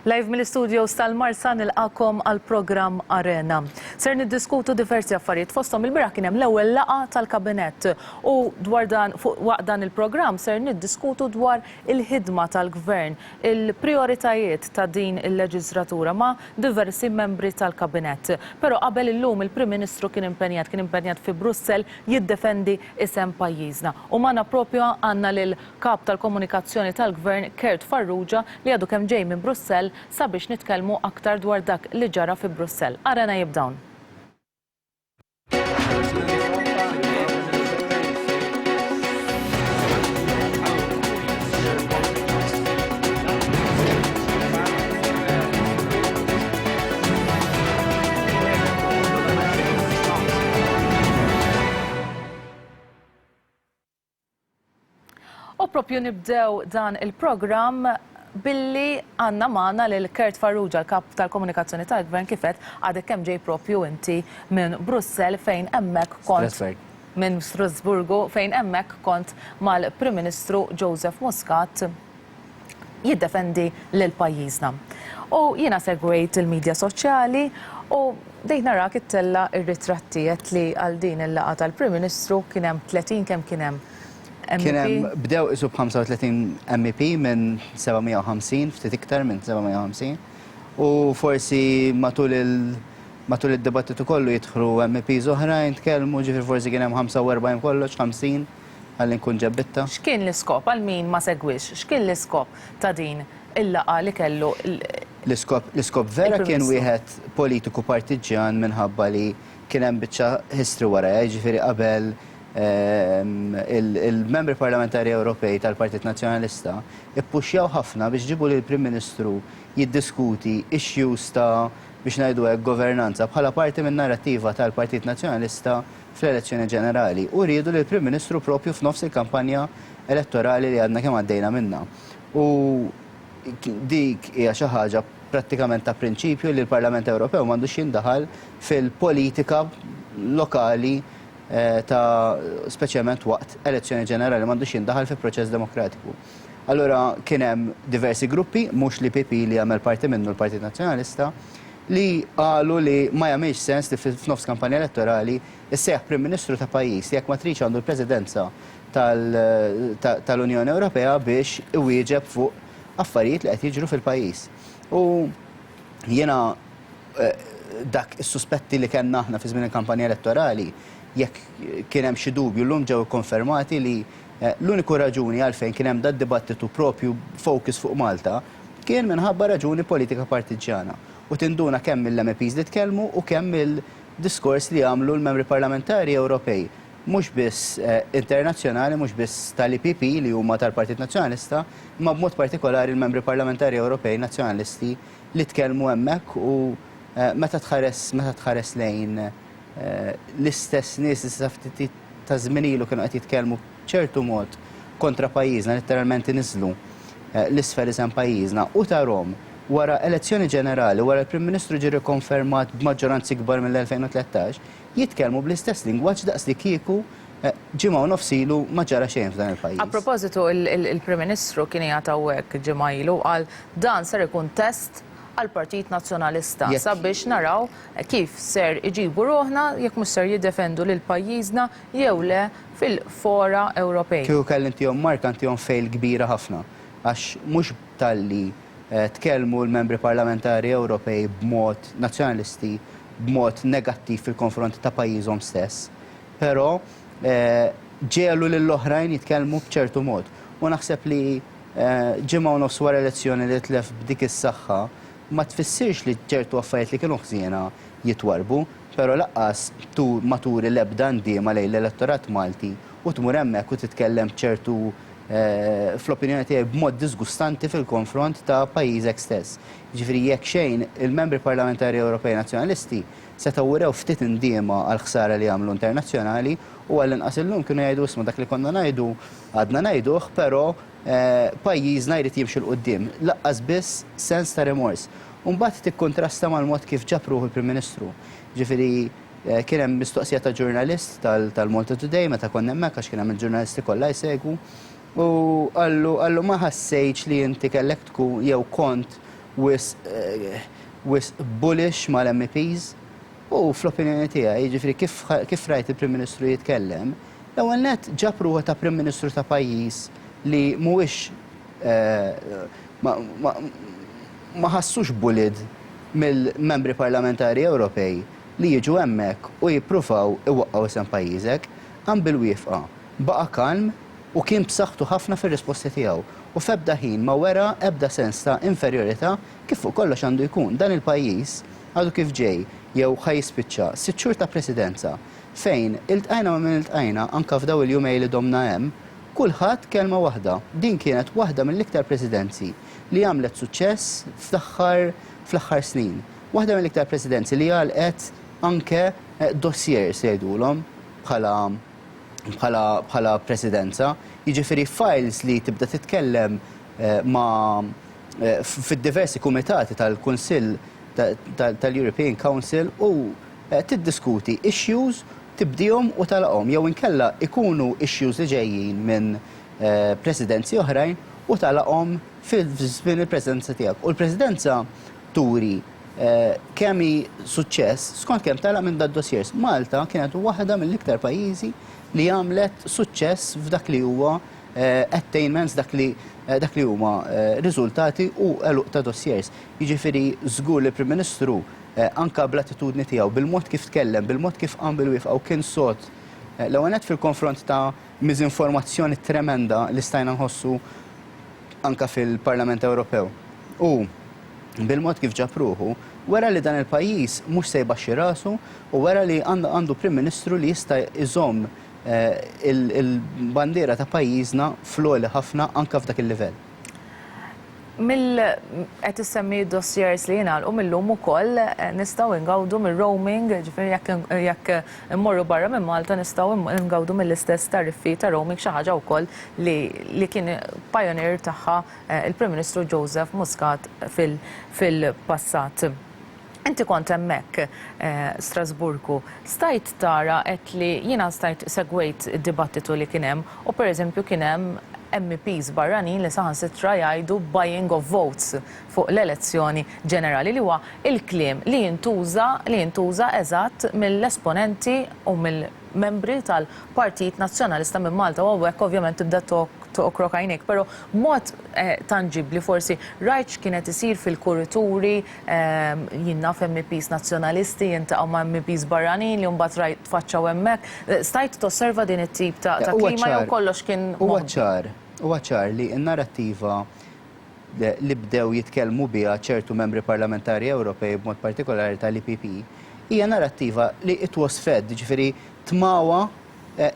Live mill-studios tal-Marsa nilqakom għal-programm Arena. Ser niddiskutu diversi affarijiet fosthom il-bira kien hemm l-ewwel laqgħa tal-Kabinett u dwar dan waqt dan il-programm ser niddiskutu dwar il-ħidma tal-Gvern, il-prioritajiet ta' din il-leġislatura ma' diversi membri tal-Kabinett. Però qabel illum il-Prim Ministru kien impenjat fi Brussell jiddefendi isem pajjiżna. U magħna propju għandna lil kap tal-komunikazzjoni tal-Gvern Kert Farrugia li għadu kemm ġej minn Brussell sabiex nitkellmu aktar dwar dak li ġara fi Brussell. Arena jibdawn. U propju nibdew dan il-programm billi għanna maħna l-Kert Farrugia, l-kap tal-komunikazzjoni tal-Gvern kifet għadek kemm ġej propju inti minn Brussell fejn emmek kont minn Strasburgu fejn emmek kont mal-Prim Ministru Joseph Muscat jiddefendi l-pajjiżna. U jiena segwejt il-medja soċjali u dejt nara kittella ir-ritrattijiet li għal din il-laqa tal-Prim Ministru kien hemm 30 kemm kien hemm Kienem bdew isu b'35 MEP minn 750, ftit iktar minn 750. U forsi matul il-dibattitu kollu jidħlu MEPs oħrajn tkellmu, ġifier forsi kien hemm 45 kollox, 50 għalli nkun ġebbitta. X'kien l-iskop għal min ma segwix? X'kien l-iskop ta' din il-laqa li kellu L-iskop vera kien wieħed politiku partiġjan minħabba li kien hemm biċċa history wara, ġifieri qabel il-membri parlamentari Ewropej tal-Partit Nazzjonalista ippuxjaw ħafna biex ġibu li l-Prim Ministru jiddiskuti issues ta' biex ngħidu hekk governanza bħala parti minn narrattiva tal-Partit Nazzjonalista fl-elezzjoni ġenerali u riedu li l-Prim Ministru propju f'nofs il-kampanja elettorali li għadna kemm għaddejna minnha. U dik hija xi ħaġa prattikament ta' prinċipju li l-Parlament Ewropew m'għandux jindaħal fil-politika lokali ta' speċjalment waqt elezzjoni ġenerali m'għandux jindaħal fi proċess demokratiku. Allura kien hemm diversi gruppi, mhux li PP li għamel parti minnu l-Partit Nazzjonalista, li qalu li ma jagħmilx sens li f'nofs kampanja elettorali isseħħ Prim Ministru ta' pajjiż jekk ma tridx għandu l-Presidenza tal-Unjoni Ewropea biex iwieġeb fuq affarijiet li qed jiġru fil-pajjiż. U jiena dak is-suspetti li kellna aħna fi żmien il-kampanja elettorali jekk kien hemm xi dubju llum ġew ikkonfermati li l-uniku raġuni għalfejn kien hemm dat dibattitu propju focus fuq Malta kien minħabba raġuni politika partiġjana. U tinduna kemm mill-MEPs li tkellmu u kemm il-diskors li għamlu l-membri parlamentari Ewropej. Mhux biss internazzjonali, mhux biss tal-IPP li huma tal-Partit Nazzjonalista, ma b'mod partikolari l-membri parlamentari Ewropej nazzjonalisti li tkellmu hemmhekk u meta tħares lejn l-istess nies ftit ta' żmien ilu kienu qed jitkellmu b'ċertu mod kontra pajjiżna, letteralment iniżlu l-isfel isem pajjiżna u tarhom wara elezzjoni ġenerali, wara l-Prim Ministru ġie rikkonfermat b'maġġoranzi kbar mill-2013, jitkellmu bl-istess lingwaġġ daqs li kieku ġimgħa u nofs ilu ma ġara xejn f'dan il-pajjiż. A propositu il-Prim Ministru kien jagħta hekk ġimgħa ilu qal dan ser ikun test għal-Partit Nazzjonalista sabiex naraw kif ser iġibu ruħna jekk mhux ser jiddefendu lil pajjiżna jew le fil-fora Ewropej. Kieku kelli intihom marka intihom fejl kbira ħafna għax mhux talli tkellmu l-membri parlamentari Ewropej b'mod nazzjonalisti b'mod negattiv fil-konfront ta' pajjiżhom stess, però ġelu lill-oħrajn jitkellmu b'ċertu mod. U naħseb li ġimgħa u nofs wara elezzjoni li tlef b'dik is-saħħa ma tfissirx li ċertu affarijiet li kienu ħsiena jitwarbu, però laqqas matur l-ebda ndiema lejn l-elettorat Malti u tmur hemmhekk u titkellem ċertu fl-opinjoni tiegħi b'mod disgustanti fil-konfront ta' pajjiżek stess. Ġifieri jekk xejn il-membri parlamentari Ewropej Nazzjonalisti setgħu werew ftit indiema għall ħsara li għamlu internazzjonali u għall-inqas illum kienu jgħidu isma' dak li konna ngħidu għadna ngħiduh, però pajjiżna jrid jimxi l-qudiem. Laqqas biss sens ta' remors. U mbagħad tikkontrasta mal-mod kif ġabruh il-Prim Ministru. Ġifieri kien hemm mistoqsija ta' ġurnalist tal-Malta Today meta konna hemmhekk għax kien hemm il-ġurnalisti kollha jsegwu u għallu ma ħassejtx li inti kellek tkun jew kont wis bullish mal-MEPs u fl-opinjoni tiegħi, jiġifieri kif rajt il-Prim Ministru jitkellem, l-ewwel nett ġab ruħu ta' Prim Ministru ta' pajjiż li mhuwiex ma ħassux bulid mill-membri parlamentari Ewropej li jiġu hemmhekk u jippruvaw iwaqqgħu isem pajjiżek, qam bil-wieqfa, baqa' kalm u kien b'saħħtu ħafna fir-risposti tiegħu. U f'ebda ħin ma wera ebda sens ta' inferjorità kif fuq kollox għandu jkun. Dan il-pajjiż għadu kif ġej jew ħajspiċċa 6 xhur ta' presidenza fejn iltqajna ma' minn iltqajna anke f'daw il-jumej li domna hemm, kulħadd kelma waħda. Din kienet waħda mill-iktar presidenzi li għamlet suċċess fl-aħħar snin. Waħda mill-iktar presidenzi li għalqet anke dossiers jgħidulhom bħala presidenza, jiġifieri files li tibda titkellem fid-diversi kumitati tal-Kunsill tal-European Council u tiddiskuti issues tibdihom u talaqhom jew inkella ikunu issues li ġejjin minn presidenzi oħrajn u talaqhom fil-żmien il-presidenza tiegħek. U l-presidenza turi kemm hi suċċess skont kemm talaq minn dad-dossiers. Malta kienet waħda mill-iktar pajjiżi li għamlet suċċess f'dak li huwa attainments, dak li huma riżultati u eluq ta' dossiers. Jiġifieri żgur li Prim Ministru anke bl-attitudni tiegħu, bil-mod kif tkellem, bil-mod kif qam bil-wifqa u kien sod l-ewwel nett fil-konfront ta' miżinformazzjoni tremenda li stajna nħossu anke fil-Parlament Ewropew. U bil-mod kif ġab ruħu, wara li dan il-pajjiż mhux se jbaxxi rasu u wara li għandu Prim Ministru li jista' iżomm il-bandiera ta' pajjiżna fl-għoli ħafna anke f'dak il-livell. Qed issemmi dossiers li jingħalqu millum ukoll nistgħu ngawdu mir-roaming, ġifieri jekk immorru barra minn Malta nistgħu ngawdu mill-istess tariffi ta' roaming xi ħaġa wkoll li kien pioneer tagħha il-Prim Ministru Joseph Muscat fil-passat. Inti kont hemmhekk Strasburgu, stajt tara qed li jiena stajt segwejt id-dibattitu li kien hemm u pereżempju kien hemm MEPs barranin li saħansitra jgħidu buying of votes fuq l-elezzjoni ġenerali li huwa il-kliem li jintuża eżatt mill-esponenti u mill-membri tal-Partit Nazzjonalista minn Malta u hekk ovvjament tibda toqrok għajnejk, però mod tangibbli forsi rajt kienet isir fil-kurituri jinnaf MEPs nazzjonalisti jintaqgħu ma' MEPs barranin li mbagħad rajt tfaċċaw hemmhekk. Stajt tosserva din it-tip ta' klima jew kollox kien Huwa ċar li n-narrattiva li bdew jitkellmu biha ċertu membri parlamentari Ewropej b'mod partikolari tal-IPP hija narrattiva li it was fed, ġifieri tmawa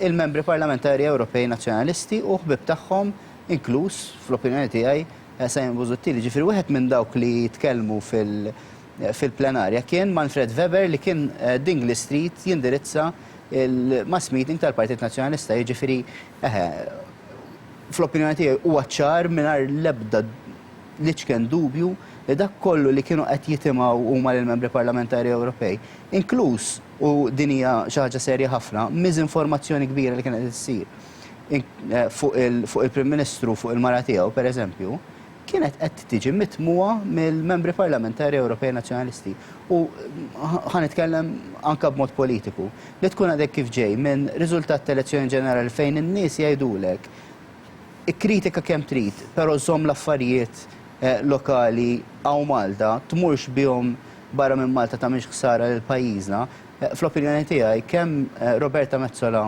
il-membri parlamentari Ewropej nazzjonalisti u ħbib tagħhom inkluż fl-opinjoni tiegħi Sajn Bużuttil, ġifieri wieħed minn dawk li jitkellmu fil-plenarja kien Manfred Weber li kien Dingley Street jindirizza il-mass meeting tal-Partit Nazzjonalista, jiġifieri fl-opinjoni tiegħi huwa ċar mingħajr l-ebda liċken dubju li dak kollu li kienu qed jitimgħu huma lill-membri parlamentari Ewropej. Inkluż u din hija xi ħaġa serja ħafna, miżinformazzjoni kbira li kienet issir fuq il-Prim Ministru fuq il-mara tiegħu pereżempju, kienet qed tiġi mitmuha mill-membri parlamentari Ewropej nazzjonalisti. U ħanitkellem anke b'mod politiku. Li tkun għadek kif ġej minn riżultat ta' elezzjoni ġenerali fejn in-nies jgħidulek ikkritika kemm trid, però żomm l-affarijiet lokali għaw Malta, tmurx bihom barra minn Malta tagħmilx ħsara lil pajjiżna. Fl-opinjoni tiegħi kemm Roberta Mezzola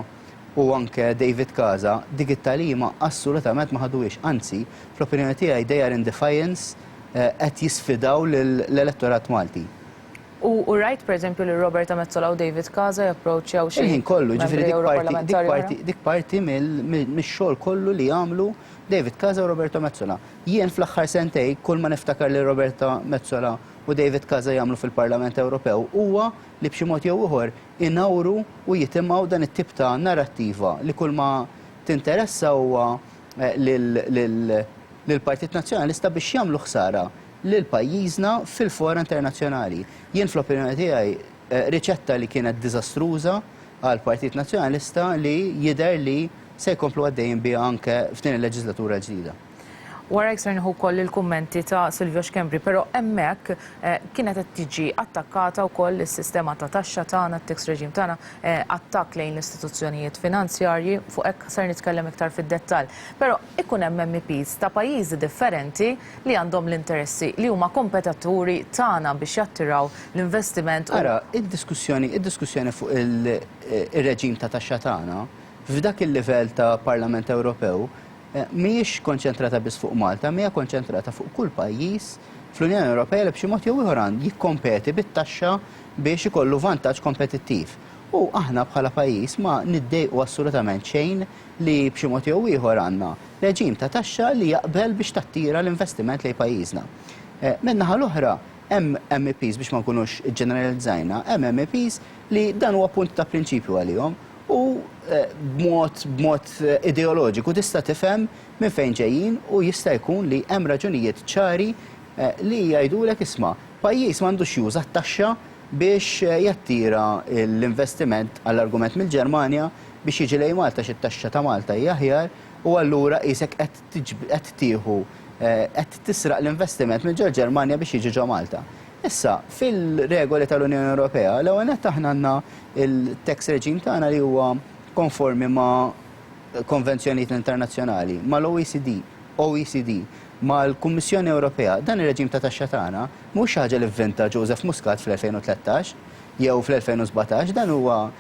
u anke David Casa dik it-tagħliema assolutament ma ħaduhiex, anzi fl-opinjoni tiegħi they are in defiance qed jisfidaw l-elettorat Malti. U rajt pereżempju li Roberta Mezzola u David Casa japproċċjaw xi ħin kollu, ġifieri dik parti mix-xogħol kollu li jagħmlu David Casa u Roberta Mezzola. Jien fl-aħħar sentej kull ma niftakar li Roberta Mezzola u David Casa jagħmlu fil-Parlament Ewropew huwa li b'xi mod jew ieħor inawru u jitimgħu dan it-tip ta' narrattiva li kull ma tinteressa huwa lill-Partit Nazzjonalista biex jagħmlu ħsara lil pajjiżna fil-fora internazzjonali. Jien fl-opinjoni tiegħi riċetta li kienet diżastruża għal Partit Nazzjonalista li jidher li se jkomplu għaddejjin biha anke f'din il-leġislatura ġdida. Warajk ser nieħu wkoll il-kummenti ta' Silvio Xkembri, però hemmhekk kienet qed tiġi attakkata wkoll is-sistema ta' taxxa tagħna, it-tax regime tagħna, attakk lejn l-istituzzjonijiet finanzjarji, fuq hekk ser nitkellem iktar fid-dettall. Però ikun hemm MPs ta' pajjiżi differenti li għandhom l-interessi li huma kompetaturi tagħna biex jattiraw l-investiment. Ara, id-diskussjoni fuq il-reġim ta' taxxa tagħna f'dak il-livell ta' Parlament Ewropew mhijiex konċentrata biss fuq Malta, mija konċentrata fuq kull pajjiż fl-Unjoni Ewropea li b'xi mod jew ieħor jikkompeti bit-taxxa biex ikollu vantaġġ kompetittiv. U aħna bħala pajjiż ma niddejqu assolutament xejn li b'xi mod jew ieħor għandna reġim ta' taxxa li jaqbel biex tattira l-investiment lejn pajjiżna. Min-naħa l-oħra hemm MEPs biex ma nkunux ġeneralizzajna, hemm MEPs li dan huwa punt ta' prinċipju għalihom u b'mod ideoloġiku tista' tifhem minn fejn ġejjin u jista' jkun li hemm raġunijiet ċari li jgħidulek isma' pajjiż m'għandux juża t-taxxa biex jattira l-investiment għall-argument mill-Ġermanja biex jiġi lejn Malta xit-taxxa ta' Malta hija aħjar u allura qisek qed tieħu qed tisraq l-investiment mill-Ġermanja biex jiġi ġo Malta. Issa, fil-regoli tal-Unjoni Ewropea, l-ewwel nett aħna għandna il-tax regime tagħna li huwa konformi ma' konvenzjonijiet internazzjonali, mal-OECD, mal-Kummissjoni Ewropea. Dan ir-reġim ta' taxxa tagħna mhux ħaġa li vvinta Joseph Muscat fl-2013 jew fl-2017, dan huwa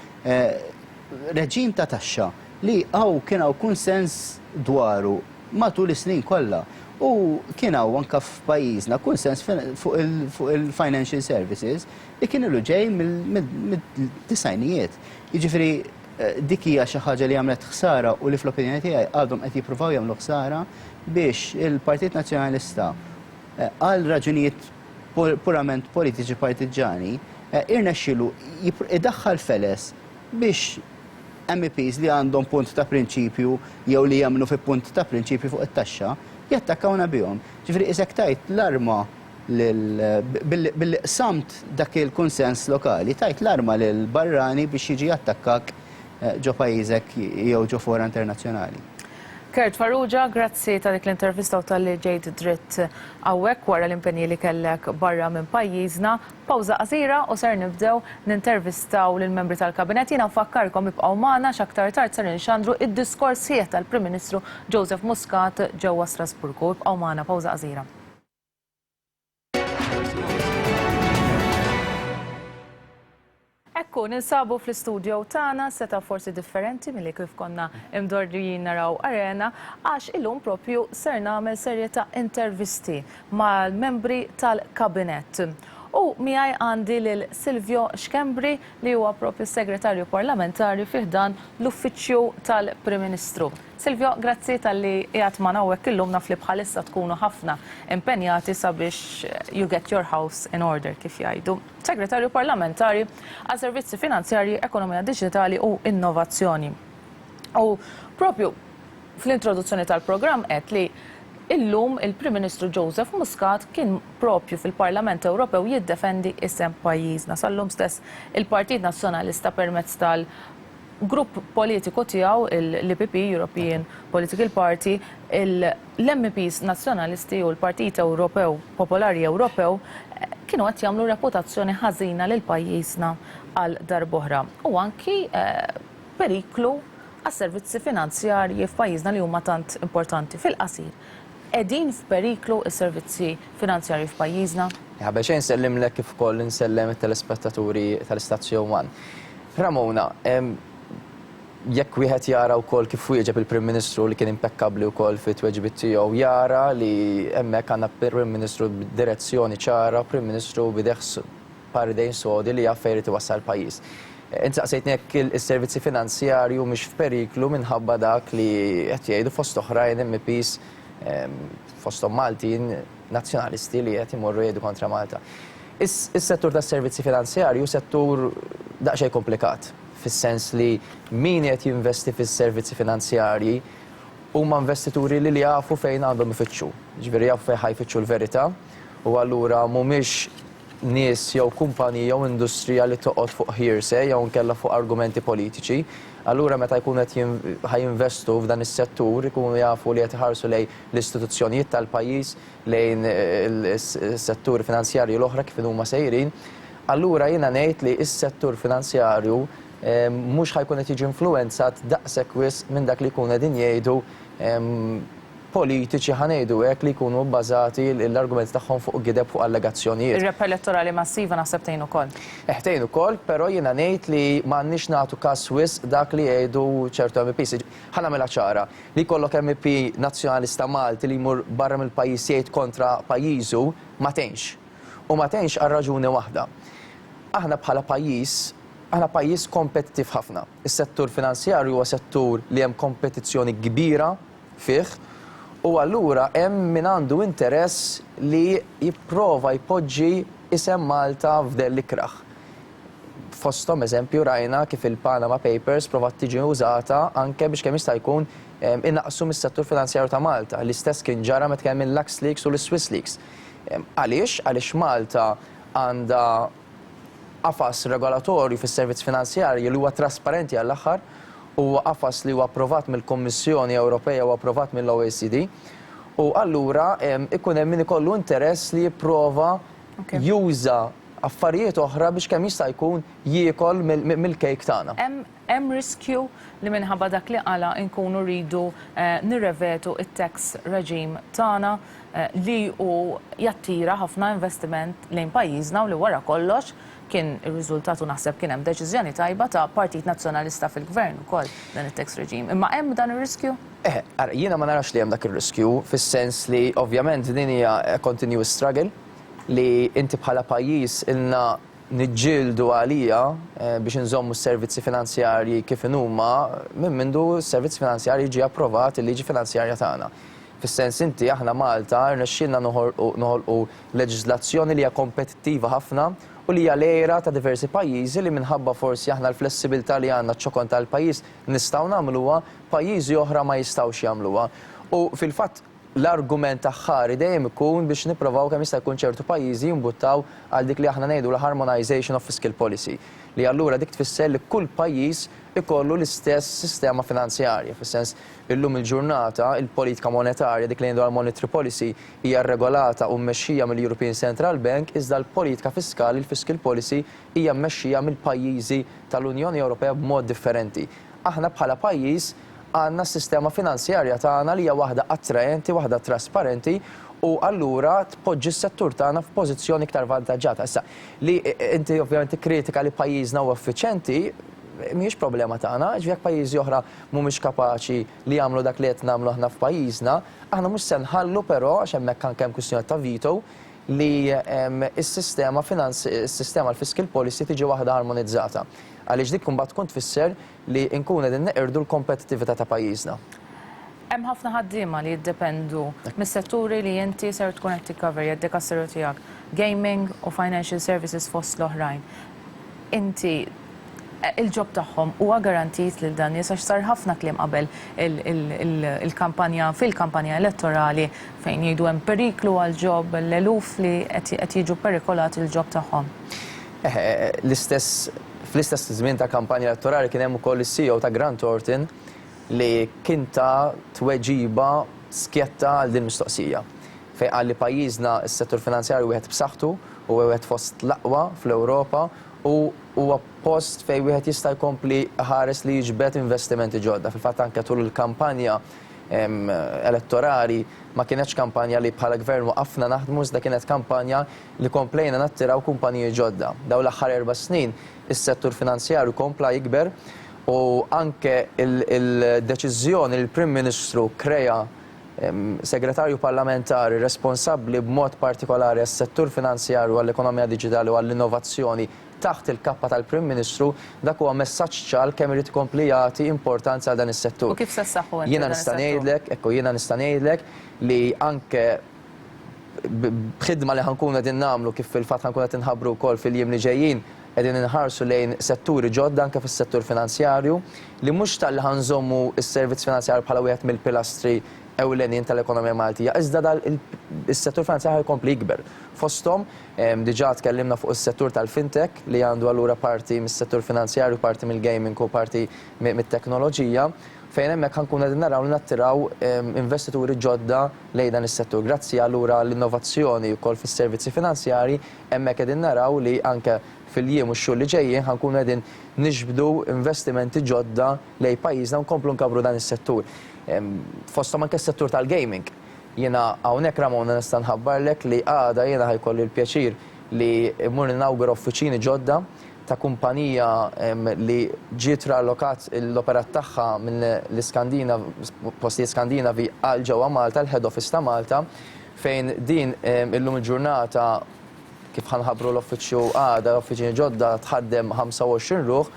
reġim ta' taxxa li kien hawn kunsens dwaru matul is-snin kollha. U kien hawn anke f'pajjiżna kunsens fuq il-financial services li kien ilu ġej mid-disajnijiet. Jiġifieri dik hija xi ħaġa li għamlet ħsara u li fl-opinjoni tiegħi għadhom qed jippruvaw jagħmlu ħsara biex il-Partit Nazzjonalista għal raġunijiet purament politiċi partiġani irnexxielu idaħħal feles biex MEPs li għandhom punt ta' prinċipju jew li jemmnu fi punt ta' prinċipju fuq it-taxxa jattakkawna bihom. Ġifieri isek tajt l-arma billi qsamt dak il-konsens lokali, tajt l-arma lil barrani biex jiġi jattakkak ġo pajjiżek jew ġo fora internazzjonali. Kurt Farrugia, grazzi ta' dik l-intervista u tal-li ġejt dritt għawek wara l-impenji li kellek barra minn pajjiżna. Pawza qasira u ser nibdew nintervistaw lill-membri tal-kabinet. Jiena nfakkarkom ibqgħu magħna x'aktar tard ser nixandru id-diskors sieħ tal-Prim Ministru Joseph Muscat ġewwa Strasburgu. Ibqgħu magħna pawza qasira. Ekku, ninsabu fl-studio tagħna seta' forsi differenti milli kif konna imdorrijin naraw arena għax illum propju ser nagħmel serje ta' intervisti mal-membri tal-kabinet. U miegħi għandi lil Silvio Xkembri li huwa propju segretarju parlamentari fih dan l-uffiċċju tal-Prim Ministru. Silvio, grazzi tal-li qiegħed ma' hawnhekk illum naf li bħalissa tkunu ħafna impenjati sabiex you get your house in order kif jgħidu. Segretarju parlamentari għal servizzi finanzjarji, ekonomija diġitali u innovazzjoni. U propju fl-introduzzjoni tal-programm qed li illum il-Prim Ministru Joseph Muscat kien propju fil-Parlament Ewropew jiddefendi isem pajjiżna. Sal-lum stess il-Partit Nazzjonalista permezz tal-grupp politiku tiegħu l-IPP, European Political Party, l-MPs nazzjonalisti u l-Partit Ewropew Popolari Ewropew kienu qed jagħmlu reputazzjoni ħażina lil pajjiżna għal darb'oħra u anki periklu għas-servizzi finanzjarji f'pajjiżna li huma tant importanti fil-qasir. Qegħdin f'periklu s-servizzi finanzjarji f'pajjiżna? Ħabel xejn nsellimlek kif ukoll insellem it-telespettaturi tal-Istazzjon 1. Ramona, jekk wieħed jara wkoll kif wieġeb il-Prim Ministru li kien impeccabbli wkoll fit-tweġibiet tiegħu jara li hemmhekk għandna Prim Ministru b'direzzjoni ċara, Prim Ministru bideħ paridejn sodi li affarijiet iwassal pajjiż. Insaqsejtni jekk is-servizzi finanzjarju mhix f'periklu minħabba dak li qed jgħidu fost oħrajn MPs fosthom Maltin nazzjonalisti li qed imorru jgħidu kontra Malta. Is-settur tas-servizzi finanzjarju settur daqsxejn komplikat, fis-sens li min qed jinvesti fis-servizzi finanzjarji huma investituri li jafu fejn għandhom ifittxu. Ġifieri jafu fejn ħajfittxu l-verità u allura mhumiex nies jew kumpanija jew industrija li toqgħod fuq hearsay jew nkella fuq argumenti politiċi. Allura meta jkunu qed ħajinvestu f'dan is-settur ikunu jafu li qed iħarsu lejn l-istituzzjonijiet tal-pajjiż, lejn is-settur finanzjarju l-oħra kif huma sejrin. Allura jiena ngħid li s-settur finanzjarju mhux ħajkun qed jiġi influwenzat daqshekk wisq minn dak li jkunu qegħdin jgħidu politiċi ħanejdu hekk li jkunu bbażati l-argumenti tagħhom fuq gideb fuq allegazzjonijiet. Ir-rep elettorali massiva naħseb tgħin ukoll. Eħtejn ukoll, però jiena ngħid li m'għandniex nagħtu każ wisq dak li jgħidu ċertu MPs. Ħanamilha ċara li jkollok MP nazzjonalista Malti li jmur barra mill-pajjiż jgħid kontra pajjiżu ma tenx. U ma tenx għal raġuni waħda. Aħna bħala pajjiż kompetittiv ħafna. Is-settur finanzjarju huwa settur li hemm kompetizzjoni kbira fih u allura hemm min għandu interess li jipprova jpoġġi isem Malta f'dell ikraħ. Fosthom eżempju rajna kif il-Panama Papers provat tiġi użata anke biex kemm jista' jkun innaqsu mis-settur finanzjarju ta' Malta. L-istess kien ġara meta kien mill-Lux Leaks u l-Swiss Leaks. Għaliex Malta għandha qafas regolatorju fis-servizz finanzjarji li huwa trasparenti għall-aħħar u qafas li huwa approvat mill-Kommissjoni Ewropea u approvat mill-OECD. U allura ikun hemm min ikollu interess li jipprova juża affarijiet oħra biex kemm jista' jkun jiekol mill-kejk tagħna. Hemm riskju li minħabba dak li qala nkunu rridu nirrevetu it-tax regime tagħna li hu jattira ħafna investiment lejn pajjiżna u li wara kollox kien ir-riżultatu naħseb kien hemm deċiżjoni tajba ta' Partit Nazzjonalista fil-Gvern ukoll dan it-tax regime. Imma hemm dan ir-riskju? Jiena ma narax li hemm dak ir-riskju fis-sens li ovvjament din hija continuous struggle li inti bħala pajjiż ilna niġġieldu għalija biex inżommu s-servizzi finanzjarji kif huma minn mindu s-servizzi finanzjarji ġie approvat il-liġi finanzjarja tagħna. Fis-sens inti aħna Malta rnexxielna noħolqu leġiżlazzjoni li hija kompetittiva ħafna u li hija lejra ta' diversi pajjiżi li minħabba forsi aħna l-flessibilità li għandna ċ-ċokon tal-pajjiż nistgħu nagħmluha, pajjiżi oħra ma jistgħux jagħmluha. U fil-fatt l-argument aħħari dejjem ikun biex nipprovaw kemm jista' jkun ċertu pajjiżi jimbuttaw għal dik li aħna ngħidu l-harmonization of fiscal policy. Li allura dik tfisser li kull pajjiż ikollu l-istess sistema finanzjarja. Fis-sens illum il-ġurnata il-politika monetarja dik li ngħidu għal-monetary policy hija rregolata u mmexxija mill-European Central Bank iżda l-politika fiskali, il-fiscal policy hija mmexxija mill-pajjiżi tal-Unjoni Ewropea b'mod differenti. Aħna bħala pajjiż għandna s-sistema finanzjarja tagħna li hija waħda attraenti, waħda trasparenti u allura tpoġġi s-settur tagħna f'pożizzjoni iktar vantaġġata. Issa li inti ovvjament kritika li pajjiżna huwa effiċjenti mhijiex problema tagħna, ġifier pajjiżi oħra mhumiex kapaċi li jagħmlu dak li qed nagħmlu aħna f'pajjiżna, aħna mhux se nħallu però għax hemmhekk anke hemm kwistjoni ta' veto li s-sistema l-fiscal policy tiġi waħda armonizzata. Għaliex dik mbagħad tkun tfisser li nkun qegħdin neqirdu l-kompetittività ta' pajjiżna. Hemm ħafna ħaddiema li jiddependu mis-setturi li inti ser tkun qed tikcover jad-dekasseru tiegħek, gaming u financial services fost l-oħrajn. Inti il-ġob tagħhom huwa garantit lil dan nies għax sar ħafna kliem qabel il-kampanja fil-kampanja elettorali fejn jgħidu hemm periklu għal ġob l-eluf li qed jiġu perikolati il-ġob tagħhom. Fl-istess żmien ta' kampanja elettorali kien hemm ukoll is-CEO ta' Grant Thornton li kien ta' tweġiba skjetta għal din mistoqsija. Fejn qal li pajjiżna s-settur finanzjarju wieħed b'saħħtu u wieħed fost l-aqwa fl-Ewropa u huwa post fejn wieħed jista' jkompli ħares li jiġbed investimenti ġodda. Fil-fatt anke tul il-kampanja elettorali ma kienetx kampanja li bħala gvern waqafna naħdmu iżda kienet kampanja li komplejna nattiraw kumpaniji ġodda. Daw l-aħħar 4 snin is-settur finanzjarju kompla jikber u anke il-deċiżjoni li l-Prim Ministru kreja segretarju parlamentari responsabbli b'mod partikolari għas-settur finanzjarju għall-ekonomija diġitali u għall-innovazzjoni taħt il-kappa tal-Prim Ministru dak huwa messaġġ ċar kemm irid ikompli jagħti importanza għal dan is-settur. U kif se ssaħħu Jiena nista' ngħidlek li anke b'ħidma li ħankun qegħdin nagħmlu kif fil-fatt ħankun qed inħabbru wkoll fil-jiem li ġejjin qegħdin inħarsu lejn setturi ġodda anke fis-settur finanzjarju li mhux tal-li ħanżommu s-servizz finanzjarju bħala wieħed mill-pilastri ewlenin tal-ekonomija Maltija. Iżda is-settur finanzjarju jkompli jikber. Fosthom diġà tkellimna fuq is-settur tal-fintech li għandu allura parti mis-settur finanzjarju, parti mill-gaming u parti mit-teknoloġija fejn hemmhekk ħankun qegħdin naraw li nattiraw investituri ġodda lejn dan is-settur. Grazzi allura l-innovazzjoni wkoll fis-servizzi finanzjarji hemmhekk qegħdin naraw li anke fil-jiem u x-xhur li ġejjin ħankun qegħdin niġbdu investimenti ġodda lejn pajjiżna nkomplu nkabru dan is-settur. Fosthom anke s-settur tal-gaming. Jiena hawnhekk Ramona nista' nħabbarlek li għada jiena ħajkolli l-pjaċir li mmur inawgura uffiċini ġodda ta' kumpanija li ġiet rallokat l-operat tagħha minn l-Iskandinav, postijiet Skandinavi għal ġewwa Malta, l-head office ta' Malta, fejn din illum il-ġurnata kif ħanħabbru l-uffiċċju għada, uffiċini ġodda tħaddem 25 ruħ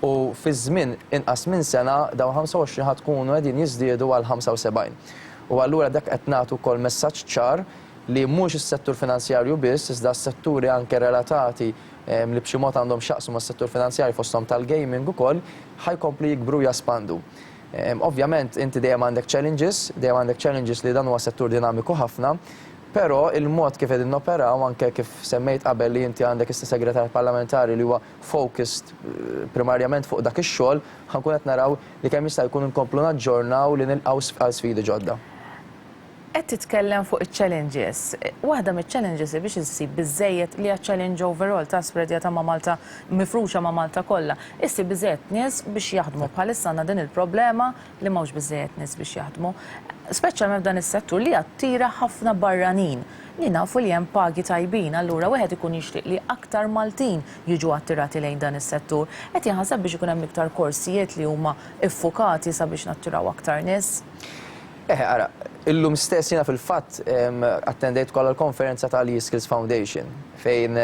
u fi żmien inqas minn sena daw 25 ħatkunu qegħdin jiżdiedu għal 75. U allura dak qed nagħtu wkoll messaġġ ċar li mhux is-settur finanzjarju biss, iżda s-setturi anke relatati li b'xi mod għandhom x'jaqsmu mas-settur finanzjarju fosthom tal-gaming ukoll ħajkompli jikbru jaspandu. Ovvjament inti dejjem għandek challenges li dan huwa settur dinamiku ħafna, però il-mod kif qegħdin noperaw anke kif semmejt qabel li inti għandek is-segretar parlamentari li huwa focused primarjament fuq dak ix-xogħol, ħankun qed naraw li kemm jista' jkun inkomplu naġġornaw li nilqgħu għal sfidi ġodda. Qed titkellem fuq iċ-challenges. Waħda miċ-challenges biex issib biżejjed li challenge overall ta' spreadja ta' ma' Malta mifruxa ma' Malta kollha. Issib biżejjed nies biex jaħdmu bħalissa għandna din il-problema li m'hawnx biżejjed nies biex jaħdmu. Speċjalment f'dan is-settur li attira ħafna barranin li nafu li hemm pagi tajbin, allura wieħed ikun jixtieq li aktar Maltin jiġu attirati lejn dan is-settur. Qed jaħseb biex ikun hemm iktar korsijiet li huma iffukati sabiex nattiraw aktar nies. Ara, illum stess jiena fil-fatt attendejt kollha l-konferenza tal-E-Skills Foundation fejn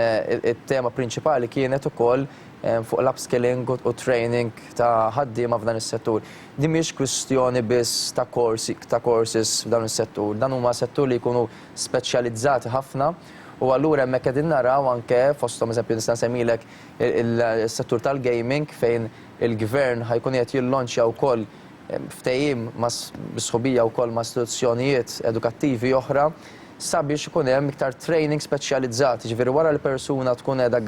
it-tema prinċipali kienet ukoll fuq l-upskilling u training ta' ħaddiema f'dan is-settur. Din mhix kwistjoni biss ta' courses f'dan is-settur, dan huma settur li jkunu speċjalizzati ħafna u allura hemmhekk qegħdin naraw anke fosthom eżempju nista' nsemmilek is-settur tal-gaming fejn il-gvern ħajkun qed jillonċja wkoll ftehim bis-sħubija wkoll ma' istituzzjonijiet edukattivi oħra sabiex ikun hemm iktar training speċjalizzati, ġifieri wara l-persuna tkun qiegħda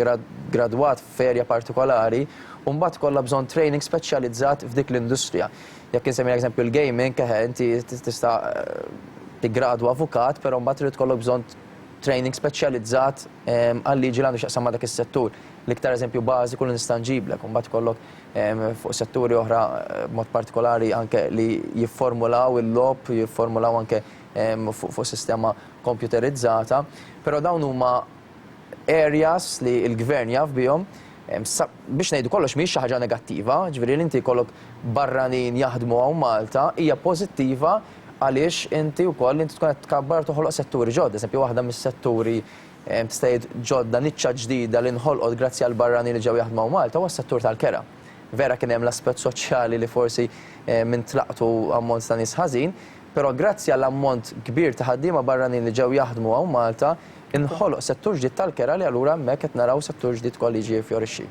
gradwat f'erja partikolari u mbagħad kollha bżonn training speċjalizzat f'dik l-industrija. Jekk insemmi eżempju l-gaming inti tista' tiggradwa avukat, però mbagħad trid tkollok bżonn training speċjalizzat għal-liġi għandu x'jaqsam ma' dak is-settur. L-iktar eżempju bażiku li nista' nġiblek, u mbagħad kollok fuq setturi oħra mod partikolari anke li jifformulaw il-lob, jifformulaw anke fuq sistema computerizzata, però dawn huma areas li l-gvern jaf bihom biex ngħidu kollox mhix xi ħaġa negattiva, ġifieri li inti jkollok barranin jaħdmu hawn Malta hija pożittiva għaliex inti wkoll inti tkun qed tkabbar toħloq setturi ġodda, eżempju waħda mis-setturi tista' ġodda niċċa ġdida li nħolqot grazzi għal barranin li ġew jaħdmu Malta huwa s-settur tal-kera. Vera kien hemm l-aspett soċjali li forsi minn tlaqtu ammont ta' nies ħażin, però grazzi għall ammont kbir ta' ħaddiema barranin li ġew jaħdmu hawn Malta inħoloq settur ġdid tal-kera li allura hemmhekk qed naraw settur ġdid ukoll jiġi fjorixxi.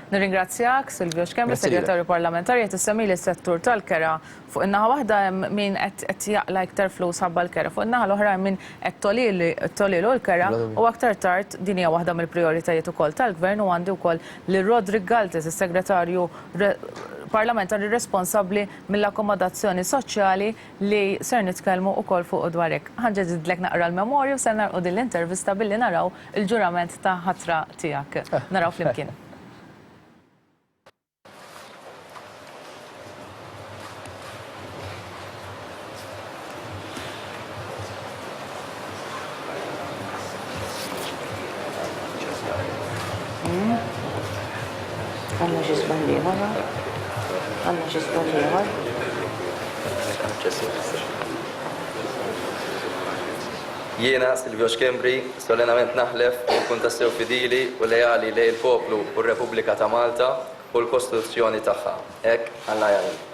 Nirringrazzjak, Silvio Xkemmi, Segretarju Parlamentari, qed issemmi li s-settur tal-kera fuq in-naħa waħda min qed jaqla iktar flus ħabba l-kera, fuq in-naħa l-oħra min qed tolilu l-kera u aktar tard din hija waħda mill-prijoritajiet ukoll tal-Gvern u għandi wkoll li Rodrik Galtes, is-Segretarju Parlamentari responsabbli mill-akkomodazzjoni soċjali li ser nitkellmu wkoll fuq dwarek. Ħanġedidlek naqra l-memorju ser narqu din l-intervista billi naraw il-ġurament ta' ħatra tiegħek. Naraw flimkien. Għanna ġisban liħor. Għanna ġisban liħor. Jiena, Silvio Xkembri, solenament naħlef u nkun tassew fidili u lejali lej il-poplu u r-Repubblika ta' Malta u l-Kostituzzjoni tagħha. Hekk Alla jgħin.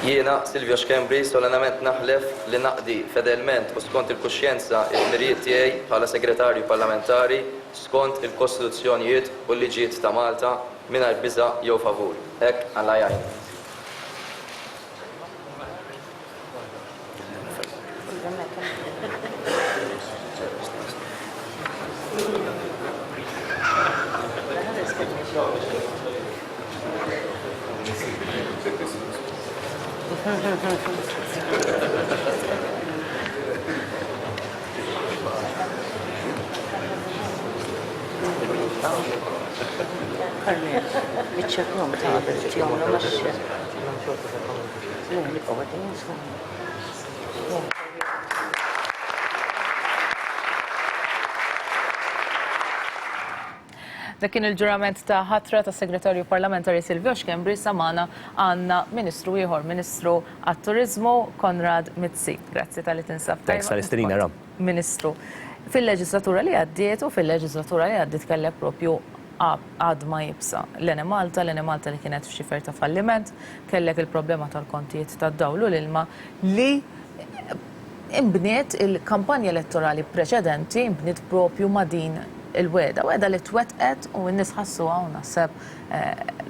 Jiena, Silvio Xkembri, solenament naħlef li naqdi fedelment u skont il-kuxjenza il-mirijiet tiegħi bħala segretarju parlamentari skont il-Kostituzzjonijiet u l-liġijiet ta' Malta mingħajr biża' jew favur. Hekk Alla jgħin. بتشكلهم تعبت يوم ماشي لا يبقى ودين Dak kien il-ġurament ta' ħatra ta' Segretarju Parlamentari Silvio Xkembri samana għandna Ministru ieħor, Ministru għat-Turizmu Konrad Mizzi. Grazzi tal-li tinsab. Thanks tal-istrina, Ram. Ministru, fil-leġislatura li għaddiet u fil-leġislatura li għaddiet kellek propju għad ma jibsa. L-Ene Malta li kienet f'xifer ta' falliment, kellek il-problema tal-kontijiet tad-dawlu l-ilma li imbniet il-kampanja elettorali preċedenti imbniet propju ma' din il-weda li twetqet u n-nis ħassu għaw naħseb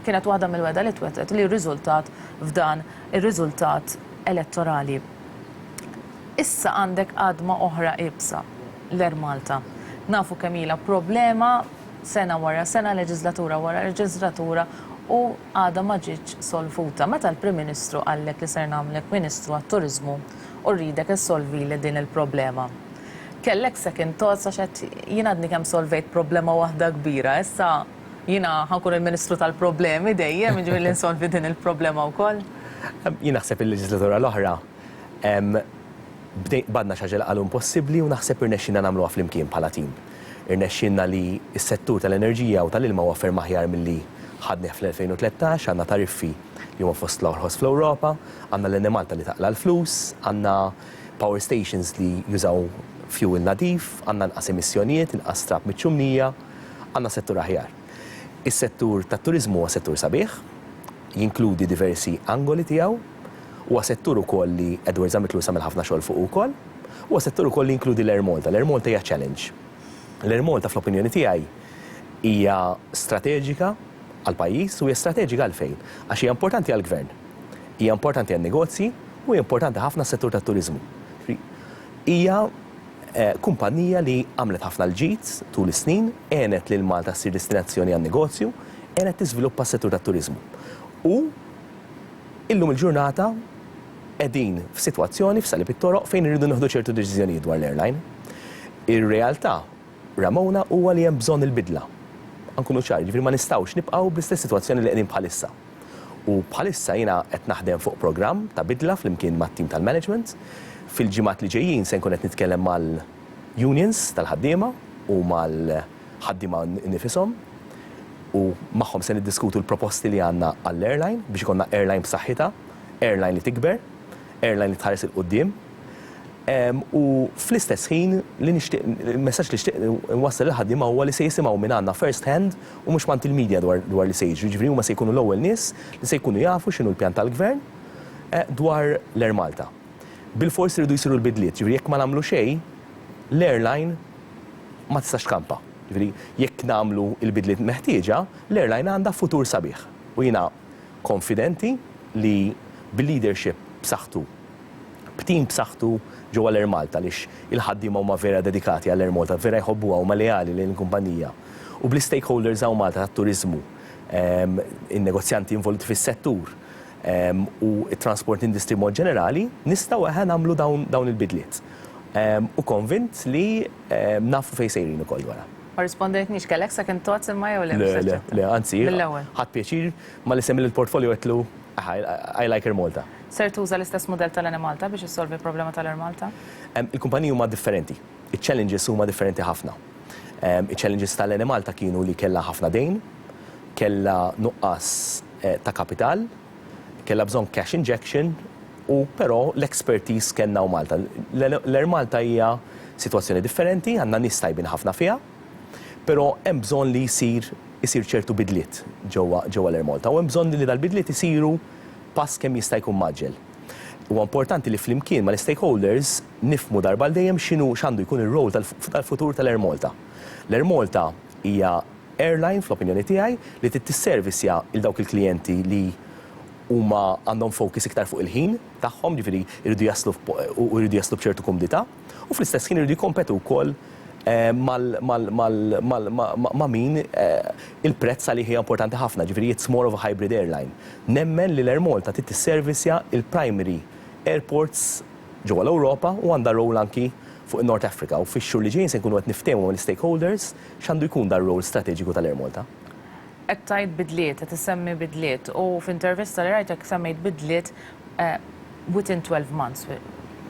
kienet waħda mill-weda li twetqet li r-riżultat f'dan ir-riżultat elettorali. Issa għandek għadma oħra ibsa l-Er Malta. Nafu kemila problema sena wara sena, leġislatura wara leġislatura u għada ma ġietx solvuta. Meta l-Prim Ministru għallek li ser nagħmlek Ministru għat-Turizmu u rridek issolvi li din il-problema. Kellek second thoughts għax jien għadni kemm solvejt problema waħda kbira. Issa jiena ħankun il-Ministru tal-problemi dejjem jiġifieri li nsolvi din il-problema wkoll. Jien naħseb il-leġislatura l-oħra badna xi ħaġa li qalu impossibbli u naħseb irnexxinna nagħmluha flimkien bħala tim. Irnexxinna li s-settur tal-enerġija u tal-ilma huwa ferm aħjar milli ħadni fl-2013, għandna tariffi li huma fost l-orħos fl-Ewropa, għandna l-Ene Malta li taqla l-flus, għandna power stations li jużaw fuel nadif, għandna nqas emissjonijiet, inqas trab miċ-ċumnija, għandna settur aħjar. Is-settur tat-turiżmu huwa settur sabiħ, jinkludi diversi angoli tiegħu, huwa settur ukoll li Edward Zamitlu samel ħafna xogħol fuq ukoll, huwa settur ukoll li jinkludi l-Air Malta. L-Air Malta hija challenge. L-Air Malta fl-opinjoni tiegħi hija strateġika għal pajjiż u hija strateġika għal fejn, għax hija importanti għall gvern, hija importanti għan negozji u hija importanti ħafna s-settur tat-turiżmu. Hija kumpanija li għamlet ħafna l-ġid tul is-snin, għenet lil Malta ssir destinazzjoni għan negozju, għenet tiżviluppa s-settur tat-turiżmu. U illum il-ġurnata qegħdin f'sitwazzjoni f'Salib it-Toroq fejn irridu nieħdu ċertu deċiżjonijiet dwar l-airline. Ir-realtà Ramona huwa li hemm bżonn il-bidla. Ankunu ċari, ġifieri ma nistgħux nibqgħu bl-istess sitwazzjoni li qegħdin bħalissa. U bħalissa jiena qed naħdem fuq programm ta' bidla flimkien mat-tim tal-management. Fil-ġimgħat li ġejjin se nkun qed nitkellem mal-unions tal-ħaddiema u mal-ħaddiema nifisom u magħhom se niddiskutu l-proposti li għandna għall-airline biex ikonna airline b'saħħitha, airline li tikber, airline li tħares il-qudiem. U fl-istess ħin il-messaġġ li nixtieq nwassal il-ħaddiema huwa li se jisimgħu minn għandna first hand u mhux mant il-medja dwar li se jiġri. Ġifieri huma se jkunu l-ewwel nies li se jkunu jafu x'inhu l-pjan tal-gvern dwar l-Air Malta. Bil-forsi rridu jsiru l-bidliet, ġifieri jekk ma nagħmlu xejn, l-airline ma tistax tkampa. Ġifieri jekk nagħmlu l-bidliet meħtieġa, l-airline għandha futur sabiħ. U jiena konfidenti li bil-leadership b'saħħtu, b'tim b'saħħtu ġewwa l-Air Malta għaliex il-ħaddiema huma vera dedikati għall-Air Malta, vera jħobbuha huma leali lejn il-kumpanija. U bl-stakeholders hawn Malta tat-turiżmu, in-negozjanti involuti fis-settur u t-transport industry mod ġenerali, nistgħu nagħmlu dawn il-bidliet. U konvint li nafu fejn sejrin ukoll wara. Ma rispondejtniex kellek second thoughts imma jew le? Le, anzi, ħadd pjaċir ma li semmi l-portfolio qedlu I like Air Malta. Ser tuża l-istess modell tal-Ene Malta biex issolvi l-problema tal-Air Malta? Il-kumpaniji huma differenti. Il-challenges huma differenti ħafna. Il-challenges tal-Ene Malta kienu li kellha ħafna dejn, kellha nuqqas ta' kapital, kellha bżonn cash injection u però l-expertise kellna u Malta. L-Air Malta hija sitwazzjoni differenti, għandna nies tajbin ħafna fiha, però hemm bżonn li jsir ċertu bidliet ġewwa l-Air Malta u hemm bżonn li dal-bidliet isiru pass kemm jista' jkun maġġel. Huwa importanti li flimkien mal stakeholders nifmu darba dejjem x'għandu jkun ir-rol tal-futur tal-Air Malta. L-Air Malta hija airline fl-opinjoni tiegħi li tisservisja il dawk il-klijenti li huma għandhom fokus iktar fuq il-ħin tagħhom, ġifieri jridu jaslu b'ċertu kumdità, u fl-istess ħin jridu jkompetu wkoll ma' min il-prezz għalih hija importanti ħafna, ġifieri it's more of a hybrid airline. Nemmen li l-Air Malta tisservisja il-primary airports ġewwa l-Ewropa u għandha role anki fuq in-North Africa u fix-xhur li ġejjin se nkunu qed niftehmu mal-stakeholders x'għandu jkun dar role strateġiku tal-Air Malta. Qed tgħid bidliet, qed issemmi bidliet u f'intervista li rajtek semmejt bidliet within 12 months,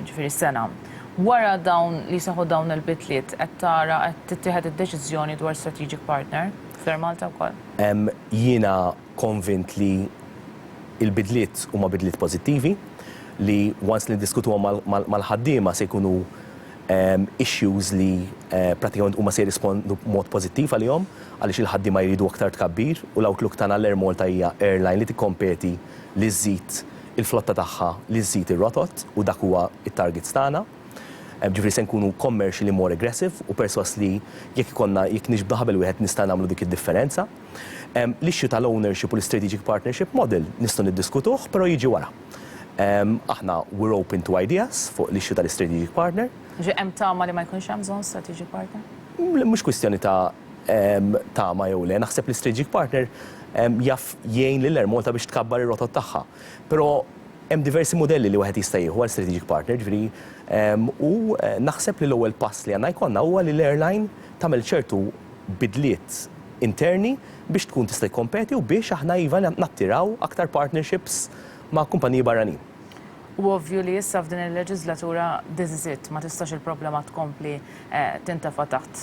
ġifieri sena. Wara dawn li saħu dawn il-bidliet qed tara qed tittieħed id-deċiżjoni dwar strategic partner fl-Air Malta wkoll? Jiena konvint li il-bidliet huma bidliet pożittivi li once li diskutuhom mal-ħaddiema se jkunu issues li pratikament huma se jirrispondu b'mod pożittiv għalihom għaliex il-ħaddiema jridu aktar tkabbir u l-outlook tagħna l-Air Malta hija airline li tikkompeti li żżid il-flotta tagħha li żżid ir-rotot u dak huwa it-targets tagħna. Ġifieri se nkunu commercially more aggressive u perswas li jekk nixbdu ħabel wieħed nista' nagħmlu dik id-differenza. L-issue tal-ownership u l-strategic partnership model nistgħu niddiskutuh, però jiġi wara. Aħna we're open to ideas fuq l-issue tal-strategic partner. Hemm tama li ma jkunx hemm bżonn strategic partner? Mhux kwistjoni ta' tama jew le, naħseb li strategic partner jaf jgħin lil Air Malta biex tkabbar ir-rotot tagħha. Però hemm diversi modelli li wieħed jista' jieħu għal strategic partner, ġifieri u naħseb li l-ewwel pass li għandna jkollna huwa li l-airline tagħmel ċertu bidliet interni biex tkun tista' jkompeti u biex aħna iva nattiraw aktar partnerships ma' kumpaniji barranin. U ovvju li issa f'din il-leġislatura this is it, ma tistax il-problema tkompli tintefa' taħt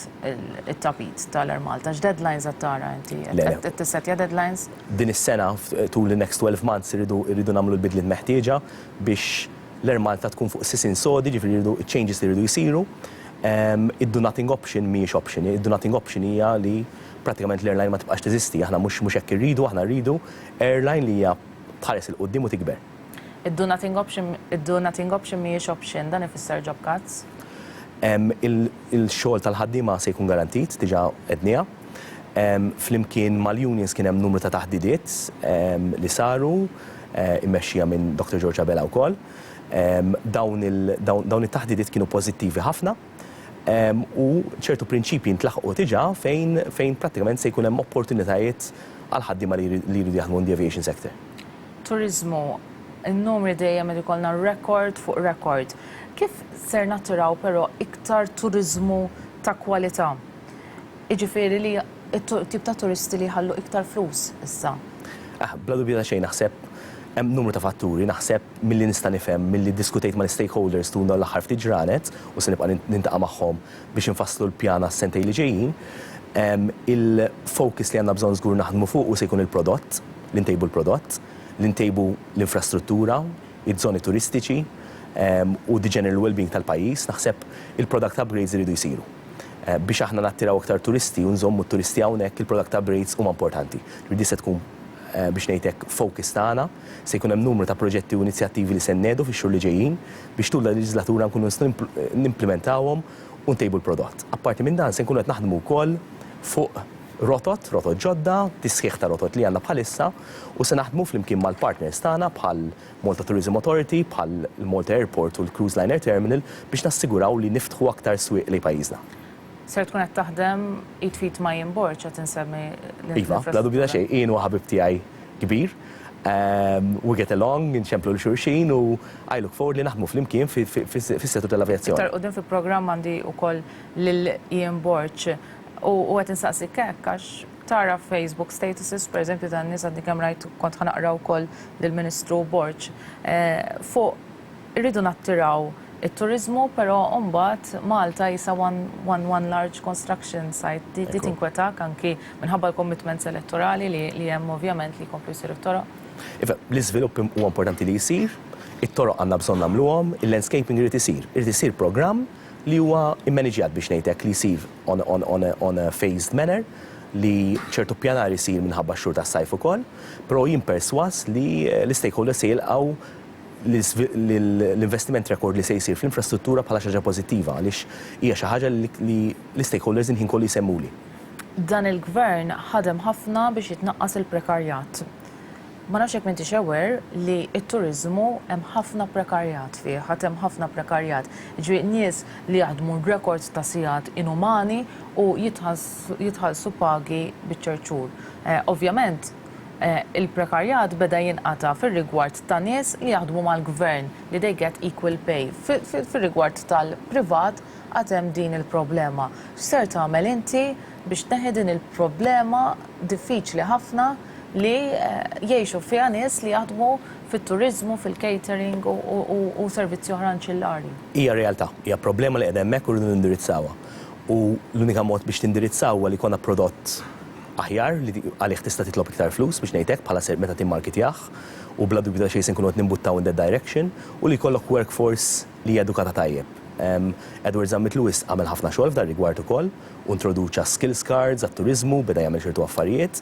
it-tapit tal-Air Malta. X'deadlines qed tara inti? Qed tissettja deadlines? Din is-sena tul the next 12 months irridu nagħmlu l-bidliet meħtieġa biex l-Air Malta tkun fuq sisin sodi, ġifieri changes li jridu jsiru. Id-do nothing option mhijiex option. Id-do nothing option hija li pratikament l-airline ma tibqax teżisti. Aħna mhux hekk irridu, aħna rridu airline li hija tħares il-qudiem u tikber. Id-do nothing option mhijiex option, dan ifisser job cuts? Il-xogħol tal-ħaddiema se jkun garantit, diġà qedniha. Flimkien mal-unions kien hemm numru ta' taħdidiet li saru immexxija minn Dr. George Abela wkoll. Dawn it-taħdidiet kienu pożittivi ħafna u ċertu prinċipji ntlaħqu diġà fejn prattikament se jkun hemm opportunitajiet għal ħaddiema li jridu jaħdmu in the aviation sector. Turizmu, in-numri dejjem qed ikollna rekord fuq rekord. Kif ser nattiraw però iktar turizmu ta' kwalità? Jiġifieri li t-tip ta' turisti li jħallu iktar flus issa. Bla dubju ta' xejn naħseb hemm numru ta' fatturi, naħseb milli nista' nifhem milli diskutejt mal-stakeholders tuna l-aħħar ftit ġranet u se nibqa' nintaqa' magħhom biex infasslu l-pjana s-sentej li ġejjin. Il-focus li għandna bżonn żgur naħdmu fuq u se jkun il-prodott, l-intejbu l-prodott, l-intejbu l-infrastruttura, iż-żoni turistiċi u the general well-being tal-pajjiż, naħseb il-product upgrades iridu jsiru. Biex aħna nattiraw aktar turisti u nżommu t-turisti hawnhekk il-product upgrades huma importanti. Ridi se tkun biex ngħidlek focus tagħna, se jkun hemm numru ta' proġetti u inizjattivi li se nnedu fix-xhur li ġejjin biex tul l-leġislatura nkunu nistgħu nimplementawhom u ntejbu l-prodott. Apparti minn dan se nkunu qed naħdmu wkoll fuq rotot ġodda, tisħiħ ta' rotot li għandna bħalissa u se naħdmu flimkien mal-partners tagħna bħal Malta Tourism Authority, bħal il-Malta Airport u l-Cruise Liner Terminal biex nassiguraw li niftħu aktar swieq li pajjiżna. Ser tkun qed taħdem it-fit ma' jinborġ qed insemmi Iva, bla dubju ta' xejn, jien u ħabib tiegħi kbir. We get along, nċemplu l-xurxin u I look forward li naħdmu flimkien fis-settur tal-avjazzjoni. Iktar qudiem fil-programm għandi wkoll lil-jinborġ u qed insaqsik hekk għax tara Facebook statuses, pereżempju ta' nies għandi kemm rajt kont ħanaqra wkoll lill-Ministru Borġ. Fuq irridu nattiraw it-turizmu, però mbagħad Malta jisa one large construction site. Di tinkwetak anki minħabba l-commitments elettorali li hemm ovvjament li jkomplu jsiru t-toroq. L-iżvilupp huwa importanti li jsir, it-toroq għandna bżonn nagħmluhom, il-landscaping irid isir programm li huwa immaniġjat biex ngħidlek li jsir on a phased manner li ċertu pjanar isir minħabba xhur tas-sajf ukoll, però jien perswas li l-stakeholders se jilqgħu l-investiment record li se jsir fl-infrastruttura bħala xi ħaġa pożittiva għaliex hija xi ħaġa li l-stakeholders inħin kollu jsemmuli. Dan il-gvern ħadem ħafna biex jitnaqqas il-prekarjat. Ma nafx hekk m'intix aware li t-turiżmu hemm ħafna prekarjat fih, hemm ħafna prekarjat. Ġifieri nies li jaħdmu rekord ta' sigħat inumani u jitħallsu pagi biċ-ċerċur. Ovvjament, il-prekarjat beda jinqata fir-rigward ta' nies li jaħdmu mal-gvern li they get equal pay. Fir-rigward tal-privat għad hemm din il-problema. X'ser tagħmel inti biex teħi din il-problema diffiċli ħafna li jgħixu fiha nies li jaħdmu fit-turiżmu, fil-catering u servizzi oħra anċillari. Hija realtà, hija problema li qiegħda hemmhekk u rridu nindirizzawha. U l-unika mod biex tindirizzawha li jkollna prodott aħjar li għalih tista' titlob iktar flus biex ngħidlek bħala ser meta timmarketjah u bla dubju xejn se nkunu qed nimbuttaw in that direction u li jkollok workforce li hija edukata tajjeb. Edward Zammit Lewis għamel ħafna xogħol f'dan rigward ukoll u introduċa skills cards għat-turiżmu, beda jagħmel ċertu affarijiet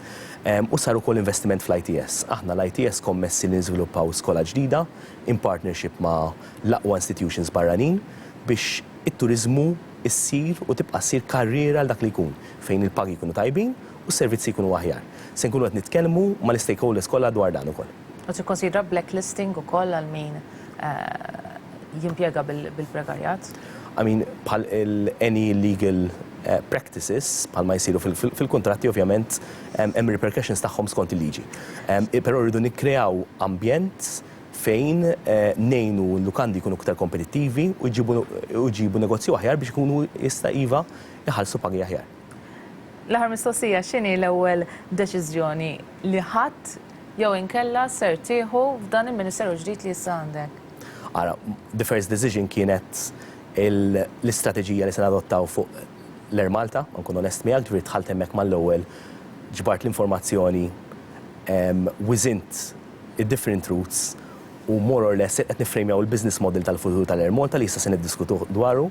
u sar ukoll investiment fl-ITS. Aħna l-ITS kommessi li niżviluppaw skola ġdida in partnership ma' l-aqwa institutions barranin biex it-turiżmu issir u tibqa' ssir karriera l dak li jkun fejn il-pagi jkunu tajbin u s-servizzi jkunu aħjar. Se nkunu qed nitkellmu mal-stakeholders kollha dwar dan ukoll. U tikkonsidra blacklisting ukoll għal min jimpjega bil-prekarjat? I mean, bħal any legal practices, bħal ma jisiru fil-kontratti ovvjament, hemm repercussions tagħhom skont il-liġi. Però rridu nikkreaw ambjent fejn nejnu l-lukandi jkunu iktar kompetittivi u jġibu negozju aħjar biex ikunu jista' iva jħallsu pagi aħjar. L-aħħar mistoqsija x'inhi l-ewwel deċiżjoni li ħadd jew inkella ser tieħu f'dan il-Ministeru ġdid li issa għandek? Ara, the first decision kienet l-istrateġija li se nadottaw fuq l-Air Malta, nkun onest miegħek, ġifieri dħalt hemmhekk mal-ewwel ġbart l-informazzjoni wiżint id-different routes u more or less qed nifrejmjaw il-business model tal-futur tal-Air Malta li issa se niddiskutu dwaru.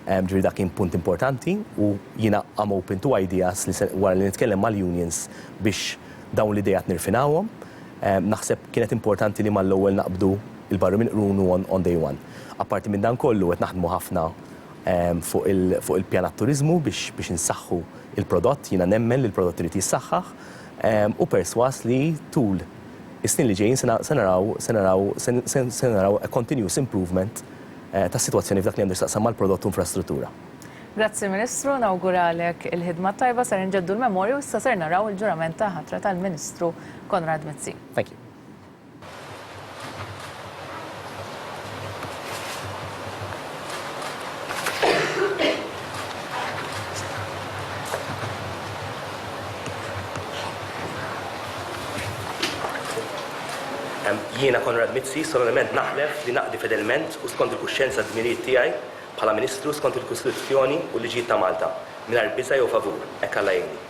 Ġifieri dak kien punt importanti u jiena am open to ideas li wara li nitkellem mal-unions biex dawn l-idejat nirfinawhom. Naħseb kienet importanti li mal-ewwel naqbdu il-barru minn qrunu on day one. Apparti minn dan kollu qed naħdmu ħafna fuq il-pjanat turizmu biex insaħħu il-prodott, jiena nemmen li l-prodott irid jissaħħaħ u perswas li tul is-snin li ġejjin se naraw a continuous improvement tas-sitwazzjoni f'dak li għandu x'taqsam mal-prodott u infrastruttura. Grazzi Ministru, nawguralek il-ħidma tajba ser inġeddu l-memorju u issa ser naraw il-ġurament ta' ħatra tal-Ministru Konrad Mizzi. Thank you. Jiena Konrad Mizzi solennement naħlef li naqdi fedelment u skont il-kuxjenza d-dmirijiet tiegħi bħala Ministru skont il-Kostituzzjoni u l-liġijiet ta' Malta mingħajr biża' jew favur, hekk Alla jgħinni.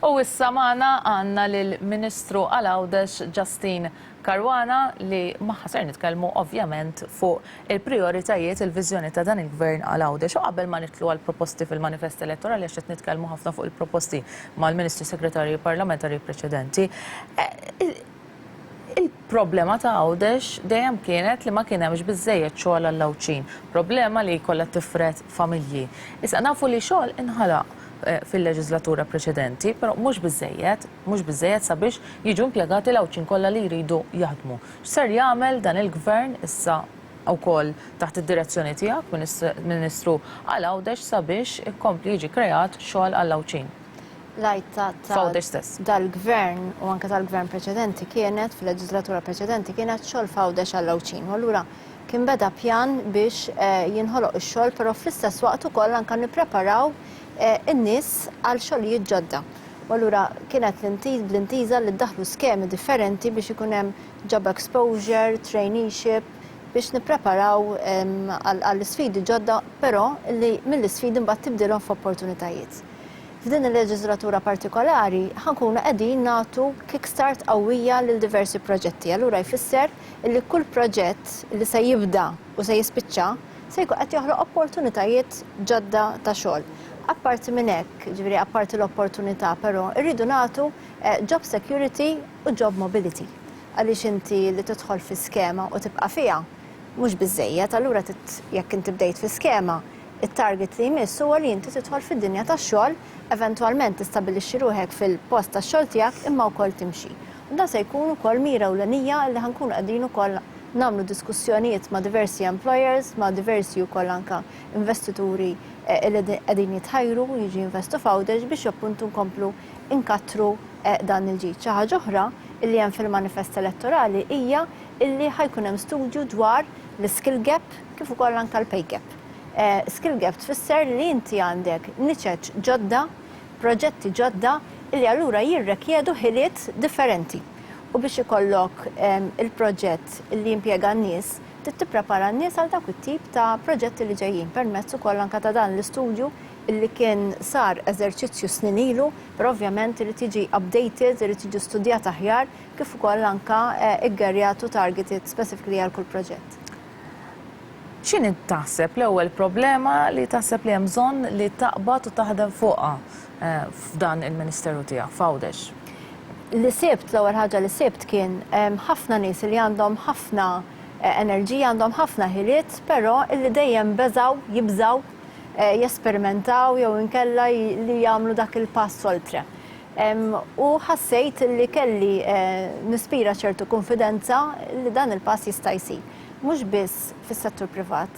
U issa magħna għandna lill-Ministru għal-Għawdex Justin Caruana li magħha ser nitkellmu ovvjament fuq il-prioritajiet il-viżjoni ta' dan il-Gvern għal-Għawdex. U qabel ma nitlu għall-proposti fil-manifest elettorali għax qed nitkellmu ħafna fuq il-proposti mal-Ministri Segretarji Parlamentari preċedenti. Il-problema ta' Għawdex dejjem kienet li ma kien hemmx biżżejjed xogħol għall-lawċin. Problema li jkollha tifret familji. Issa nafu li xogħol inħalaq fil-leġislatura preċedenti, però mhux biżżejjed sabiex jiġu impjegati l-awċin kollha li jridu jaħdmu. X'ser jagħmel dan il-Gvern issa wkoll taħt id-direzzjoni tiegħek, Ministru għal-Għawdex sabiex ikompli jiġi kreat xogħol għall-awċin? Lajt Fawdex stess. dal-gvern u anke tal-gvern preċedenti kienet, fil-leġislatura preċedenti kienet xogħol Fawdex għall-Lawċin. U allura kien beda pjan biex jinħoloq ix-xogħol, però fl-istess waqt ukoll anke nippreparaw in-nies għal xogħlijiet ġodda. U allura kienet l-intiża li ddaħlu skemi differenti biex ikun hemm job exposure, traineeship, biex nippreparaw għall-isfidi ġodda, però li mill-isfidi mbagħad tibdilhom f'opportunitajiet. F'din il-leġislatura partikolari ħankunu qegħdin nagħtu kickstart qawwija lil diversi proġetti. Allura jfisser li kull proġett li se jibda u se jispiċċa se jkun qed joħloq opportunitajiet ġodda ta' xogħol. Apparti minn hekk, ġifieri apparti l-opportunità, però rridu nagħtu job security u job mobility. Għaliex inti li tidħol fi skema u tibqa' fiha mhux biżżejjed, allura jekk inti bdejt fi skema, it-target li jmiss huwa li inti tidħol fid-dinja tax-xogħol, eventwalment tistabbilixxi ruħek fil-post tax-xogħol tiegħek imma wkoll timxi. U dan se jkun ukoll mira ewlenija li ħankunu qegħdin ukoll nagħmlu diskussjonijiet ma' diversi employers, ma' diversi wkoll anke investituri li qegħdin jitħajru jiġi investu f'Fawdex biex appuntu nkomplu inkattru dan il-ġid. Xi ħaġa oħra illi hemm fil-manifest elettorali hija illi ħajkun hemm studju dwar l-skill gap kif ukoll anke l-pay gap. Skill gap tfisser li inti għandek niċeċ ġodda, proġetti ġodda illi allura jirrekjedu ħiliet differenti. U biex ikollok il-proġett illi jimpjega n-nies, tipprepara n-nies għal dak it-tip ta' proġetti li ġejjin permezz ukoll anke ta' dan l-istudju illi kien sar eżerċizzju snin ilu, però ovvjament irid tiġi updated, irid tiġi studjat aħjar kif ukoll anke iggerjat u targeted specifically għal kull proġett. X'inhi taħseb l-ewwel problema li taħseb li hemm bżonn li taqbad u taħdem fuqha f'dan il-Ministeru tiegħek Fawdex? Li sibt l-ewwel ħaġa li sibt kien ħafna nies li għandhom ħafna enerġija, għandhom ħafna ħiliet, però illi dejjem jibżaw jesperimentaw jew inkella li jagħmlu dak il-pass oltre. U ħassejt li kelli nispira ċertu konfidenza li dan il-pass jista' jsir. Mhux biss fis-settur privat,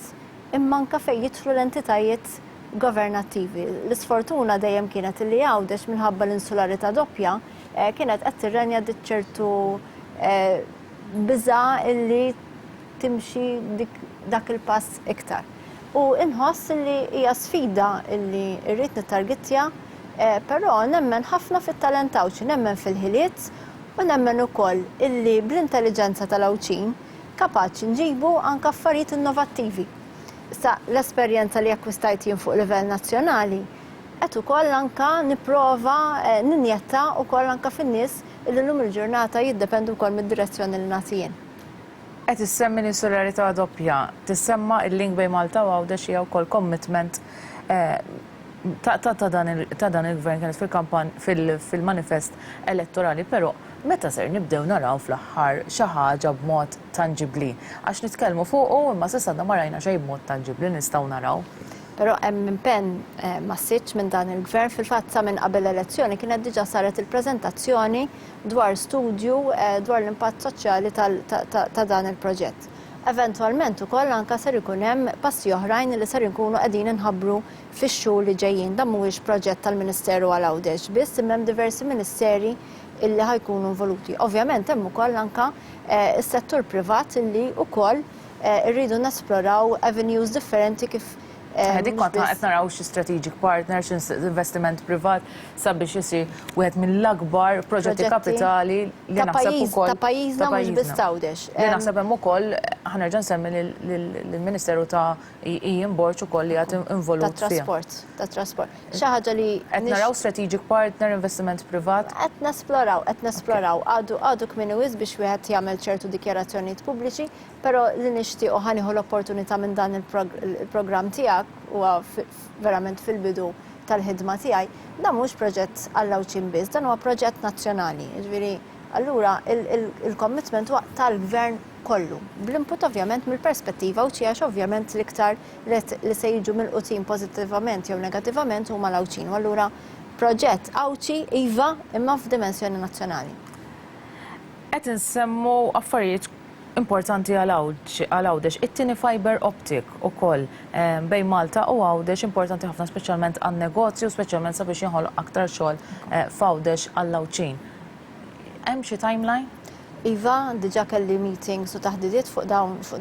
imma anke fejn jidħlu l-entitajiet governattivi. L-isfortuna dejjem kienet li Fawdex minħabba l-insularità doppja kienet qed tirrenja ċertu biża' illi timxi dak il-pass iktar. U inħoss li hija sfida illi rrid nittargettja, però nemmen ħafna fit-talent Awċi, nemmen fil-ħiliet u nemmen ukoll illi bl-intelligenza tal-Awċin kapaċi nġibu anke affarijiet innovattivi. Sa l-esperjenza li akkwistajt jien fuq livell nazzjonali qed ukoll anke nipprova ninjetta wkoll anke fin-nies illi llum il-ġurnata jiddependu wkoll mid-direzzjoni li nagħti jien. Qed issemmi l-insularità doppja, tissemma il-link bejn Malta u Fawdex hija wkoll commitment ta' dan il-gvern kienet fil-kampan fil-manifest elettorali, però meta ser nibdew naraw fl-aħħar xi ħaġa b'mod tangibbli. Għax nitkellmu fuq imma s'issa ma rajna xejn b'mod tangibbli nistgħu naraw. Però hemm impenn massiġġ minn dan il-gvern fil-fatt sa minn qabel l-elezzjoni kienet diġà saret il-preżentazzjoni dwar studju dwar l-impatt soċjali ta' dan il-proġett. Eventwalment ukoll anke ser ikun hemm passi oħrajn li ser inkunu qegħdin inħabbru fix-xhur li ġejjin. Dan mhuwiex proġett tal-Ministeru għal Fawdex biss, imma hemm diversi ministeri illi ħajkunu involuti. Ovvjament hemm ukoll anke is-settur privat illi wkoll irridu nesploraw avenues differenti kif Dik kont qed naraw xi strategic partners, investiment privat sabiex isir wieħed mill-akbar proġetti kapitali li naħseb ukoll ta' pajjiżna mhux biss Fawdex. Li naħseb hemm ukoll ħanerġa' nsemmi lill-Ministeru ta' Borċ ukoll li qed involut fiha. Tat-trasport. Xi ħaġa li qed naraw strategic partner, investiment privat. Qed nesploraw għadu kmieni wisq biex wieħed jagħmel ċertu dikjarazzjonijiet pubbliċi, però li nixtiequ ħanieħu l-opportunità minn dan il-programm tiegħek huwa verament fil-bidu tal-ħidma tiegħi, dan mhux proġett għall-Awċin biss, dan huwa proġett nazzjonali. Jiġifieri allura il-commitment huwa tal-gvern kollu. Bl-input ovvjament mill-perspettiva Awċi għax ovvjament l-iktar li se jiġu mill-qutin pożittivament jew negattivament huma l-Awċin. Allura proġett Awċi iva imma f'dimensjoni nazzjonali. Qed insemmu affarijiet importanti għal-Għawdex, it-tini fiber optic u koll bej Malta u Għawdex importanti ħafna speċjalment għal-negozju, speċjalment sabiex jinħolq aktar xogħol f'Għawdex għall-Lawċin. Hemm xi timeline? Iva, diġà kelli meetings u taħdidiet fuq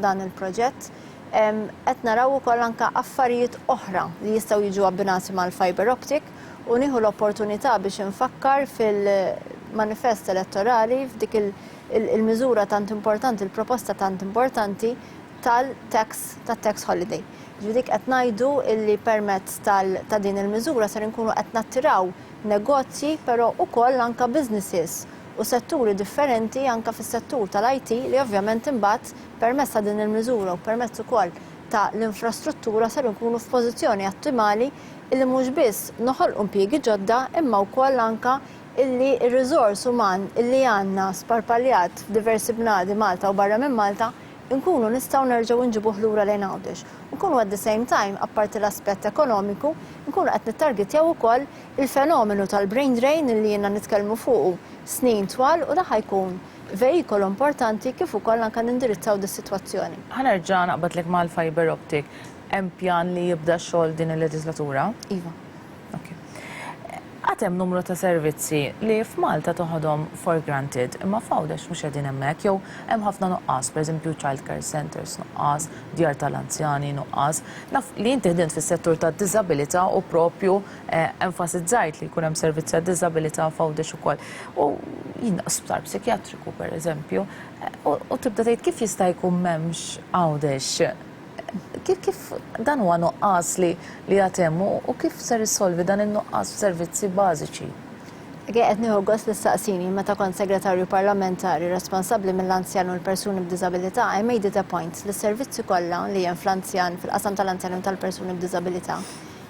dan il-proġett. Qed naraw ukoll anke affarijiet oħra li jistgħu jiġu abbinati mal-fiber optic u nieħu l-opportunità biex infakkar fil-manifest elettorali f'dik il-miżura tant importanti, il-proposta tant importanti tal-tax holiday. Ġidik qed ngħidu illi permezz ta' din il-miżura ser inkunu qed nattiraw negozji però ukoll anke businesses u setturi differenti anke fis-settur tal-IT li ovvjament imbagħad permezz ta' din il-miżura u permezz ukoll ta' l-infrastruttura ser inkunu f'pożizzjoni ottimali illi mhux biss noħolqu impjiegi ġodda imma wkoll anke illi il-rizors uman illi għanna sparpaljat f'diversi bnadi Malta u barra minn Malta, nkunu nistaw nerġgħu nġibuh lura lejn Għawdex. Nkunu at the same time, apparti l-aspett ekonomiku, nkunu qed nittargetjaw ukoll il-fenomenu tal-brain drain illi jiena nitkellmu fuqu snin twal u da ħajkun vehikolu importanti kif ukoll anke nindirizzaw dis-sitwazzjoni. Ħanerġa' naqbadlek mal-fiber optic. Hemm pjan li jibda xogħol din il-leġislatura? Iva. Għatem numru ta' servizzi li f'Malta toħodhom for granted, imma f'Għawdex mhux qegħdin hemmhekk, jew hemm ħafna nuqqas, pereżempju child care centers nuqqas, djar tal-anzjani nuqqas. Naf li inti ħdimt fis-settur tad-diżabilità u propju enfasizzajt li jkun hemm servizzi għad-diżabilità f'Għawdex ukoll. U jien sptar psikjatriku pereżempju, u tibda tgħid kif jista' jkun m'hemmx Għawdex. Kif dan huwa nuqqas li għatemmu u kif ser issolvi dan il-nuqqas f'servizzi bażiċi? Qed nieħu gost l-istaqsini meta kont segretarju parlamentari responsabbli mill-anzjan u l-persuni b'diżabilità, I made it a point li s-servizzi kollha li hemm fl-anzjan fil-qasam tal-anzjan u tal-persuni b'diżabilità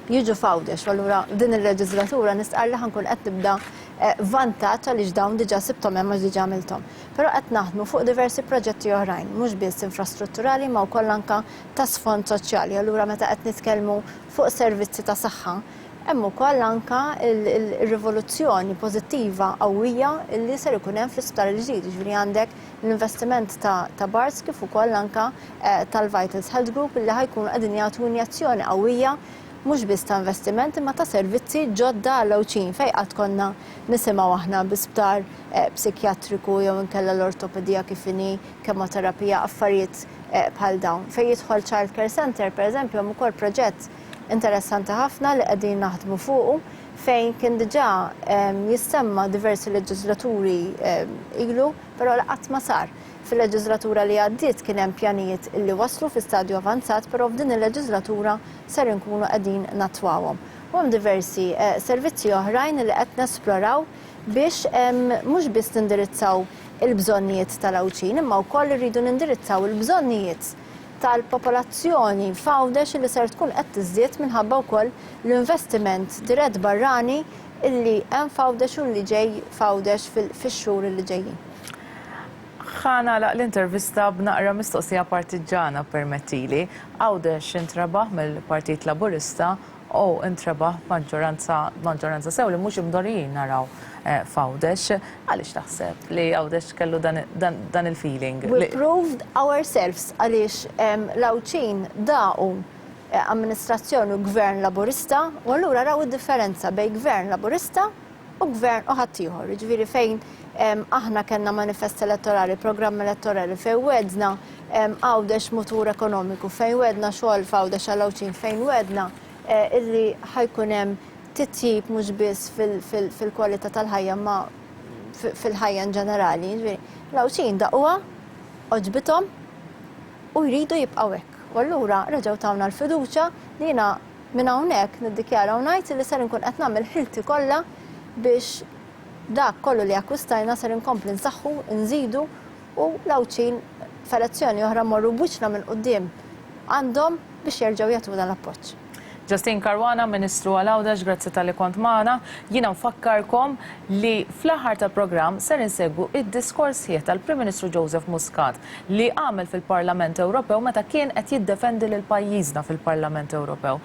jiġu f'Għawdex, allura din il-leġislatura nistqar li ħankun qed nibda vantaġġ għaliex dawn diġà sibthom hemm għax diġà għamilthom. Però qed naħdmu fuq diversi proġetti oħrajn, mhux biss infrastrutturali ma wkoll anke ta' sfond soċjali. Allura meta qed nitkellmu fuq servizzi ta' saħħa, hemm ukoll anke il-rivoluzzjoni pożittiva qawwija li ser ikun hemm fl-isptar il-ġdid. Jiġifieri għandek l-investiment ta' Bars kif ukoll anke tal-Vitals Health Group li ħajkunu qegħdin jagħtu injazzjoni qawwija mhux biss ta' investiment imma ta' servizzi ġodda għall-Lawċin fejn qatt konna nisimgħu aħna b'isptar psikjatriku jew inkella l-ortopedija kif inhi, kemoterapija, affarijiet bħal dawn. Fejn jidħol Child Care Center pereżempju hemm ukoll proġett interessanti ħafna li qegħdin naħdmu fuqu fejn kien diġà jissemma diversi leġislaturi ilu, però qatt ma sar. Fil-leġislatura li għaddiet kien hemm pjanijiet illi waslu fi stadju avanzat, però f'din il-leġislatura ser inkunu qegħdin nattwawhom. U hemm diversi servizzi oħrajn li qed nesploraw biex mhux biss nindirizzaw il-bżonnijiet tal-Lawċin, imma wkoll irridu nindirizzaw il-bżonnijiet tal-popolazzjoni f'Għawdex li ser tkun qed tiżdied minħabba wkoll l-investiment dirett barrani illi hemm f'Għawdex u li ġej f'Għawdex fix-xhur li ġejjin. Ħana l-intervista b'naqra mistoqsija partiġana permettili. Għawdex intrebaħ mill-Partit Laburista u intrebaħ maġġoranza sew li mhux imdorrijin naraw f'Għawdex. Għaliex taħseb li Għawdex kellu dan il-feeling? We proved ourselves għaliex Lawċin daqu amministrazzjoni u gvern Laburista u allura raw id-differenza bejn gvern Laburista u gvern ħaddieħor. Jiġifieri fejn aħna kellna manifest elettorali, programm elettorali fejn wedna Għawdex mutur ekonomiku, fejn wedna xogħol f'Għawdex għall-Lawċin, fejn wedna illi ħajkun hemm titjib mhux biss fil-kwalità tal-ħajja ma fil-ħajja ġenerali. Lawċin daquha oġbithom u jridu jibqgħu hekk. U allura reġgħu tawna l-fiduċja li jiena minn hawnhekk niddikjara u ngħid li ser inkun qed nagħmel ħilti kollha biex dak kollu li akkwistajna ser inkompli nsaħħu, nżidu u Lawċin f'elezzjoni oħra morru buċna minn quddiem għandhom biex jerġgħu jagħtu dan l-appoġġ. Justin Caruana, Ministru għal-Awdax, grazzi tal-li kont maħna. Jina nfakkarkom li fl-aħħar tal-programm ser insegwu id-diskors ħieħ tal-Prim Ministru Joseph Muscat li għamel fil-Parlament Ewropew meta kien qed jiddefendi lil pajjiżna fil-Parlament Ewropew.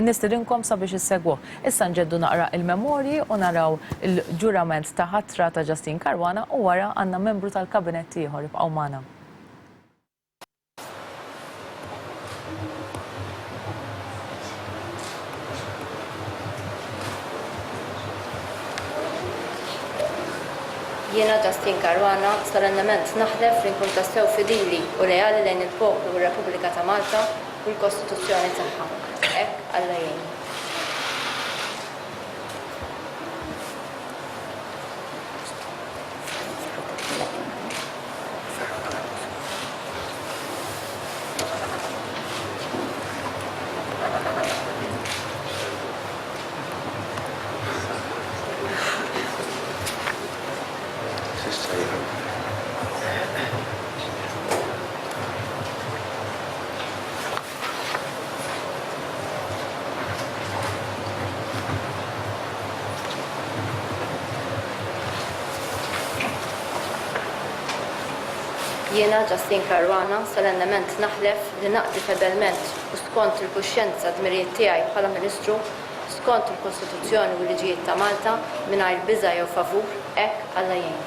Nistidinkom sabiex issegwu. Issa nġeddu naqra il-memorji u naraw il-ġurament ta' ħatra ta' Justin Caruana u wara għandna membru tal-kabinet ieħor jibqgħu magħna. Jiena Justin Caruana solennement naħlef li nkun tassew fidili u lejali lejn il-poplu u r-Repubblika ta' Malta u l-Kostituzzjoni tagħha. Hekk Alla jgħin. Jiena Justin Caruana solennement naħlef li naqdi fedelment u skont il-kuxjenza dmirijiet tiegħi bħala Ministru skont il-Kostituzzjoni u l-liġijiet ta' Malta mingħajr biża' jew favur, hekk Alla jgħin.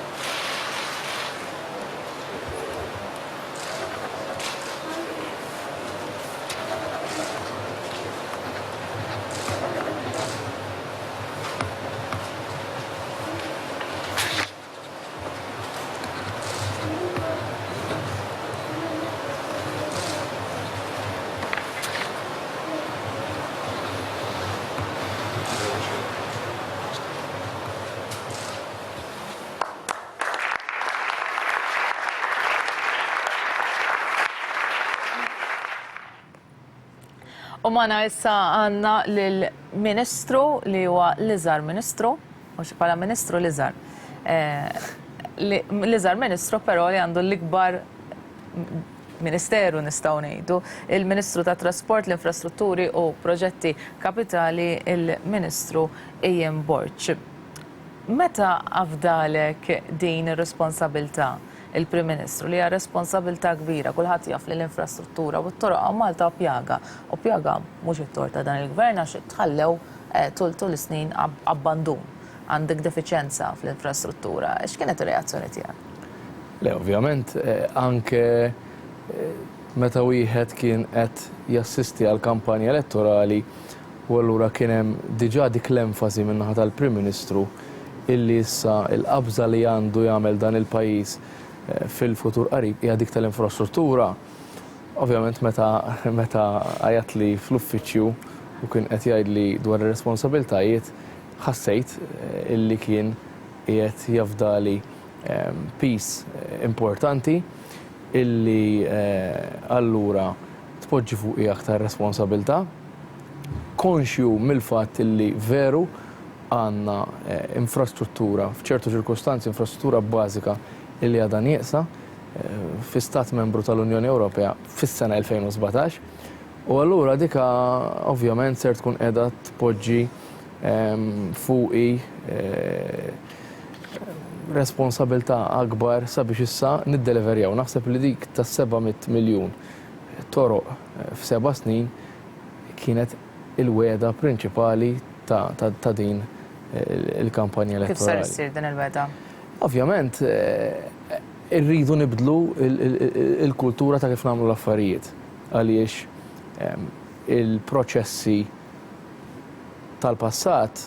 U mana issa għanna l-Ministru li huwa l-Iżgħar Ministru, mhux bħala Ministru l-Iżgħar. L-Iżgħar Ministru però li għandu l-ikbar Ministeru nistgħu ngħidu, il-Ministru tat Trasport, l-Infrastrutturi u Proġetti Kapitali, il-Ministru Ejjem Borċ. Meta għafdalek din ir-responsabilità il-Prim Ministru li hija responsabilità kbira, kulħadd jaf li l-infrastruttura u t-toroq Malta pjaga. U pjaga mhux it-tort ta' dan il-gvern għax tħallew tul is-snin abbandun. Għandek defiċenza fl-infrastruttura. X'kienet ir-reazzjoni tiegħek? Le, ovvjament, anke meta wieħed kien qed jassisti għal kampanja elettorali u allura kien hemm diġà dik l-enfasi min-naħa tal-Prim Ministru illi issa l-qabża li għandu jagħmel dan il-pajjiż fil-futur qarib hija dik tal-infrastruttura. Ovvjament meta għajat li fl-uffiċċju u kien qed jgħidli dwar ir-responsabiltajiet ħassejt illi kien qiegħed jafdali piece importanti illi allura tpoġġi fuqi aktar responsabilità, konxju mill-fatt illi veru għandna infrastruttura, f'ċertu ċirkostanzi infrastruttura bażika illi għadha nieqsa fi stat membru tal-Unjoni Ewropea fis-sena 2017 u allura dika ovvjament ser tkun qiegħda tpoġġi fuqi responsabilità akbar sabiex issa niddeliverjaw. Naħseb li dik ta' 700 miljun toroq f'7 snin kienet il-weda prinċipali ta' din il-kampanja elettorali. Kif ser issir din il-weda? Ovvjament, irridu nibdlu il-kultura ta' kif nagħmlu l-affarijiet għaliex il-proċessi tal-passat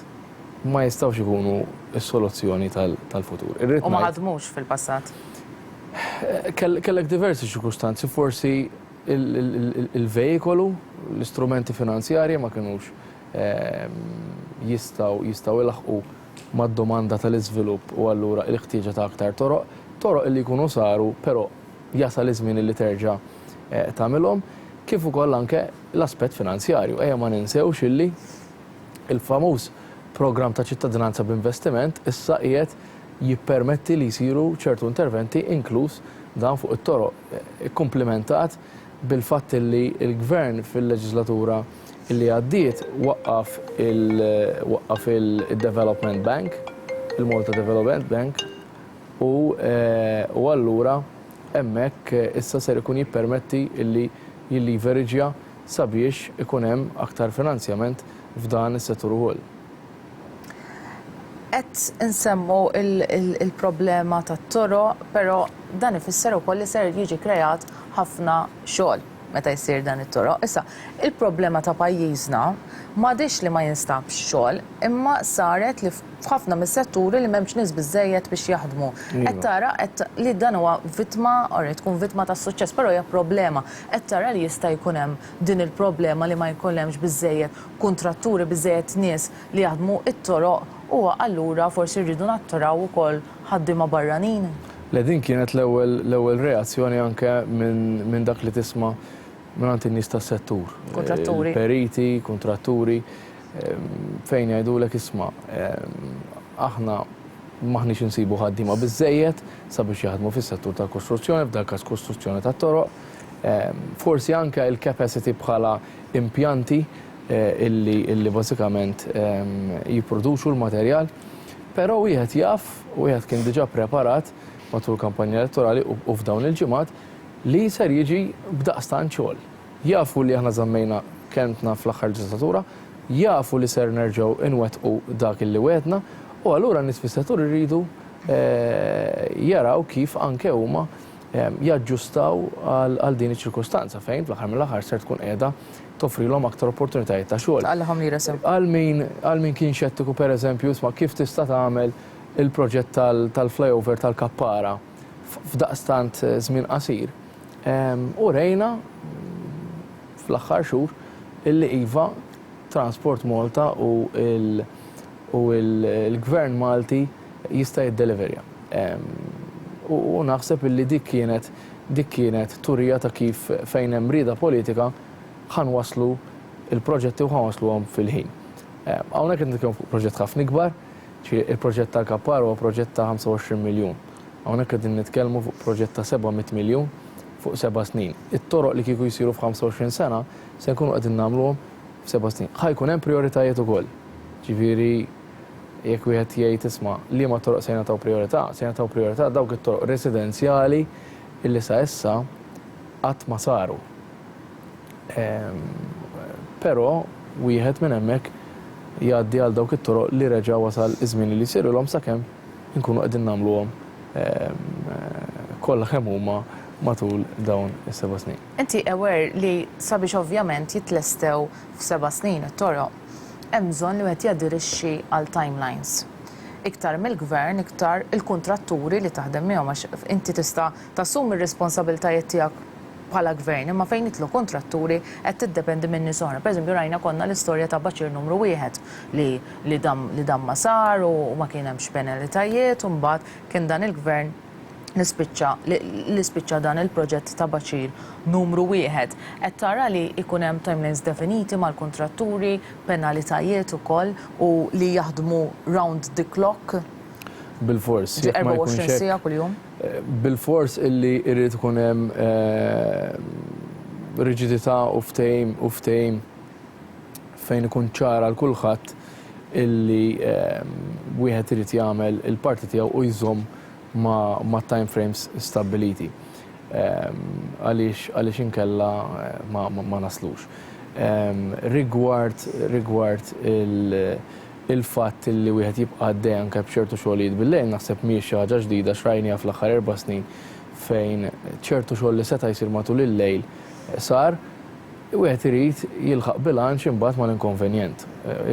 ma jistawx ikunu s-soluzzjoni tal-futur. U ma ħadmux fil-passat? Kellek diversi ċirkustanzi, forsi il-vejkolu, l-istrumenti finanzjarji ma kienux jistaw ilaħqu mad-domanda tal-iżvilupp u allura l-ħtieġa ta' aktar toroq li jkunu saru, però jasal iż-żmien li terġa' tagħmilhom, kif ukoll anke l-aspett finanzjarju. Ejja ma ninsewx illi il-famuż programm ta' ċittadinanza b'investiment issa qiegħed jippermetti li jsiru ċertu interventi inkluż dan fuq it-toroq komplementat bil-fatt li il-gvern fil-leġislatura illi għaddiet waqqaf il-Development Bank, il-Malta Development Bank, u allura hemmhekk issa ser ikun jippermetti illi jilliverġja sabiex ikun hemm aktar finanzjament f'dan is-settur ukoll. Qed insemmu il-problema tat-toroq, però dan ifisser ukoll li ser jiġi kreat ħafna xogħol meta jsir dan it-toroq. Issa, il-problema ta' pajjiżna m'għadix li ma jinstabx xogħol, imma saret li f'ħafna mis-setturi li m'hemmx nies biżżejjed biex jaħdmu. Qed tara li dan huwa vittma tkun vittma ta' suċċess, però hija problema. Qed tara li jista' jkun hemm din il-problema li ma jkollhomx biżżejjed kuntratturi, biżżejjed nies li jaħdmu it-toroq u allura forsi rridu natturaw ukoll ħaddiema barranin. Le din kienet l-ewwel reazzjoni anke minn dak li tisma' minn in-nies tas-settur. Kontratturi. Periti, kontratturi, fejn jgħidulek isma' aħna maħniex insibu ħaddiema biżżejjed sabiex jaħdmu fis-settur tal-kostruzzjoni, f'dak każ kostruzzjoni tat-toroq. Forsi anke il-capacity bħala impjanti illi bażikament jipproduċu l-materjal, però wieħed jaf, wieħed kien diġà preparat matul kampanja elettorali u f'dawn il-ġimgħat li ser jiġi b'daqstan xogħol. Jafu li aħna żammejna kentna fl-aħħar leġislatura, jafu li ser nerġgħu inwettqu dak illi wetna u allura n-nies fis-settur irridu jaraw kif anke huma jaġġustaw għal din iċ-ċirkostanza fejn fl-aħħar mill-aħħar ser tkun qiegħda toffrilhom aktar opportunitajiet ta' xogħol. Għal min kien xettiku pereżempju isma' kif tista' tagħmel il-proġett tal-flyover tal-Kappara f'daqstant żmien qasir. U rejna fl-aħħar xhur illi iva Transport Malta u l-Gvern Malti jista' jiddeliverja. U naħseb illi dik kienet turija ta' kif fejn hemm rieda politika ħanwaslu il-proġetti u ħanwasluhom fil-ħin. Hawnhekk qed nitkellmu fuq proġett ħafna ikbar, il-proġett tal-Kappar huwa proġett ta' 25 miljun. Hawnhekk qegħdin nitkellmu fuq proġett ta' 700 miljun fuq 7 snin. It-toroq li kieku jsiru f'25 sena se nkunu qegħdin nagħmluhom f'7 snin. Ħajkun hemm prijoritajiet ukoll. Ġifieri jekk wieħed jgħid isma' liema toroq se jingħataw priorità, se jingħataw priorità dawk it-toroq residenzjali illi sa issa qatt ma saru. Però wieħed minn hemmhekk jgħaddi għal dawk it-toroq li reġa' wasal iż-żmien li jsirulhom sakemm inkunu qegħdin nagħmluhom kollha kemm huma matul dawn is-7 snin. Inti aware li sabiex ovvjament jitlestew f'7 snin it-toroq, hemm bżonn li wieħed jaddirixxi għal timelines. Iktar mill-gvern, iktar il-kuntratturi li taħdem miegħhom għax inti tista' tassum ir-responsabbiltajiet tiegħek bħala gvern, imma fejn jitlu kontratturi qed tiddependi minn nies oħra. Pereżempju rajna konna l-istorja ta' Baċir numru 1 li dam ma sar u ma kien hemmx penalitajiet u mbagħad kien dan il-gvern li spiċċa dan il-proġett ta' Baċir numru 1. Qed tara li jkun hemm timelines definiti mal-kontratturi, penalitajiet ukoll u li jaħdmu round the clock. Bil-fors. 24 sija kuljum? Bil-fors illi irrid ikun hemm riġidità u ftehim fejn ikun ċara l kulħadd illi wieħed irid jagħmel il-parti tiegħu u jżomm ma' time frames stabiliti. Għaliex inkella ma naslux. Rigward il-fatt li wieħed jibqa' għaddej anke b'ċertu xogħlijiet bil-lejl naħseb mhijiex xi ħaġa ġdida xrajniha fl-aħħar 4 snin fejn ċertu xogħol li seta' jsir matul il-lejl sar, wieħed irid jilħaq bilanċ imbagħad mal-inkonvenjent.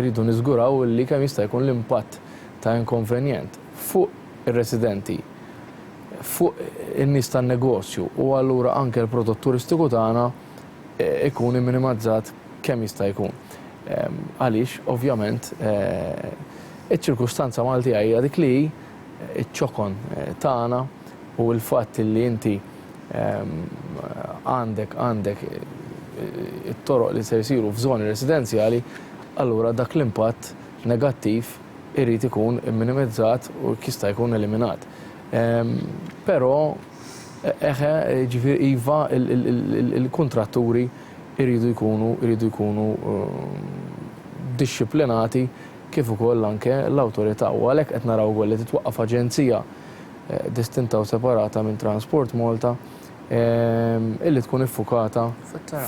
Iridu niżguraw li kemm jista' jkun l-impatt ta' inkonvenjent fuq ir-residenti, fuq in-nies tan-negozju u allura anke l-prodott turistiku tagħna ikun imminimazzat kemm jista' jkun. Għaliex, ovvjament, iċ-ċirkustanza Malti hija dik li iċ-ċokon tagħna u l-fatt li inti għandek it-toroq li se jsiru f'żoni residenzjali, allura dak l-impatt negattiv irid ikun minimizzat u jista' jkun eliminat. Però Eħe, ġifieri iva il-kontratturi iridu jkunu disciplinati kif ukoll anke l-awtorità u għalhekk qed naraw ukoll li titwaqqaf aġenzija distinta u separata minn Transport Malta illi tkun iffukata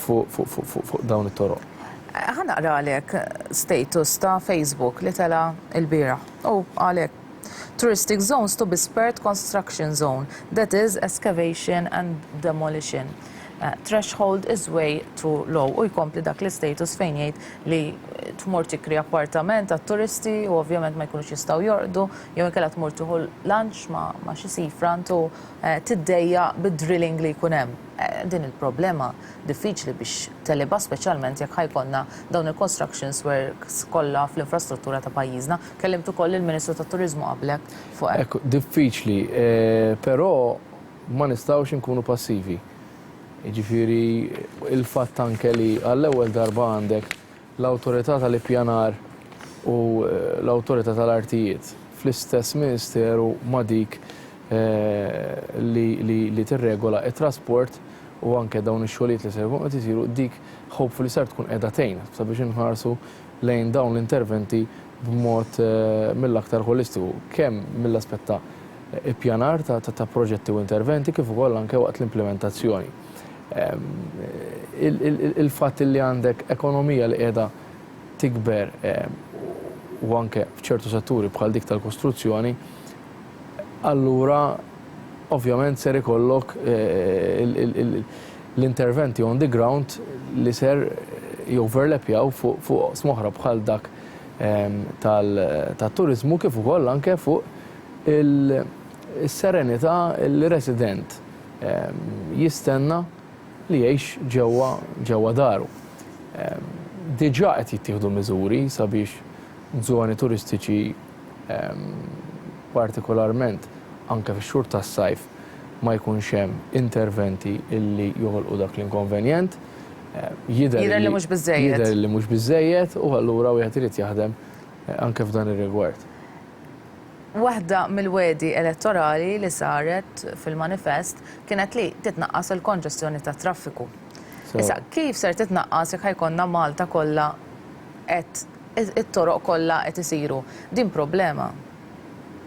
fuq dawn it-toroq. Ħanaqra għalek status ta' Facebook li tela il-bieraħ u għalek touristic zones to be spared construction zone, that is excavation and demolition. Threshold is way too low u jkompli dak l-status fejn jgħid li tmur tikri appartament għat turisti u ovvjament ma jkunux jistgħu jorqdu jew inkella tmur tieħu lunch ma' xi seafront u tiddejja bid-drilling li jkun hemm. Din il-problema diffiċli biex teliba speċjalment jekk ħajkonna dawn il-constructions works kollha fl-infrastruttura ta' pajjiżna. Kellimt ukoll il-Ministru tat-Turiżmu qablek fuq hekk. Diffiċli, però ma nistgħux inkunu passivi. Jiġifieri il-fatt anke li għall-ewwel darba għandek l-awtorità tal-ippjanar u l-awtorità tal-artijiet fl-istess ministeru ma' dik li tirregola it-trasport u anke dawn ix-xogħlijiet li se jkunu qed isiru dik hopefully sar tkun qiegħda tgħin sabiex inħarsu lejn dawn l-interventi b'mod mill-aktar holistiku kemm mill-aspett ta' ippjanar ta' proġetti u interventi kif ukoll anke waqt l-implementazzjoni. Il-fatt li għandek ekonomija li qiegħda tikber u anke f'ċertu setturi bħal dik tal-kostruzzjoni, allura ovvjament ser ikollok l-interventi on the ground li ser joverlappjaw fuq smoħra bħal dak tal-turizmu kif ukoll anke fuq il-serenità il-resident jistenna li jgħix ġewwa daru. Diġà qed jittieħdu miżuri sabiex żoni turistiċi partikolarment anke fix-xhur tas-sajf ma jkunx hemm interventi illi joħolqu dak l-inkonvenjent. Jidher li mhux biżżejjed u allura wieħed irid jaħdem anke f'dan ir-rigward. Waħda mill-wedi elettorali li saret fil-manifest kienet li titnaqqas il-konġestjoni ta' traffiku. Issa, kif ser titnaqqas jekk ħajkonna Malta kollha qed it-toroq kollha qed isiru? Din problema.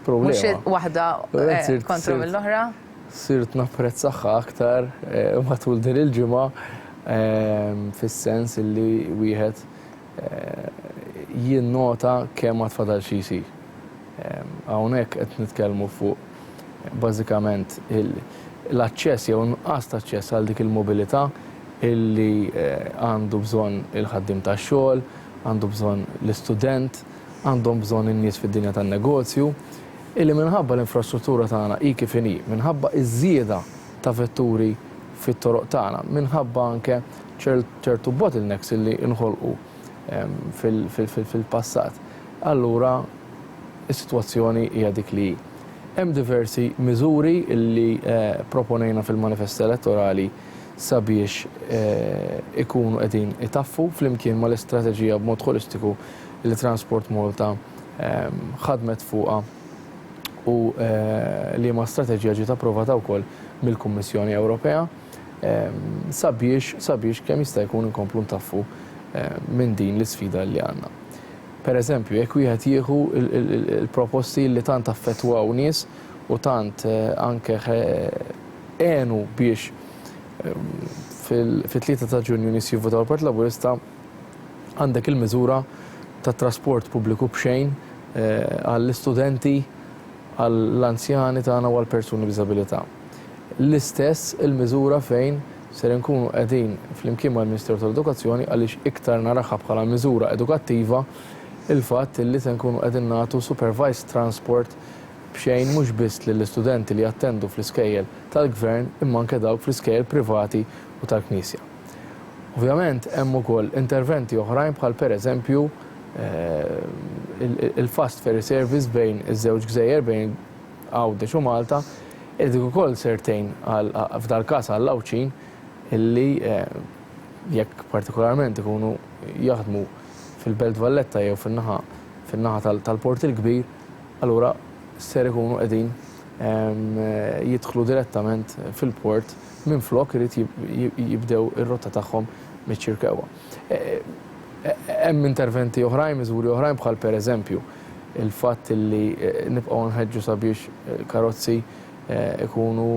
Mhux waħda kontra mill-oħra? Sirt napprezzaha aktar matul din il-ġimgħa fis-sens illi wieħed jinnota kemm ma tfadal xi jsir. Hawnhekk qed nitkellmu fuq bażikament l-aċċess jew inqas ta' aċċess għal dik il-mobilità illi għandu bżonn il-ħaddim tax-xogħol, għandu bżonn l-istudent, għandhom bżonn in-nies fid-dinja tan-negozju, illi minħabba l-infrastruttura tagħna hi kif inhi, minħabba iż-żieda ta' vetturi fit-toroq tagħna, minħabba anke ċertu bottlenecks illi nħolqu fil-passat. Allura is-sitwazzjoni hija dik li hemm diversi miżuri illi proponejna fil-manifest elettorali sabiex ikunu qegħdin itaffu flimkien mal-istrateġija b'mod holistiku li Transport Malta ħadmet fuqha u li ma strateġija ġiet approvata wkoll mill-Kummissjoni Ewropea sabiex kemm jista' jkun inkomplu ntaffu minn din l-isfida li għandna. Pereżempju, jekk wieħed jieħu il-proposti li tant affettwaw nies u tant anke għenu biex fil-3 ta' Ġunju nies jivvotaw l-Partit Laburista għandek il-miżura tat trasport pubbliku b'xejn għall-istudenti, għall-anzjani tagħna u għall-persuni b'diżabilità. L-istess il-miżura fejn ser nkunu qegħdin flimkien mal-Ministeru tal-Edukazzjoni għaliex iktar naraħħa bħala miżura edukattiva il-fatt li se nkunu qegħdin nagħtu supervised transport b'xejn mhux biss lill-istudenti li jattendu fl-iskejjel tal-gvern imma anke dawk fl-iskejjel privati u tal-Knisja. Ovvjament hemm ukoll interventi oħrajn bħal pereżempju il-fast ferry service bejn iż-żewġ gżejjer bejn Għawdex u Malta dik ukoll sertejn f'dal każ għall-Lawċin illi jekk partikolarment ikunu jaħdmu fil-Belt Valletta jew fin-naħa tal-Port il-Kbir, allura ser ikunu qegħdin jidħlu direttament fil-port minn flok irid jibdew ir-rotta tagħhom miċ-ċirka ewwa. Hemm interventi oħrajn, miżuri oħrajn bħal pereżempju il-fatt li nibqgħu nħeġġu sabiex karozzi ikunu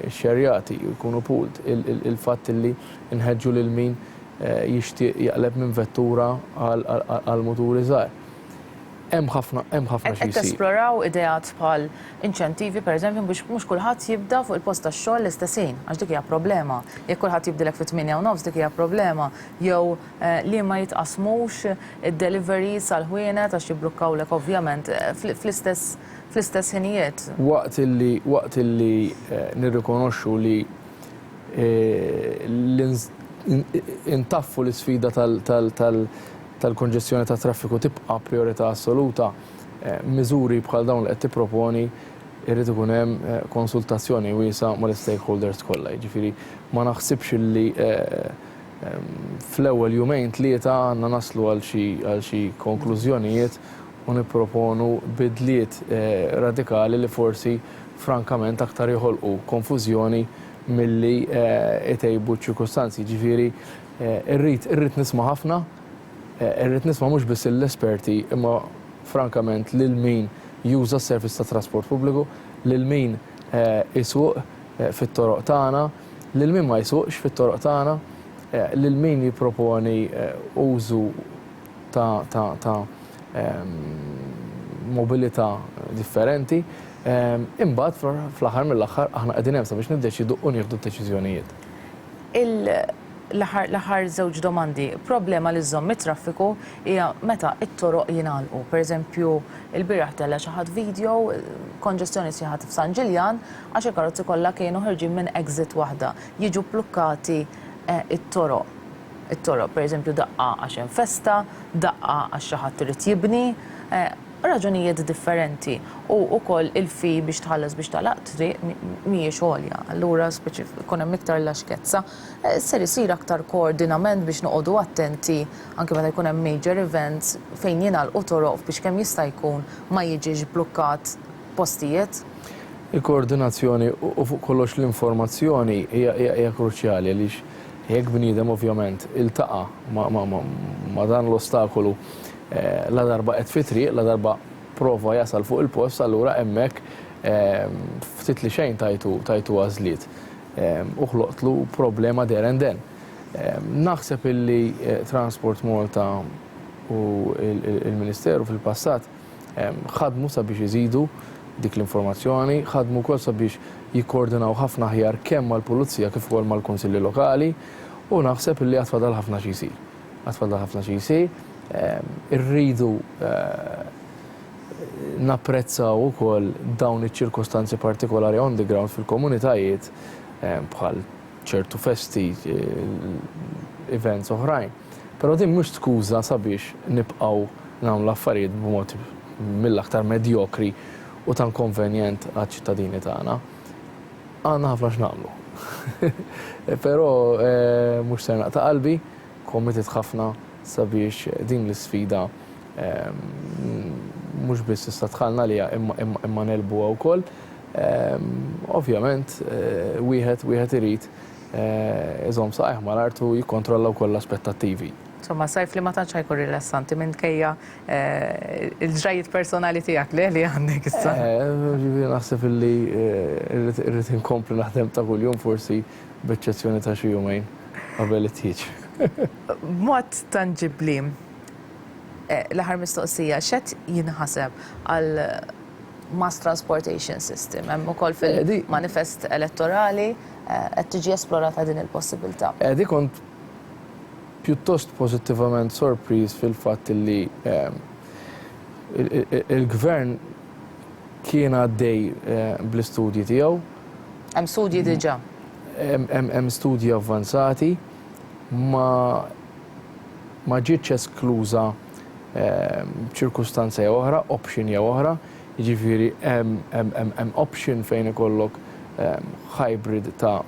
xerjati, ikunu pooled, il-fatt li nħeġġu lil min jixtieq jaqleb minn vettura għal muturi żgħar. Hemm ħafna xi jsir. Esploraw ideat bħal inċentivi, pereżempju, biex mhux kulħadd jibda fuq il-post tax-xogħol l-istessin, għax dik hija problema. Jekk kulħadd jibdilek fit-8 dik hija problema. Jew li ma jitqasmux id-deliveries għal ħwienet għax jiblukkawlek ovvjament fl-istess ħinijiet. Waqt illi nirrikonoxxu li intaffu l-isfida tal-konġestjoni ta' traffiku tibqa' priorità assoluta, miżuri bħal dawn li qed tipproponi irrid ikun hemm konsultazzjoni wiesa' mal-stakeholders kollha. Jiġifieri ma naħsibx li fl-ewwel jumejn tlieta għandna naslu għal xi konklużjonijiet u nipproponu bidliet radikali li forsi frankament aktar joħolqu konfużjoni milli itejbu ċirkustanzi. Jiġifieri irrid nisma' ħafna. Irrid nisma' mhux biss l-esperti imma frankament lil min juża s-servizz ta' trasport pubbliku, lil min isuq fit-toroq tagħna, lil min ma jsuqx fit-toroq tagħna, lil min jipproponi użu ta' mobilità differenti. Imbagħad fl-aħħar mill-aħħar aħna qegħdin hemm sabiex niddeċidu u nieħdu d-deċiżjonijiet. L-aħħar żewġ domandi. Problema li żomm it-traffiku hija meta t-toroq jingħalqu. Pereżempju, il-bieraħ tella xi ħadd video konġestjoni sieħat f'San Ġiljan għax il-karozzi kollha kienu ħerġin minn exit waħda. Jiġu plukkati it-toroq. It-toroq pereżempju daqqa għax hemm festa, daqqa għax xi ħadd irid jibni. Raġunijiet differenti u wkoll il-fi biex tħallas biex talaq triq mhijiex għolja. Allura kun hemm iktar laxkezza. Ser isir aktar koordinament biex noqogħdu attenti anke meta jkun hemm major events fejn jingħalqu toroq biex kemm jista' jkun ma jiġix blukkat postijiet. Il-koordinazzjoni u fuq kollox l-informazzjoni hija kruċjali għaliex jekk bniedem ovvjament iltaqa' ma' dan l-ostakolu la darba qed fi triq, la darba prova jasal fuq il-post, allura hemmhekk ftit li xejn tajtu għażliet. Uħloqtlu problema der and then. Naħseb illi Transport Malta u il-Ministeru fil-passat ħadmu sabiex iżidu dik l-informazzjoni, ħadmu wkoll sabiex jikkoordinaw ħafna aħjar kemm mal-Pulizija kif ukoll mal-Kunsilli Lokali u naħseb illi għatfadal ħafna xi jsir. Għatfadal ħafna xi jsir. Irridu napprezzaw ukoll dawn iċ-ċirkostanzi partikolari on the ground fil-komunitajiet bħal ċertu festi, events oħrajn. Però din mhux skuża sabiex nibqgħu nagħmlu affarijiet b'mod mill-aktar medjokri u ta' konvenjent għaċ-ċittadini tagħna. Għandna ħafna x'nagħmlu. Però mhux ser naqta' qalbi, committed ħafna sabiex din l-sfida mhux biss issa tħallna liha imma nelbuha wkoll. Ovvjament wieħed irid iżomm saqajh mal-art u jikkontrolla wkoll l-aspettattivi. Insomma, sajf li ma tantx ħajkun rilassanti minkejja il-ġrajiet personali tiegħek li għandek issa. Naħseb illi irrid inkompli naħdem ta' kuljum forsi b'eċċezzjoni ta' xi jumejn qabel it-tieġ. Mod tangibli, l-aħħar mistoqsija, x'qed jinħaseb għal Mass Transportation System, hemm ukoll fil-manifest elettorali qed tiġi esplorata din il-possibilità. Di kont pjuttost pożittivament sorpriż fil-fatt li il-gvern kien għaddej bl-istudji tiegħu. Hemm studji diġà. Hemm studji avvanzati. Ma ġietx eskluża ċirkustanza oħra, option jew oħra, jiġifieri hemm option fejn ikollok hybrid ta'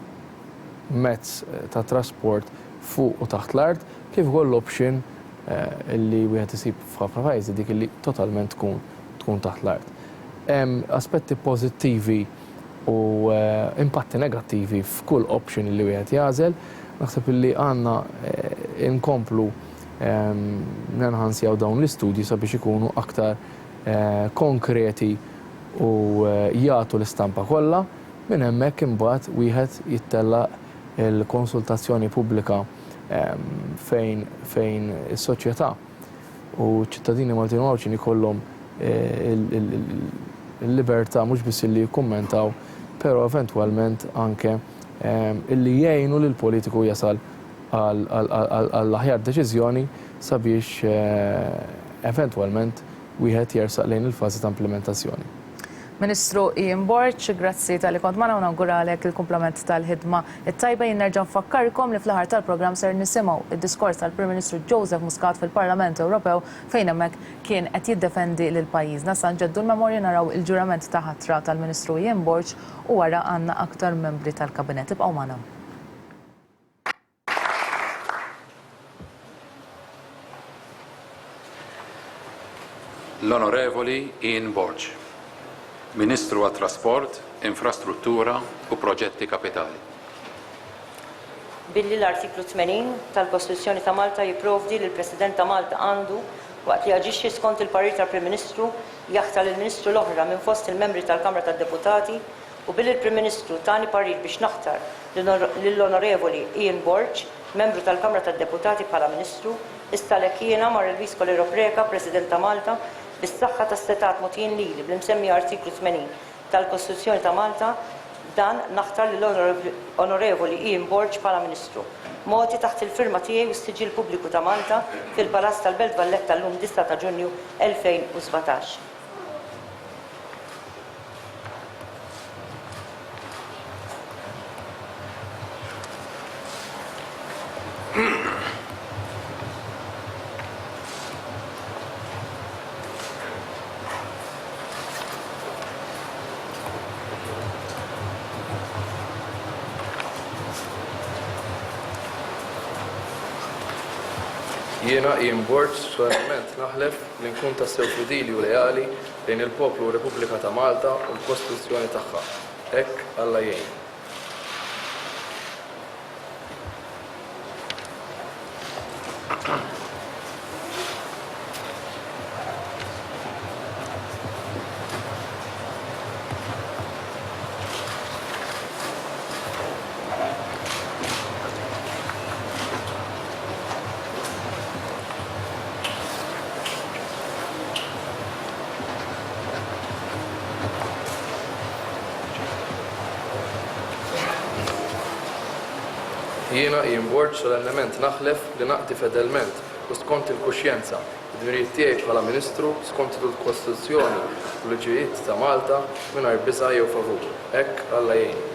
mezz ta' trasport fuq u taħt l-art, kif ukoll l-option li wieħed isib f'ħafna pajjiżi dik li totalment tkun taħt l-art. hemm aspetti pożittivi u impatti negattivi f'kull option li wieħed jażel. Naħseb illi għandna inkomplu nenħansjaw dawn l-istudji sabiex ikunu aktar konkreti u jagħtu l-istampa kollha. Minn hemmhekk imbagħad wieħed jittellaq il-konsultazzjoni pubblika fejn is-soċjetà u ċittadini Maltin Mawċin ikollhom il-libertà mhux biss li jikkummentaw, però eventwalment anke illi jgħinu lil politiku jasal għall-aħjar deċiżjoni sabiex eventwalment wieħed jersaq lejn il-fażi ta' implementazzjoni. Ministru Ian Borch, grazzi tal-li kont ma nawguralek il-komplement tal-ħidma it-tajba. Nerġa' nfakkarkom li fl-aħħar tal-programm ser nisimgħu id-diskors tal-Prim Ministru Joseph Muscat fil-Parlament Ewropew fejn hemmhekk kien qed jiddefendi lil pajjiżna. Sa nġeddu l-memorja naraw il-ġurament ta' ħatra tal-Ministru Ian Borch u wara għandna aktar membri tal-Kabinett. Ibqgħu magħna. L-Onorevoli Ian Borch, Ministru għat-Trasport, Infrastruttura u Proġetti Kapitali. Billi l-artiklu 80 tal-Kostituzzjoni ta' Malta jipprovdi li l-President ta' Malta għandu waqt li jaġixxi skont il-parir tal-Prim Ministru jaħtar il-Ministru l-oħra minn fost il-membri tal-Kamra tad-Deputati u billi l-Prim Ministru tani parir biex naħtar lill-Onorevoli Ian Borch, membru tal-Kamra tad-Deputati bħala Ministru, istalek jiena mar il-Viskoli Ropreka, President ta' Malta, bis-saħħa tas-setat mogħtijin lili bl-imsemmi artiklu 80 tal-Kostituzzjoni ta' Malta dan naħtar lill-Onorevoli Ian Borch bħala Ministru. Moti taħt il-firma tiegħi u s-siġil pubbliku ta' Malta fil-Palazz tal-Belt Valletta llum 9 ta' Ġunju 2017. Jiena Ian Borch solennement naħlef li nkun tassew fidili u leali lejn il-poplu u Repubblika ta' Malta u l-Kostituzzjoni tagħha. Hekk Alla jgħin. Jiena Ian Borch solennement naħlef li naqdi fedelment u skont il-kuxjenza id-dmirijiet tiegħi bħala Ministru skont il-Kostituzzjoni u l-liġijiet ta' Malta mingħajr biża' jew favur. Hekk Alla jgħin.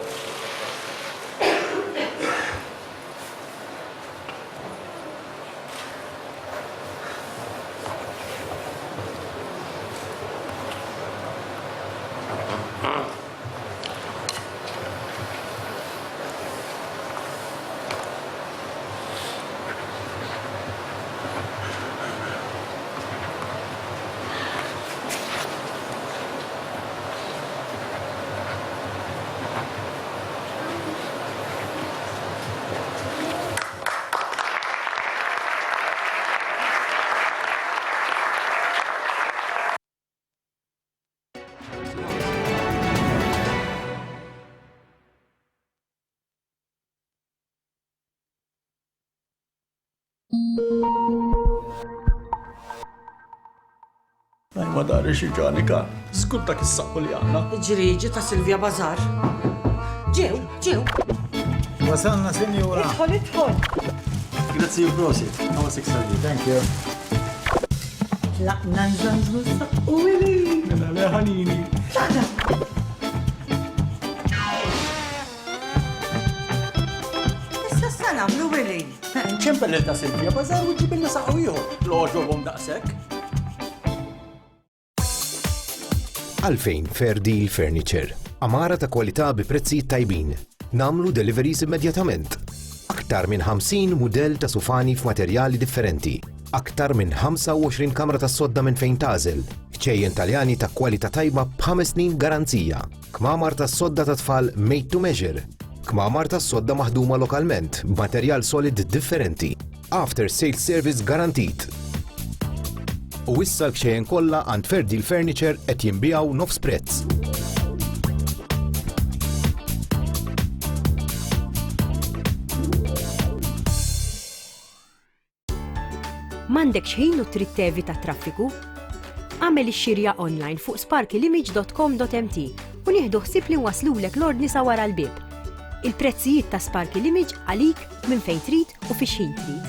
Ma dari xi ġanika, skulta kissaqqu li għanna. Ġriġi ta' Silvia Bazar. Ġew. Wasalna, senjura. Idħol. Grazzi u prosit. Għawa siksalli. Thank you. Laqna nżanżlu s-saqqu ili. Mela leħanini. Issa s-sanamlu ili. Nċempel ta' Silvia Bazar u ġibilna saqqu jħor. L-oġobom daqsek. Għalfejn Fair Deal Furniture. Amara ta' kwalità bi prezzijiet tajbin. Namlu deliveries immedjatament. Aktar minn 50 mudell ta' sufani f'materjali differenti. Aktar minn 25 kamra ta' sodda minn fejn tażel. Kċejjen Taljani ta' kwalità tajba b'5 snin garanzija. Kmamar tas-sodda ta' tfal made to measure. Kmamar tas-sodda maħduma lokalment b'materjal solid differenti. After sales service garantit. U issa l-kċejjen kollha għand Ferdi l-Furniture qed jinbiegħu nofs prezz. M'għandekx ħin u trid tevita traffiku? Għamel ix-xirja online fuq sparkleimage.com.mt u nieħdu ħsieb li nwaslulek l-ordni sa wara l-bib. Il-prezzijiet ta' Sparkle Image għalik minn fejn trid u fix ħin trid.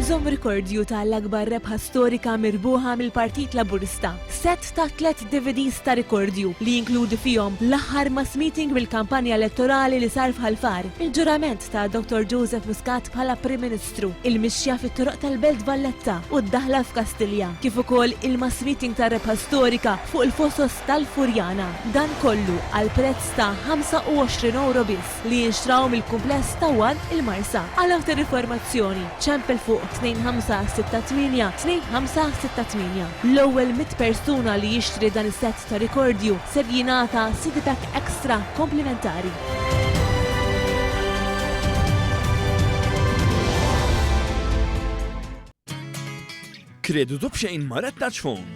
Żomm rikordju tal-akbar rebħa storika mirbuħa mill-Partit Laburista. Set ta' 3 DVDs ta' rikordju li jinkludi fihom l-aħħar mass meeting bil-kampanja elettorali li sar f'Ħalfar, il-ġurament ta' Dr. Joseph Muscat bħala Prim Ministru, il-mixja fit-Toroq tal-Belt Valletta u d-daħla f'Kastilja, kif ukoll il-mass meeting ta' rebħa storika fuq il-fosos tal-Furjana. Dan kollu għal prezz ta' 25 euro biss li jinxtraw mill-kumpless ta' Wan il-Marsa. Għal aktar informazzjoni ċempel fuq 2568-2568. L-ewwel 100 persuna li jixtri dan is-set ta' rikordju ser jingħata CD pack extra komplimentari. Kreditu b'xejn ma' Rettaċ Phone.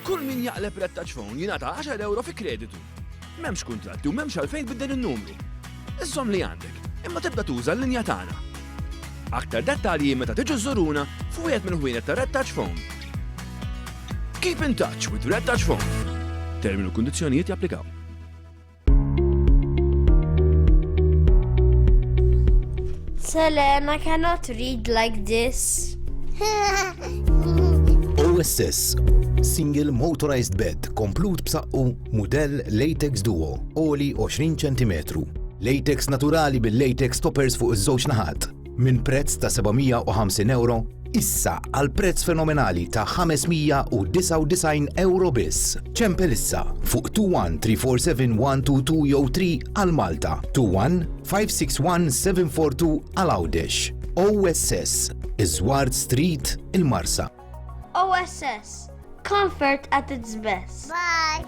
Kull min jaqleb Rettaċ Phone jingħata 10 euro fi kreditu. M'hemmx kuntratti u m'hemmx għalfejn biddel in-numru. Iżżomm li għandek, imma tibda tuża l-linja tagħna. Aktar dettalji meta tiġu żuruna fuq wieħed minn ħwienet ta' Rettaċ Phone. Keep in touch with Rettaċ Phone. Terminu u kundizzjonijiet japplikaw. Selena cannot read like this. OSS Single Motorized Bed komplut b'saqqu mudell Latex Duo oli 20 cm. Latex naturali bil-latex toppers fuq iż-żewġ naħat. Min prezz ta' 750 euro, issa għal prezz fenomenali ta' 599 euro biss. ċempel issa fuq 21-347-122 jew 3 għal Malta, 21-561-742 għal Għawdex. OSS, Iżward Street, il-Marsa. OSS. Comfort at its best. Bye.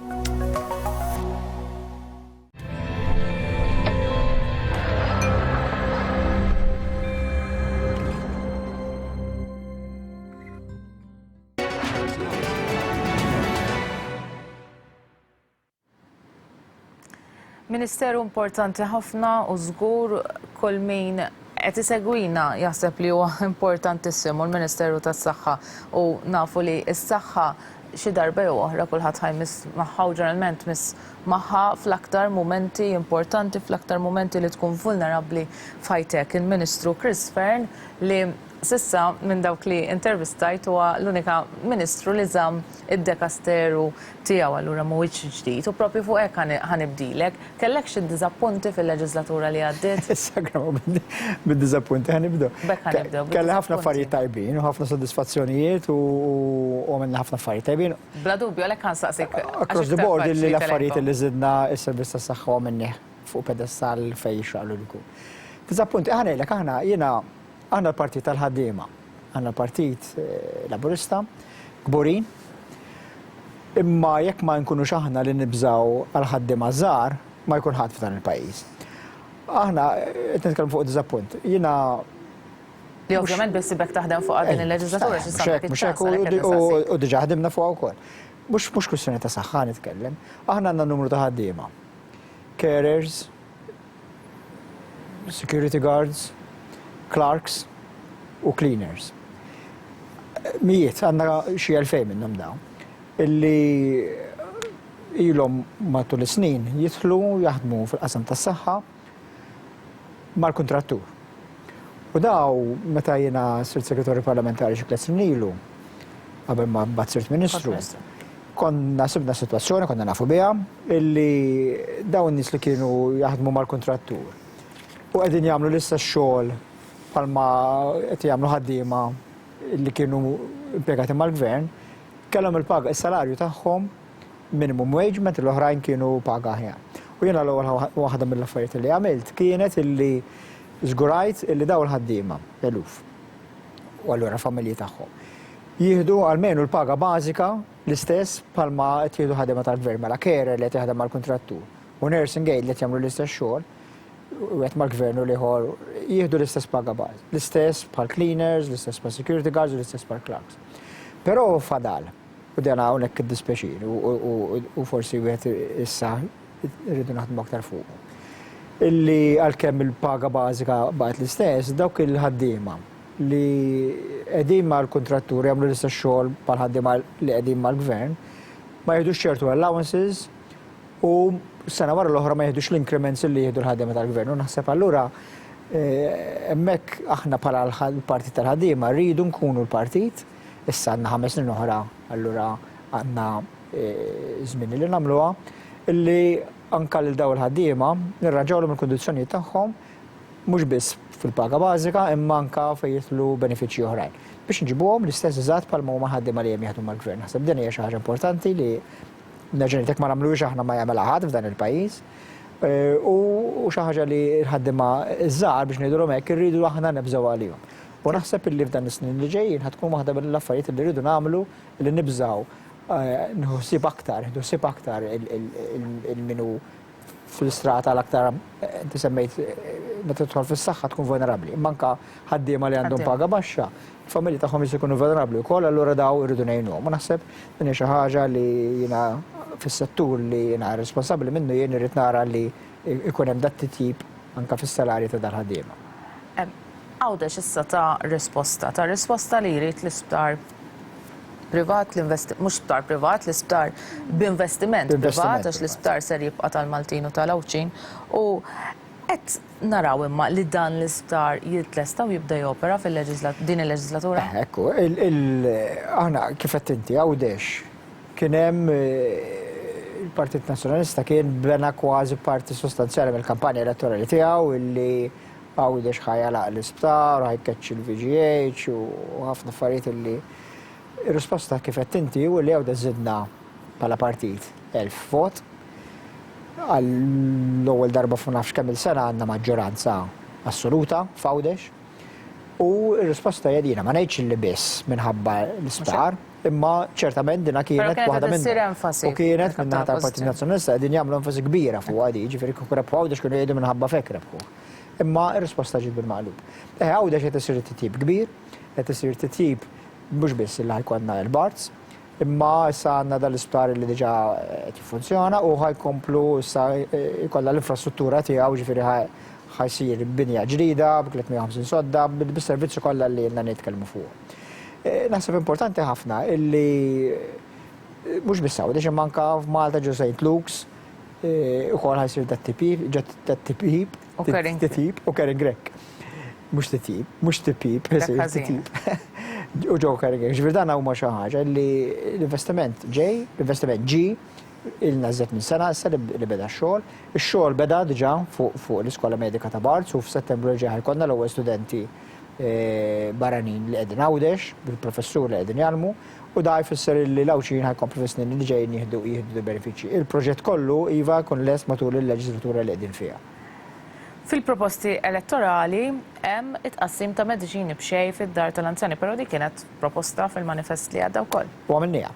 Ministeru importanti ħafna u żgur kull min qed isegwina jaħseb li huwa importantissimu l-Ministeru tas-Saħħa u nafu li s-saħħa xi darba jew oħra kulħadd ħajmiss magħha u ġeneralment miss magħha fl-aktar mumenti importanti, fl-aktar mumenti li tkun vulnerabbli f'ħajtek. Il-Ministru Chris Fern li sissa minn dawk li intervistajt huwa l-unika Ministru li żamm id-dekasteru tiegħu allura mhuwiex ġdid u proprju fuq hekk ħanibdilek. Kellek xi diżappunti fil-leġislatura li għaddiet? Issa bid-diżappunti ħanibdew. Bekk ħanibdew. Kelli ħafna affarijiet tajbin u ħafna soddisfazzjonijiet u għamilna ħafna affarijiet tajbin. Bla dubju għalhekk ħansaqsik. Across the board li l-affarijiet li żidna s-servizz tas-saħħa minni fuq pedestal fejn jixraqlu l-kum. Diżappunti ħanejlek aħna l-partit tal-ħaddiema, aħna l-partit laburista, kburin, imma jekk ma nkunux aħna li nibżaw għal-ħaddiema żgħar ma jkun ħadd f'dan il-pajjiż. Aħna qed nitkellmu fuq diżappunt. Jiena li ovvjament biss ibek taħdem fuq din il-leġislatura xi mhux hekk u diġà ħdimna fuq wkoll. Mhux kwistjoni ta' saħħa nitkellem. Aħna għandna numru ta' ħaddiema. Carers, security guards, clerks u cleaners. Mijiet, għandna xi 2000 minnhom dawn illi ilhom matul is-snin jidħlu jaħdmu fil-qasam tas-saħħa mal-kuntrattur. U daw meta jiena sirt segretarju parlamentari xi 3 snin ilu qabel ma mbagħad sirt Ministru. Konna sibna sitwazzjoni, konna nafu biha illi dawn nies li kienu jaħdmu mal-kuntrattur u qegħdin jagħmlu l-istess xogħol bħalma qed jagħmlu ħaddiema li kienu impjegati mal-gvern, kellhom il-paga is-salarju tagħhom minimum wage meta l-oħrajn kienu paga aħjar. U U jiena l-ewwel waħda mill-affarijiet li għamilt kienet illi żgurajt illi daw il-ħaddiema eluf. U allura familji tagħhom. Jieħdu għalmenu l-paga bażika l-istess bħalma qed jieħdu ħaddiema tal-gvern mela carer li qed jaħdem mal-kuntrattur u nursing aid li qed jagħmlu l-istess xogħol u qed mal-gvern u liħor jieħdu l-istess paga bażi. L-istess bħal cleaners, l-istess bħal security guards u l-istess bħal clerks. Però fadal u dan hawnhekk id-dispeċir u forsi wieħed issa rridu naħdmu aktar fuq. Illi għalkemm il-paga bażika baqgħet l-istess dawk il-ħaddiema li qegħdin mal-kuntratturi jagħmlu l-istess xogħol bħal ħaddiema li qegħdin mal-gvern ma jieħdux ċertu allowances u sena wara l-oħra ma jieħdux l-increments li jieħdu l-ħaddiema tal-gvern. U naħseb allura hemmhekk aħna bħala l-partit tal-ħaddiema rridu nkunu l-partit issa għandna 5 snin oħra allura għandna żmien li nagħmluha illi anke lil daw il-ħaddiema nirraġawlhom il-kundizzjonijiet tagħhom mhux biss fil-paga bażika imma anke fejn jitlu benefiċċji oħrajn. Biex nġibuhom l-istess eżatt bħalma huma ħaddiema li hemm jaħdmu mal-gvern. Naħseb din hija xi ħaġa importanti li neġenitek ma nagħmluhx aħna ma jagħmel ħadd f'dan il-pajjiż. U xi ħaġa li l-ħaddiema żgħar biex ngħidulhom hekk irridu aħna nebżgħu għalihom. U naħseb illi f'dan is-snin li ġejjin ħatkun waħda mill-affarijiet li rridu nagħmlu li nibżgħu nħossib aktar il-minu fil-strata l-aktar inti semmejt meta tidħol fis-saħħa tkun vulnerabbli. Imma anke ħaddiema li għandhom paga baxxa, familji tagħhom jista' jkunu vulnerabbli wkoll allura daw irridu ngħinuhom. U naħseb din hija xi ħaġa li jiena fis-settur li jiena responsabbli minnu jien irid nara li jkun hemm dat titjib anke fis-salarji ta' dal-ħaddiema. Għawdex issa ta' risposta li jrid l-isptar privat, mhux sptar privat, l-isptar b'investiment privat, għax l-isptar ser jibqa' tal-Maltin u tal-Awċin. U qed naraw imma li dan l-isptar jitlesta u jibda jopera din il-leġislatura? Ekku, aħna kif qed inti Għawdex kien hemm il-Partit Nazzjonalista kien bena kważi parti sostanzjali mill-kampanja elettorali tiegħu illi Għawdex ħajjalaq l-isptar, ħajkeċċ il-VGH u ħafna affarijiet illi ir-risposta kif qed inti u li Għawdex żidna bħala partit 1000 vot. Għall-ewwel darba fu nafx kemm il-sena għandna maġġoranza assoluta f'Għawdex. U r-risposta hija dina ma ngħidx li biss minħabba l-isptar, imma ċertament dina kienet waħda minnhom. U kienet minnaħa tal-Partit Nazzjonalista qegħdin jagħmlu enfasi kbira fuq għadi, ġifieri kieku Għawdex kienu jgħidu minħabba fek rebħu. Imma r-risposta ġiet bil-maqlub. Għawdex qed isir titjib kbir, qed isir titjib mhux biss li ħajkonna l-Barts, imma issa għandna dal-isptar li diġà qed jiffunzjona u ħajkomplu issa jkollha l-infrastruttura tiegħu ġifieri ħajsir binja ġdida b'350 sodda bis-servizzi kollha li jenna nitkellmu fuq. Naħseb importanti ħafna illi mhux biss Għawdex imma anke f'Malta ġew St. Luke's ukoll ħajsir dat-tipib u Kering Grek. Mhux tipib, titjib. U ġew Kering Grek. Ġifier dan huma xi ħaġa li l-investiment ġi il-nażet minn sena issa li beda x-xogħol. Ix-xogħol beda diġà fuq l-Iskola Medika ta' Barts u f'Settembru ġej ħajkonna l-ewwel studenti barranin li qegħdin Għawdex bil-professur li qegħdin jagħmlu u da jfisser li l-Awċin ħajkomplu fis-snin li ġejjin jieħdu benefiċċji. Il-proġett kollu iva jkun lest matul il-leġislatura li qegħdin fiha. Fil-proposti elettorali hemm it-qassim ta' mediċini b'xej fid-dar tal-anzjani, però dik kienet proposta fil-manifest li għadda wkoll. U għamilniha.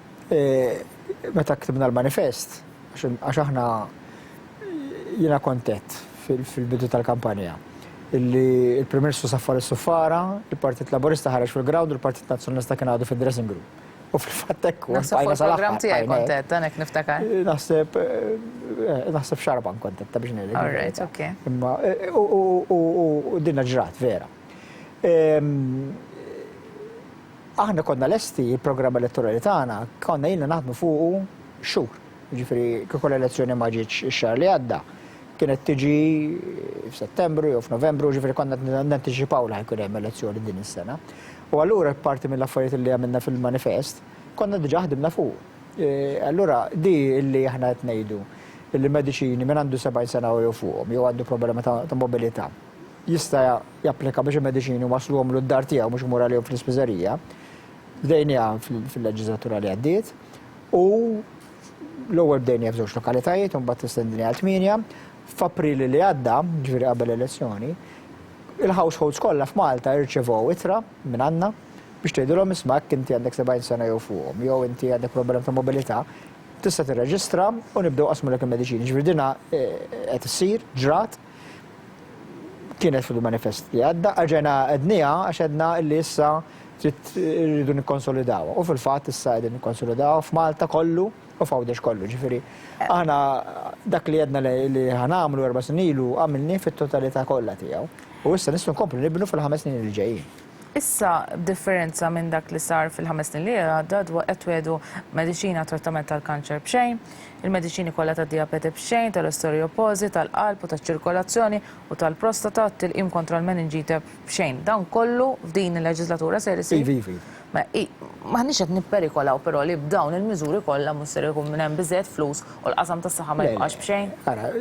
Meta ktibna l-manifest, għax aħna jiena kontent fil-bidu tal-kampanja illi il-Prim Ministru saffar is-suffara, il-Partit Laburista ħareġ fil-ground u l-Partit Nazzjonalista kien għadu fid-dressing room. U fil-fatt hekk Naħseb program tiegħi kontent, hekk niftakar. Naħseb xarban kontent ta' biex ngħidlek. All right, okay. Imma u dinna ġrat vera. Aħna konna lesti il-programm elettorali tagħna konna jilna naħdmu fuqu xhur. Jiġifieri kieku l-elezzjoni ma ġietx ix-xahar li għadda. Kienet tiġi f'Settembru jew f'Novembru, ġifieri konna nanticipaw li ħajkun hemm elezzjoni din is-sena. U allura parti mill-affarijiet li għamilna fil-manifest konna diġà ħdimna fuq. Allura di illi aħna qed ngħidu illi mediċini minn għandu 70 sena u jew fuqhom jew għandu problema ta' mobilità jista' japplika biex il-mediċini wasluhom lud-dar tiegħu mhux mura lihom fl-ispiżerija. Bdejniha fil-leġislatura li għaddiet u l-ewwel bdejni f'żewġ lokalitajiet u mbagħad tistendini għal 8. F'April li għadda, ġifieri qabel elezzjoni, il-households kollha f'Malta rċevew ittra minn għandna biex tgħidulhom ismak inti għandek 70 sena jew fuqhom, jew inti għandek problem ta' mobilità, tista' tirreġistra u nibdew qasmulek il-mediċini. Ġifieri dinha qed issir ġrat kienet fil-manifest li għadda, ġejna għednija għax għedna li issa rridu nikkonsolidaw. U fil-fatt issa għedin nikkonsolidaw f'Malta kollu u f'Għawdex kollu. Ġifieri aħna dak li għedna li ħanamlu 4 snin ilu għamilni fit-totalità kollha tiegħu. U issa nistgħu nkomplu nibnu fil-5 snin li ġejjin. Issa differenza minn dak li sar fil-5 snin li għadda qed wedu mediċina trattament tal-kanċer b'xejn, il-mediċini kollha tad-diabete b'xejn, tal-osteoporosi, tal-qalb u taċ-ċirkolazzjoni u tal-prostata tilqim kontra l-meningite b'xejn. Dan kollu f'din il-leġislatura ser isir. Ivi. Maħniex qed nipperikolaw però li b'dawn il-miżuri kollha mhux ser ikun minn hemm biżżejjed flus u l-qasam tas-saħħa ma jibqax b'xejn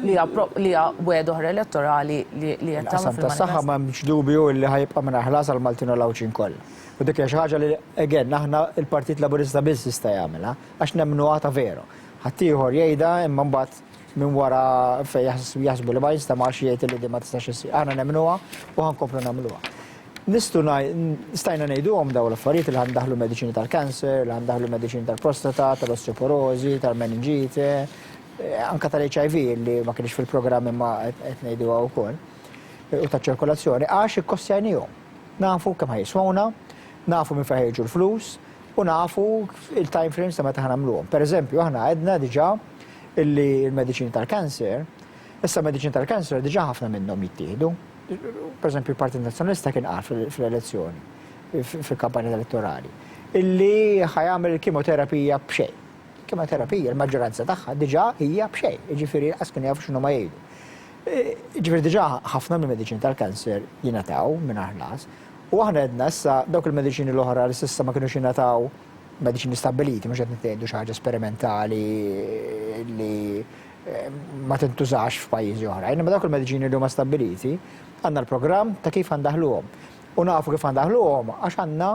li hija wed oħra elettorali li qed tagħmel fil-manifest. Tas-saħħa m'hemmx dubju li ħajibqa' minn ħlas għal Maltin u l-Awċin kollha. U dik hija xi ħaġa li again aħna il-Partit Laburista biss jista' jagħmilha għax nemmnuha ta' veru. Ħaddieħor jgħidha imma mbagħad minn wara fejn jaħsbu li ma jinstamax jgħid li ma tistax issir. Aħna nemmnuha u ħankomplu nagħmluha. Stajna ngħiduhom daw l-affarijiet li ħandaħlu mediċini tal-kanser, li ħandaħlu mediċini tal-prostata, tal-osteoporosi, tal-meningite, anke tal-HIV li ma kienx fil-programm imma qed ngħiduha wkoll, u taċ-ċirkolazzjoni għax ikkostjajnihom. Nafu kemm ħajswawna, nafu minn fejn ħejġu l-flus u nafu il-time frames ta' meta ħanamluhom. Pereżempju aħna għedna diġà illi l-mediċini tal-kanser, issa mediċini tal-kanser diġà ħafna minnhom jittieħdu. Per esempio il-Partit Nazzjonalista kien qal fil-elezzjoni, fil-kampanja elettorali, illi ħajamel il-kimoterapija b'xejn. Kimoterapija, l-maġġoranza tagħha diġà hija b'xejn, jiġifieri qas kien jafu x'inhu ma jgħidu. Jiġifieri diġà ħafna mill-mediċini tal-kanser jingħataw minn ħlas, u aħna għedna issa dawk il-mediċini l-oħra li s'issa ma kinux jingħataw mediċini stabbiliti, mhux qed nittieħdu xi ħaġa sperimentali li ma tintużax f'pajjiżi oħrajn, imma dawk il-mediċini li huma stabbiliti għandna l-programm ta' kif għandaħluhom. U nafu kif għandaħluhom għax għandna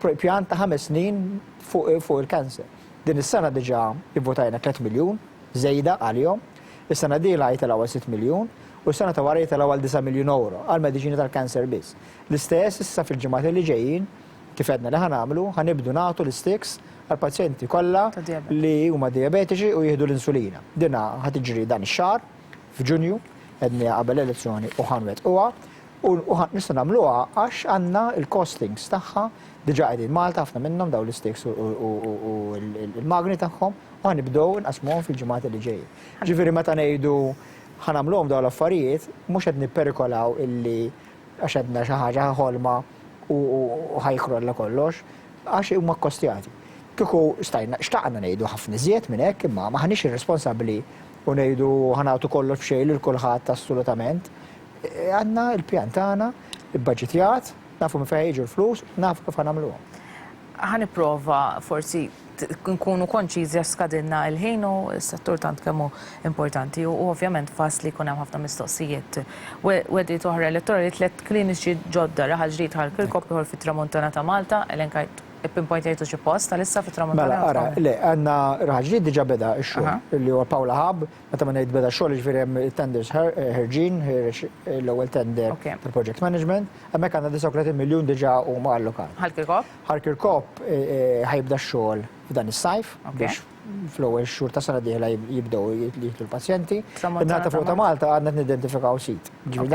pjan ta' 5 snin fuq il-kanser. Din is-sena diġà ivvotajna 3 miljun żejda għalihom, is-sena dieħla l-ewwel 6 miljun u s-sena ta' wara l-ewwel 9 miljun euro għal mediċini tal-kanser biss. L-istess issa fil-ġimgħat li ġejjin kif għedna li ħanamlu, ħanibdu nagħtu l-sticks għal-pazjenti kollha li huma diabetiċi u jieħdu l-insulina. Dinha ħatiġri dan ix-xahar f'Ġunju għedni qabel elezzjoni u ħanwettquha u nistgħu nagħmluha għax għandna il-costings tagħha diġà qegħdin Malta ħafna minnhom dawn l-sticks u l-magni tagħhom u ħanibdew inqasmuhom fil-ġimgħat li ġejjin. Ġifieri meta ngħidu ħanamluhom dawn l-affarijiet mhux qed nipperikolaw illi għax għedna xi ħaġa ħolma u ħajkrolla kollox għax huma kkostjati. Kieku xtaqna ngħidu ħafna iżjed minn hekk imma ma ħaniex irresponsabbli u ngħidu ħanagħtu kollox b'xejn lil kulħadd assolutament. Għandna l-pjan tagħna, il-budgetjat, nafu minn fejn jiġu l-flus, nafu kif ħanagħmluhom. Ħaniprova forsi nkunu konċiżi għax skadilna il-ħin u s-settur tant kemm hu importanti u ovvjament faċli jkun hemm ħafna mistoqsijiet. Weddiet oħra elettorali 3 kliniċi ġodda raħal ġdid ħal-Kirkop ieħor fit-Tramuntana ta' Malta, elenkajt ipinpointajtu xi post tal-issa fit-Tramuntana. Mela, ara, le, għandna raħal ġdid diġà beda x-xogħol li huwa Pawla Hub, meta ma ngħid beda x-xogħol jiġifieri hemm tenders ħerġin, l-ewwel tender tal-project management, hemmhekk għandna 39 miljun diġà huma allokati. Ħal-Kirkop? Ħal-Kirkop ħajbda x-xogħol f'dan is-sajf biex fl-ewwel xhur ta' sena dieħla jibdew jieħdu l-pazjenti. In-nata fuq ta' Malta għandna nidentifikaw sit. Ġifieri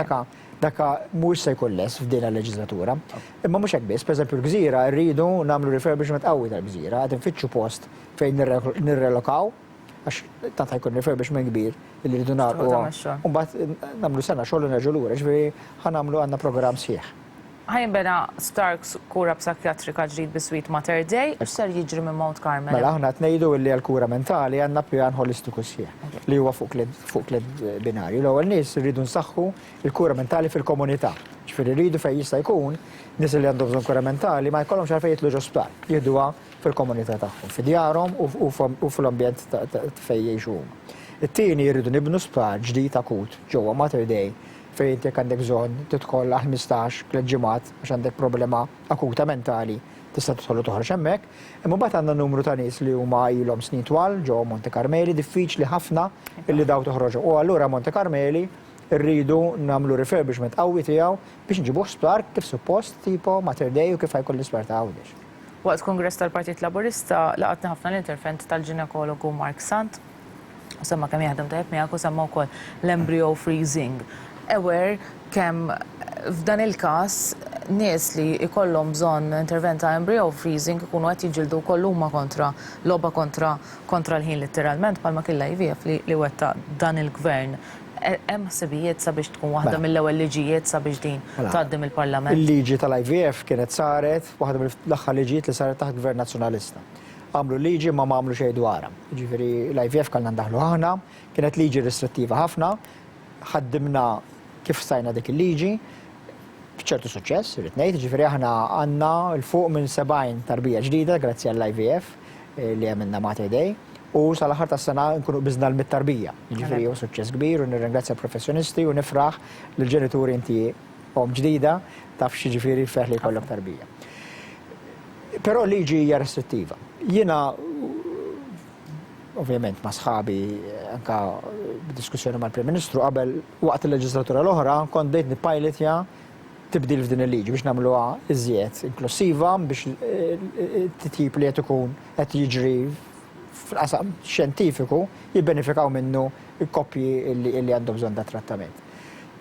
daka mhux se jkun less f'din il-leġislatura. Imma mhux hekk biss, pereżempju l-Gżira rridu nagħmlu refurbishment qawwi tal-Gżira, qed infittxu post fejn nirrelokaw għax tant ħajkun refurbishment kbir li rridu nagħmlu. U mbagħad nagħmlu sena xogħol nerġgħu lura, ġifieri ħanagħmlu għandna programm sieħ. Ħajnbena Starks kura psakjatrika ġdid bis-Sweet Mater Day, x'ser jiġri minn Mount Carmel? Mela aħna qed ngħidu li għall-kura mentali għandna pjan holistiku sieħ li huwa fuq tliet binarji. L-ewwel nies irridu nsaħħu l-kura mentali fil-komunità. Ġifieri rridu fejn jista' jkun nies li għandhom bżonn kura mentali ma jkollhomx għalfejn jitlu ġosptar, jieħduha fil-komunità tagħhom, fid-djarhom u fl-ambjent fejn jgħixu huma. It-tieni jridu nibnu sptar ġdid akut ġewwa Mater Day fejn inti għandek bżonn tidħol 15 ġimgħat għax għandek problema akuta mentali tista' tidħol u toħroġ hemmhekk. Imma mbagħad għandna numru ta' nies li huma ilhom snin twal ġew Monte Carmeli, diffiċli ħafna illi daw toħroġu. U allura Monte Carmeli rridu nagħmlu refurbishment qawwi tiegħu biex nġibuh sptar kif suppost tipo Mater Dei u kif ħajkun l-isptar ta' Għawdex. Waqt Kongress tal-Partit Laburista laqatna ħafna l-intervent tal-ġinekologu Mark Sant, u semma kemm jaħdem tajjeb miegħek u semma wkoll l-embryo freezing. Aware kemm f'dan il-każ nies li jkollhom bżonn intervent ta' embryo freezing ikunu qed jiġildu wkoll huma kontra logħba kontra l-ħin letteralment bħalma kien IVF li wetta dan il-gvern. Hemm ħsibijiet sabiex tkun waħda mill-ewwel liġijiet sabiex din tgħaddi mill-Parlament. Il-liġi tal-IVF kienet saret waħda mill-aħħar liġijiet li saret taħt gvern nazzjonalista. Għamlu liġi ma għamlu xejn dwarha. Ġifieri l-IVF kellna ndaħlu aħna, kienet liġi restrittiva ħafna, ħaddimna kif stajna dik il-liġi, b'ċertu suċċess, irid ngħid, ġifieri aħna għandna l-fuq minn 70 tarbija ġdida grazzi għall-IVF li għamilna Mater Dei. U sal-aħħar tas-sena nkunu biżna l-mit-tarbija. Ġifieri huwa suċċess kbir u nirringrazzja l-professjonisti u nifraħ lill-ġenituri inti hom ġdida taf xi ġifieri feħ li jkollok tarbija. Però liġi hija restrittiva. Jiena ovvjament ma' sħabi anka b'diskussjoni mal-Prim Ministru qabel waqt il-leġislatura l-oħra kont bdejt nippilotja tibdil f'din il-liġi biex nagħmluha iżjed inklusiva biex titjib li qed ikun qed jiġri f'qasam xjentifiku jibbenefikaw minnu il-koppji li għandhom bżonn ta' trattament.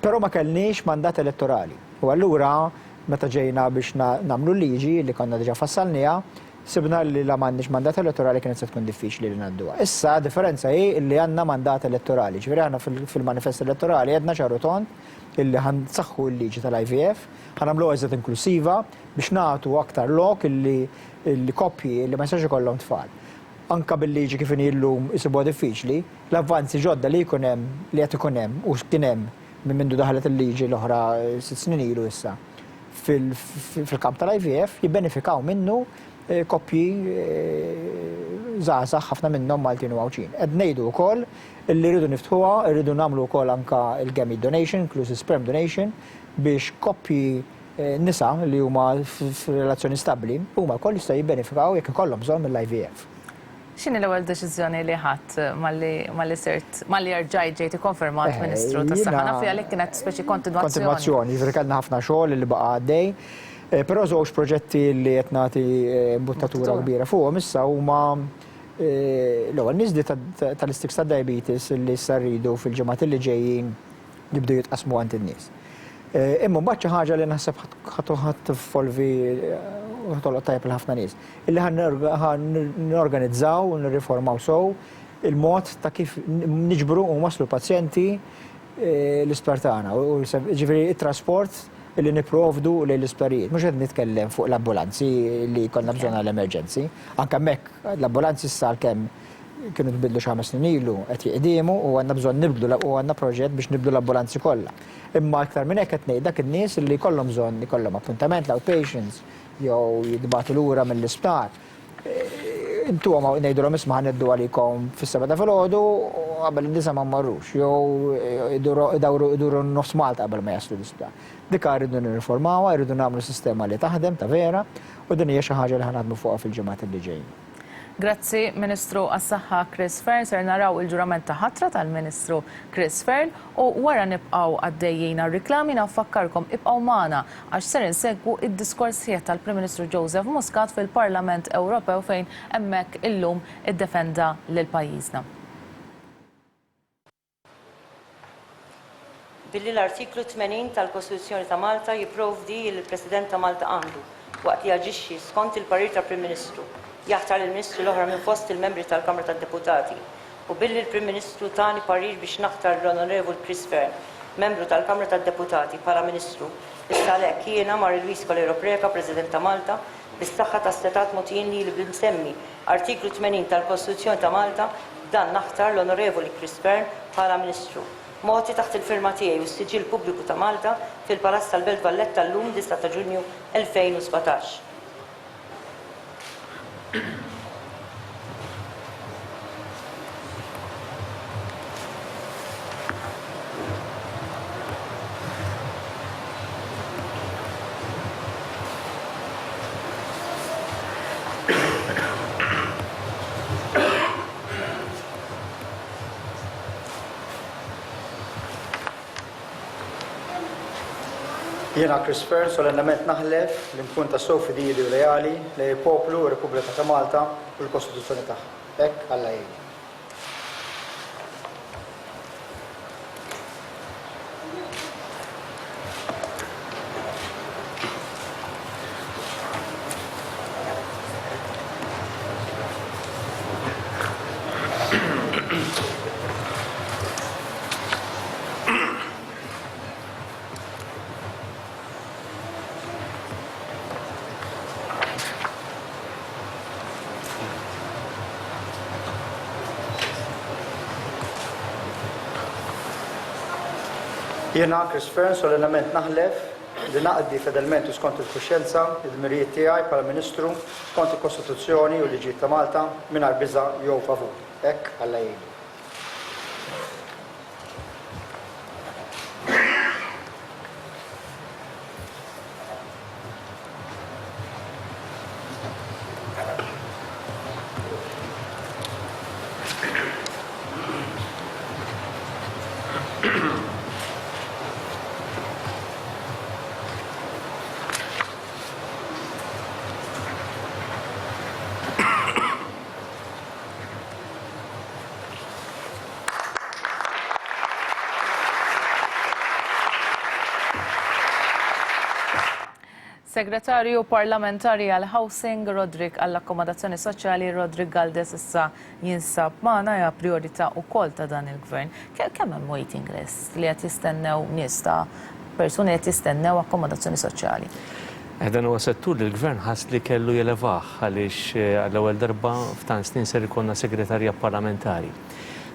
Però ma kellniex mandat elettorali. U allura meta ġejna biex nagħmlu liġi li konna diġà fassalniha, sibna li la m'għandniex mandat elettorali kienet se tkun diffiċli li ngħadduha. Issa differenza hi li għandna mandat elettorali. Ġifieri aħna fil-manifest elettorali għedna ċaru tont illi ħansaħħu l-liġi tal-IVF, ħanamluha iżjed inklusiva biex nagħtu aktar lok illi koppji li ma jistax ikollhom tfal. Anka bil-liġi kif llum isibuha diffiċli, l-avvanzi ġodda li jkun hemm li qed ikun hemm u kien hemm minn mindu daħlet il-liġi l-oħra 6 snin ilu issa fil-kamp tal-IVF jibbenefikaw minnu koppji żgħażagħ ħafna minnhom Maltin u Għawċin. Qed ngħidu wkoll illi rridu niftħuha, rridu nagħmlu wkoll anka il-gamete donation, inclusive sperm donation, biex koppji nisa li huma f'relazzjoni stabbli huma wkoll jistgħu jibbenefikaw jekk ikollhom bżonn mill-IVF. X'inhi l-ewwel deċiżjoni li ħadd malli rġajt ġejt ikkonfermat Ministru tas-Saħħa naf li għalhekk kienet speċi kontinwazzjoni. Kontinwazzjoni, jiġri kellna ħafna xogħol li baqa' għaddej. Però żewġ proġetti li qed nagħti mbuttatura kbira fuqhom issa huma l-ewwel niżdi tal-istiks tad-diabetes li issa rridu fil-ġimgħat li ġejjin jibdew jitqasmu għand in-nies. Imma mbagħad xi ħaġa li naħseb ħadd tiffolvi tolqot tajjeb ħafna nies. Illi norganizzaw u nirriformaw sew il-mod ta' kif niġbru u waslu pazjenti l-isptar tagħna. Ġifieri it-trasport illi nipprovdu lejn l-isptarijiet. Mhux qed nitkellem fuq l-ambulanzi li konna bżonn għall-emerġenzi. Anke hemmhekk l-ambulanzi issa kemm kienu tbidlu xi 5 snin ilu qed jiqdiemu u għandna bżonn nibdlu u għandna proġett biex nibdlu l-ambulanzi kollha. Imma aktar minn hekk qed ngħid dak in-nies li jkollhom bżonn ikollhom appuntament l-outpatients jew jidbatu lura mill-isptar. Intu għama ngħidulhom isma' ħaneddu għalikom fis-7 ta' filgħodu qabel in-nisa ma mmorrux jew iduru nofs Malta qabel ma jaslu l-isptar. Dik rridu nirriformawha, rridu nagħmlu sistema li taħdem ta' vera u din hija xi ħaġa li ħanaħdmu fuqha fil-ġimgħat li ġejjin. Grazzi, Ministru għas-Saħħa Chris Fern, ser naraw il-ġurament ta' ħatra tal-Ministru Chris Fern u wara nibqgħu għaddejjin għar-riklami nafakkarkom ibqgħu magħna għax ser insegwu id-diskors tal-Prim Ministru Joseph Muscat fil-Parlament Ewropew fejn hemmhekk illum iddefenda lil pajjiżna. Billi l-artiklu 80 tal-Kostituzzjoni ta' Malta jipprovdi l-President ta' Malta għandu waqt li jaġixxi skont il-parir tal-Prim Ministru jaħtar il-Ministru l-oħra minn fost il-membri tal-Kamra tad-Deputati u billi l-Prim Ministru tani parir biex naħtar l-Onorevol Chris Fern, membru tal-Kamra tad-Deputati bħala Ministru, issa għalhekk jiena mar il-Luis Colero Preca, President ta' Malta, bis-saħħa ta' setat mogħtijin li bimsemmi artiklu 80 tal-Kostituzzjoni ta' Malta dan naħtar l-Onorevoli Chris Fern bħala Ministru. Moti taħt il-firma tiegħi u s-siġil pubbliku ta' Malta fil-Palazz tal-Belt Valletta llum 9 ta' Ġunju 2017. Jiena Chris Fern solennament naħlef li nkun ta' sew fidili u lejali lejn il-poplu u Repubblika ta' Malta u l-Kostituzzjoni tagħha. Hekk Alla jgħid. Jiena Chris Fern solennament naħlef li naqdi fedelment u skont il-kuxjenza id-dmirijiet tiegħi bħala Ministru skont il-Kostituzzjoni u l-liġijiet ta' Malta mingħajr biża' jew favur. Hekk Alla jgħid. Segretarju parlamentari għal Housing Rodrik għall akkomodazzjoni soċjali Rodrik Galdes issa jinsab magħna hija priorità wkoll ta' dan il-gvern. Kemm hemm waiting list li qed jistennew nies ta' persuni qed jistennew akkomodazzjoni soċjali? Dan huwa settur li l-gvern ħass li kellu jelevaħ għaliex għall-ewwel darba f'tan snin ser ikollna segretarja parlamentari.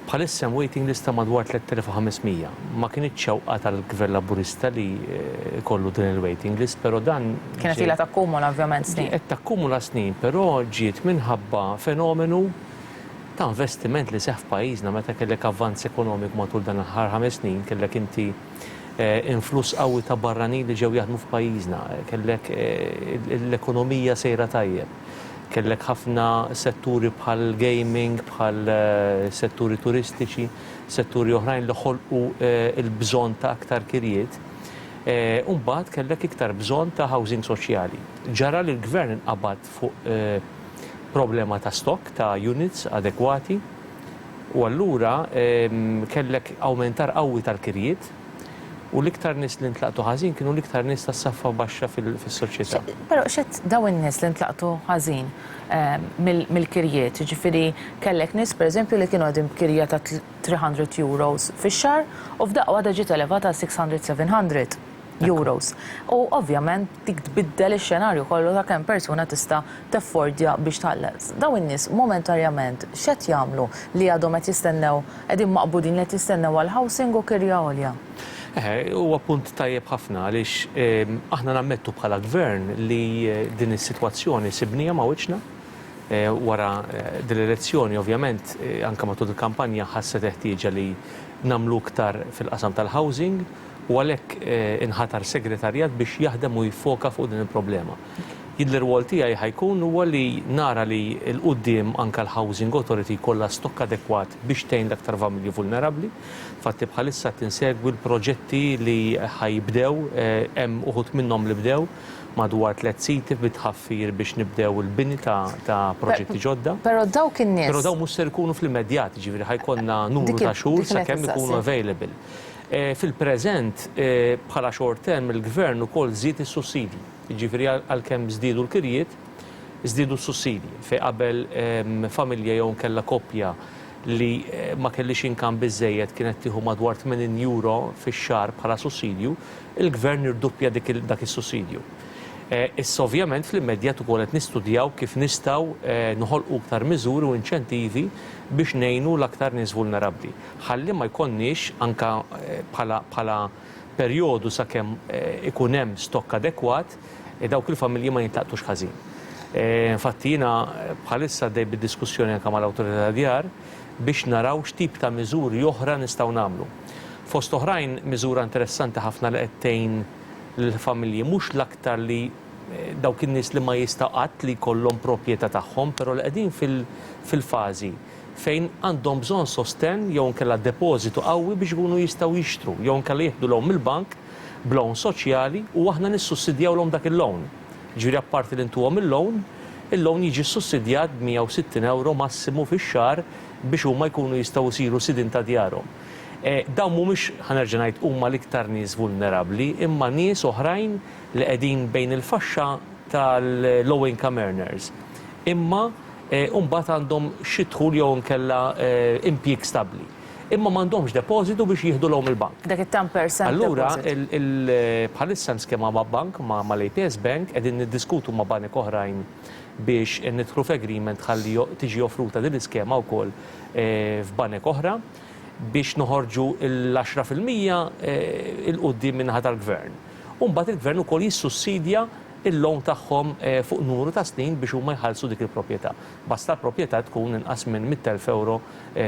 Bħalissa hemm waiting list ta' madwar 3500. Ma kienx xewqa tal-Gvern Laburista li kollu din il-waiting list, però dan kienet ilha takkumula ovvjament snin. Qed takkumula snin, però ġiet minħabba fenomenu ta' investiment li seħħ f'pajjiżna meta kellek avvanz ekonomiku matul dan il-ħar 5 snin, kellek inti influss qawwi ta' barranin li ġew jaħdmu f'pajjiżna, kellek l-ekonomija sejra tajjeb. Kellek ħafna setturi bħal gaming, bħal setturi turistiċi, setturi oħrajn li ħolqu il-bżonn ta' aktar kirjiet. Mbagħad kellek iktar bżonn ta' housing soċjali. Ġara li l-gvern inqabad fuq problema ta' stock ta' units adekwati u allura kellek awmentar qawwi tal-kirjiet u l-iktar nies li ntlaqtu ħażin kienu l-iktar nies tas-saffa baxxa fis-soċjetà. Però x'qed daw in-nies li ntlaqtu ħażin mill-kirjiet, ġifieri kellek nies pereżempju li kienu għadhom kirja ta' €300 fix-xahar u f'daqqa waħda ġiet elevata 600-700 euros. U ovvjament dik tbiddel ix-xenarju kollu ta' kemm persuna tista' teffordja biex tħallas. Daw in-nies momentarjament x'qed jagħmlu li għadhom qed jistennew qegħdin maqbudin li qed jistennew għal housing u kirja għolja? Huwa punt tajjeb ħafna għaliex aħna nammettu bħala gvern li din is-sitwazzjoni sibnija ma' wiċċna wara din l-elezzjoni ovvjament anke matul il-kampanja ħasset ħtieġa li nagħmlu iktar fil-qasam tal-housing u għalhekk inħatar segretarjat biex jaħdem u jfoka fuq din il-problema. L-rwol tiegħi ħajkun huwa li nara li l-qudiem anke l-Housing Authority kollha stokk adekwat biex tgħin l-aktar familji vulnerabbli. Fatti bħalissa tinsegwi l-proġetti li ħajbdew hemm uħud minnhom li bdew madwar 3 siti bitħaffir biex nibdew il-bini ta' proġetti ġodda. Però dawk in-nies. Però daw mhux ser ikunu fil-immedjat, ġifieri ħajkollna numru ta' xhur sakemm ikunu available. Fil-preżent bħala short term il-gvern ukoll żied is-sussidji. Ġifieri għalkemm żdiedu l-kirjiet, żdiedu s-sussidji. Fejn qabel familja jew nkella koppja li ma kellix inkam biżżejjed kienet tieħu madwar €80 fix-xahar bħala sussidju, il-gvern irdoppja dak is-sussidju. Issa ovvjament fl-immedjat ukoll qed nistudjaw kif nistgħu noħolqu aktar miżuri u inċentivi biex ngħinu l-aktar nies vulnerabbli. Ħalli ma jkollniex anke bħala perjodu sakemm ikun hemm stokk adekwat dawk il-familji ma jintlaqtux ħażin. Infatti jiena bħalissa dej bid-diskussjoni anke mal-awtorità djar biex naraw x'tip ta' miżuri oħra nistgħu nagħmlu. Fost oħrajn miżura interessanti ħafna li qed tgħin lill-familji mhux l-aktar li dawk in-nies li ma jistaqat li jkollhom proprjetà tagħhom, però li qegħdin fil-fażi fejn għandhom bżonn sosten jew nkella depożitu qawwi biex ikunu jistgħu jixtru, jew nkella jieħdu lhom mill-bank b'loan soċjali u aħna nissussidjawlhom dak il-loan. Ġifieri apparti li ntuhom il-loan jiġi sussidjat b'160 € massimu fix-xahar biex huma jkunu jistgħu jsiru sidin ta' djarhom. Dawn mhumiex ħanerġa' ngħid huma l-iktar nies vulnerabbli, imma nies oħrajn li qegħdin bejn il-faxxa tal-low income earners. Imma mbagħad għandhom xi dħul jew inkella impjieg stabbli. Imma m'għandhomx depożitu biex jieħdu l-hom il-bank. Dak it-10% Allura bħalissa skema ma' bank ma' l-APS Bank qegħdin niddiskutu ma' banek oħrajn biex nidħlu f'agreement ħalli tiġi offruta din l-iskema wkoll f'banek oħra biex noħorġu l-10% il-qudiem minnaħa tal-gvern. U mbagħad il-gvern ukoll jissussidja il-loan tagħhom fuq numru ta' snin biex huma jħallsu dik il-proprjetà. Basta l-proprjetà tkun inqas minn 100,000 €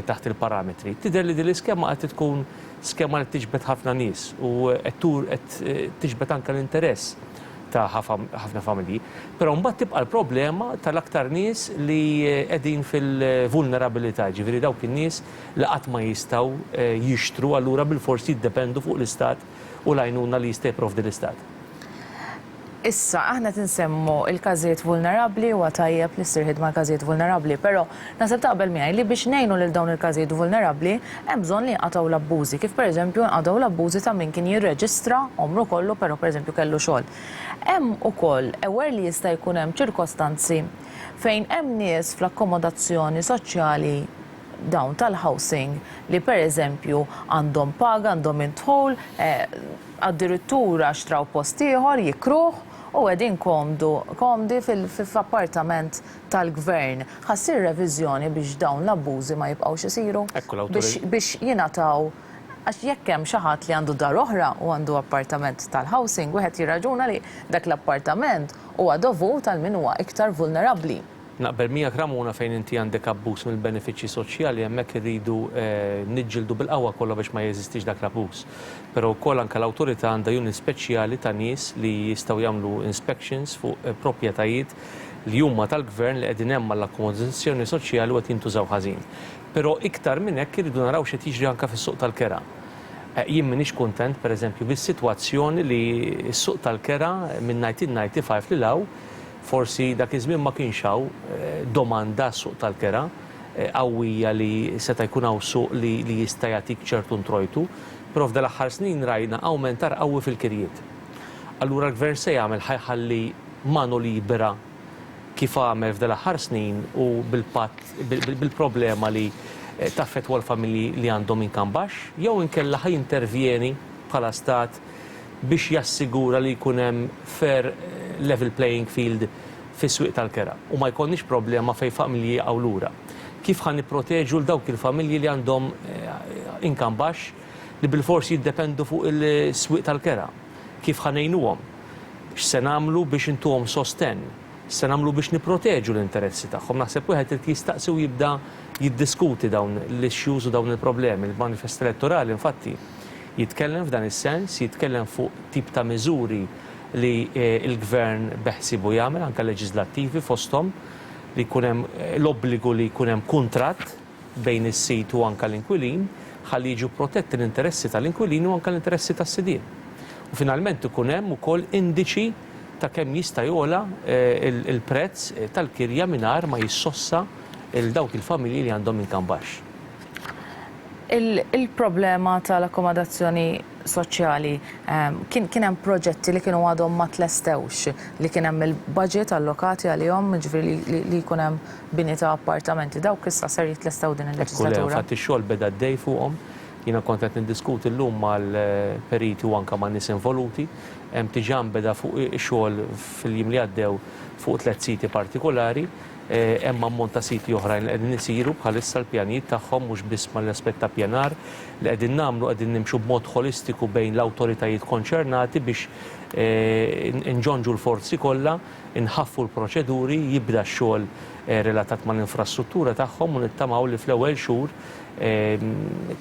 taħt il-parametri. Tidher li din l-iskema qed tkun skema li tiġbed ħafna nies u qed tiġbed anke l-interess ta' ħafna familji, però mbagħad tibqa' l-problema tal-aktar nies li qegħdin fil-vulnerabilità, ġifieri dawk in-nies li qatt ma jistgħu jixtru allura bil-forsi jiddependu fuq l-istat u l-għajnuna li jista' jipprovdi l-istat. Issa, aħna tinsemmu il-każijiet vulnerabbli u tajjeb li ssir ħidma l-każijiet vulnerabbli, però nasib taqbel miegħi li biex ngħinu lil dawn il-każijiet vulnerabbli hemm bżonn li jinqatgħu l-abbużi, kif pereżempju nqatgħu l-abbużi ta' min kien jirreġistra omru kollu però pereżempju kellu xogħol. Hemm ukoll ewer li jista' jkun hemm ċirkostanzi fejn hemm nies fl-akkomodazzjoni soċjali dawn tal-housing li pereżempju għandhom paga, għandhom intħol, addirittura xtraw post ieħor jikruh u għedin komdi fil-appartament tal-gvern. Ħassir reviżjoni biex dawn l-abbużi ma jibqgħux isiru biex jingħataw għax jekk hemm xi ħadd li għandu dar oħra u għandu appartament tal-housing, wieħed jirraġuna li dak l-appartament huwa dovut għal min huwa iktar vulnerabbli. Naqbel miegħek Ramona fejn inti għandek abbuż mill-benefiċċji soċjali hemmhekk irridu niġġieldu bil-qawwa kollha biex ma jeżistix dak l-abbuż. Però wkoll anke l-awtorità għandha unit speċjali ta' nies li jistgħu jagħmlu inspections fuq proprjetajiet li huma tal-gvern li qegħdin hemm mal-akkomodazzjoni soċjali u qed jintużaw ħażin. Però iktar minn hekk irridu naraw x'qed jiġri anke fis-suq tal-kera. Jien m'iniex kuntent pereżempju bis-sitwazzjoni li s-suq tal-kera minn 1995 lil hawn forsi dak iż-żmien ma kienx hawn domanda suq tal-kera qawwija li seta' jkun hawn suq li jista' jagħtik ċertu introjtu, però f'dal aħħar snin rajna awmentar qawwi fil-kirjiet. Allura l-gvern se jagħmel ħajħalli manu libera kif għamel f'dal aħħar snin u bil-problema li taffettwa l-familji li għandhom inkam baxx, jew inkella ħajintervjeni bħala stat biex jassigura li jkun hemm fair level playing field fis-swieq tal-kera u ma jkollniex problema fejn familji jaqgħu lura. Kif ħan nipproteġu l dawk il-familji li għandhom inkam baxx li bil-forsi jiddependu fuq il-swieq tal-kera? Kif ħan ngħinuhom? X'se nagħmlu biex intuhom sosten? Se nagħmlu biex nipproteġu l-interessi tagħhom? Naħseb wieħed irid jistaqsi u jibda jiddiskuti dawn l-issues u dawn il-problemi. Il-manifest elettorali infatti jitkellem f'dan is-sens, jitkellem fuq tip ta' miżuri li il-gvern beħsibu jagħmel anke leġislattivi fosthom li jkun hemm l-obbligu li jkun hemm kuntratt bejn is-sit u anke l-inkwilin ħalli jiġu protetti l-interessi tal-inkwilin u anke l-interessi tas-sidien. U finalment ikun hemm ukoll indiċi ta' kemm jista' jogħla il-prezz tal-kirja mingħajr ma jissossa il dawk il-familji li għandhom inkam baxx. Il-problema tal-akkomodazzjoni soċjali kien hemm proġetti li kienu għadhom ma tlestewx li kien hemm il-budget allokati għalihom ġifieri li jkun hemm bini ta' appartamenti dawk issa ser jitlestew din il-leġislatura. Infatti x-xogħol beda d-dej fuqhom. Jiena kont qed niddiskuti llum mal-periti u anke man-nies involuti. Hemm diġà beda fuq ix-xogħol fil-jiem li għaddew fuq 3 siti partikolari. Hemm ammont ta' siti oħrajn li qegħdin isiru bħalissa l-pjanijiet tagħhom mhux biss mal-aspett ta' pjanar li qegħdin nagħmlu qegħdin nimxu b'mod holistiku bejn l-awtoritajiet konċernati biex inġonġu l-forzi kollha, inħaffu l-proċeduri, jibda x-xogħol relatat mal-infrastruttura tagħhom u nittamaw li fl-ewwel xhur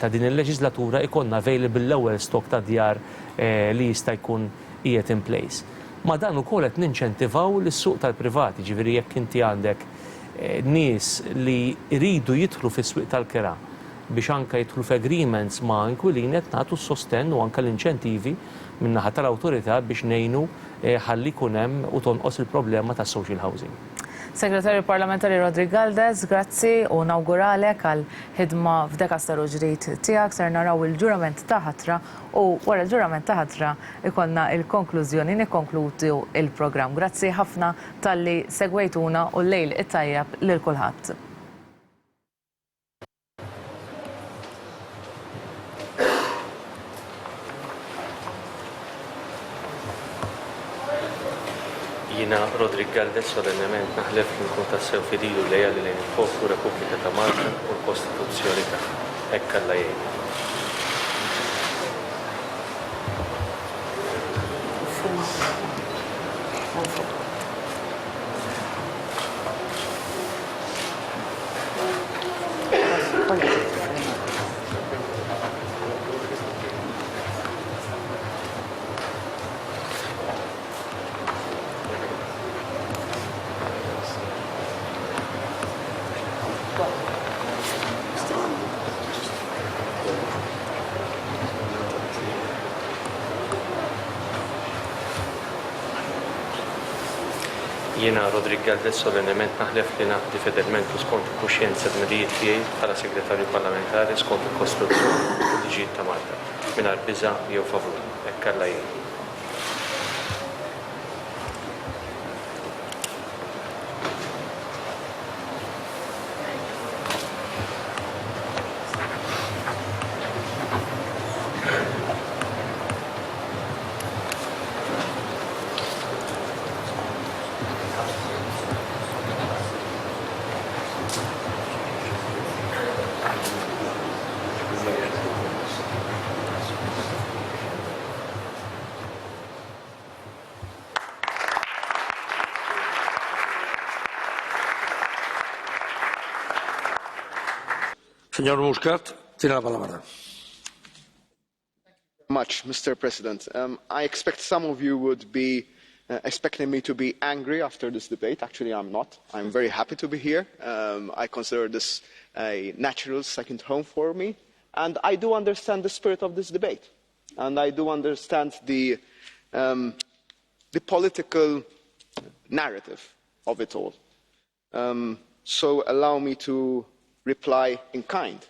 ta' din il-leġislatura ikonna available l-ewwel stok ta' djar li jista' jkun qiegħed in place. Ma dan ukoll qed ninċentivaw lis-suq tal-privati, ġifieri jekk inti għandek nies li jridu jidħlu fis-swieq tal-kera biex anka jidħlu f'agreements ma' inkwilini qed nagħtu s-sostenn u anke l-inċentivi min-naħa tal-awtorità biex ngħinu ħalli jkun hemm u tonqos il-problema tas-social housing. Segretarju Parlamentari Rodri Galdes, grazzi u nawguralek għal ħidma f'dekasteru ġdid tiegħek ser naraw il-ġurament ta' ħatra u wara l-ġurament ta' ħatra ikollna il-konklużjoni nikkonkludu il-programm. Grazzi ħafna talli segwejtuna u l-lejl it-tajjeb lil kulħadd. Jina Rodri Galdes solennement naħlef li nkun tassew fidilu lejali lejn il-poplu Repubblika ta' Malta u l-Kostituzzjoni tagħha. Hekk Alla jgħin. Jiena Rodri Galdes solennement naħlef li naqdi fedelment u skont il-kuxjenza d-medijiet tiegħi bħala segretarju parlamentari skont il-Kostituzzjoni u l-liġijiet ta' Malta mingħajr biża' jew favur. Hekk Alla jgħin. Señor Muscat, tiene la palabra. Much, Mr. President. I expect some of you would be expecting me to be angry after this debate. Actually, I'm not. I'm very happy to be here. I consider this a natural second home for me. And I do understand the spirit of this debate. And I do understand the political narrative of it all. So allow me to reply in kind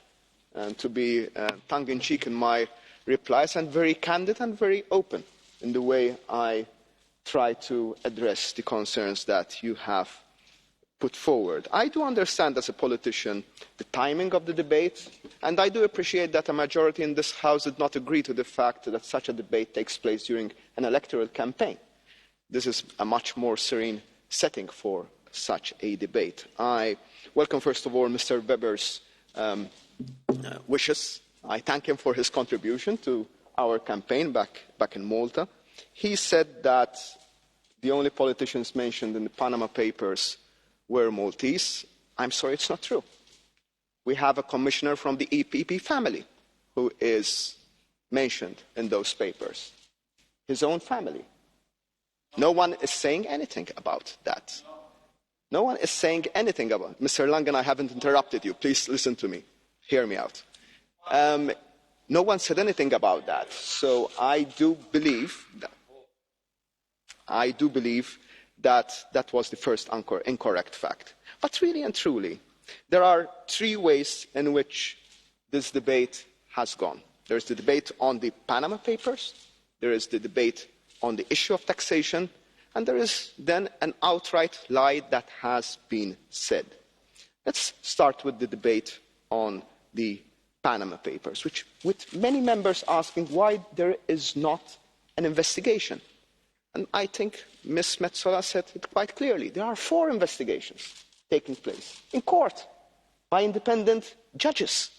and to be tongue-in-cheek in my replies and very candid and very open in the way I try to address the concerns that you have put forward. I do understand as a politician the timing of the debate, and I do appreciate that a majority in this House did not agree to the fact that such a debate takes place during an electoral campaign. This is a much more serene setting for such a debate. I welcome, first of all, Mr. Weber's wishes. I thank him for his contribution to our campaign back in Malta. He said that the only politicians mentioned in the Panama Papers were Maltese. I'm sorry, it's not true. We have a commissioner from the EPP family who is mentioned in those papers. His own family. No one is saying anything about that. No one is saying anything about it. Mr. Langen, I haven't interrupted you. Please listen to me. Hear me out. No one said anything about that. So I do believe that that was the first incorrect fact. But really and truly, there are three ways in which this debate has gone. There is the debate on the Panama Papers, there is the debate on the issue of taxation, and there is then an outright lie that has been said. Let's start with the debate on the Panama Papers, with many members asking why there is not an investigation. And I think Ms. Metsola said it quite clearly. There are 4 investigations taking place in court by independent judges.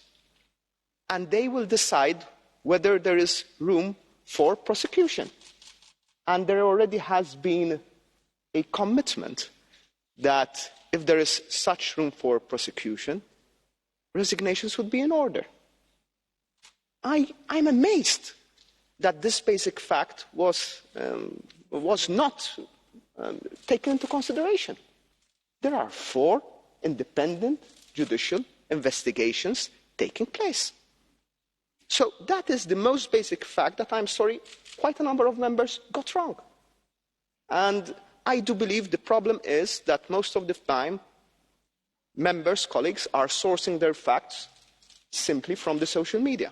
And they will decide whether there is room for prosecution. And there already has been a commitment that if there is such room for prosecution, resignations would be in order. I'm amazed that this basic fact was not taken into consideration. There are 4 independent judicial investigations taking place. So that is the most basic fact that, I'm sorry, quite a number of members got wrong. And I do believe the problem is that most of the time, members, colleagues, are sourcing their facts simply from the social media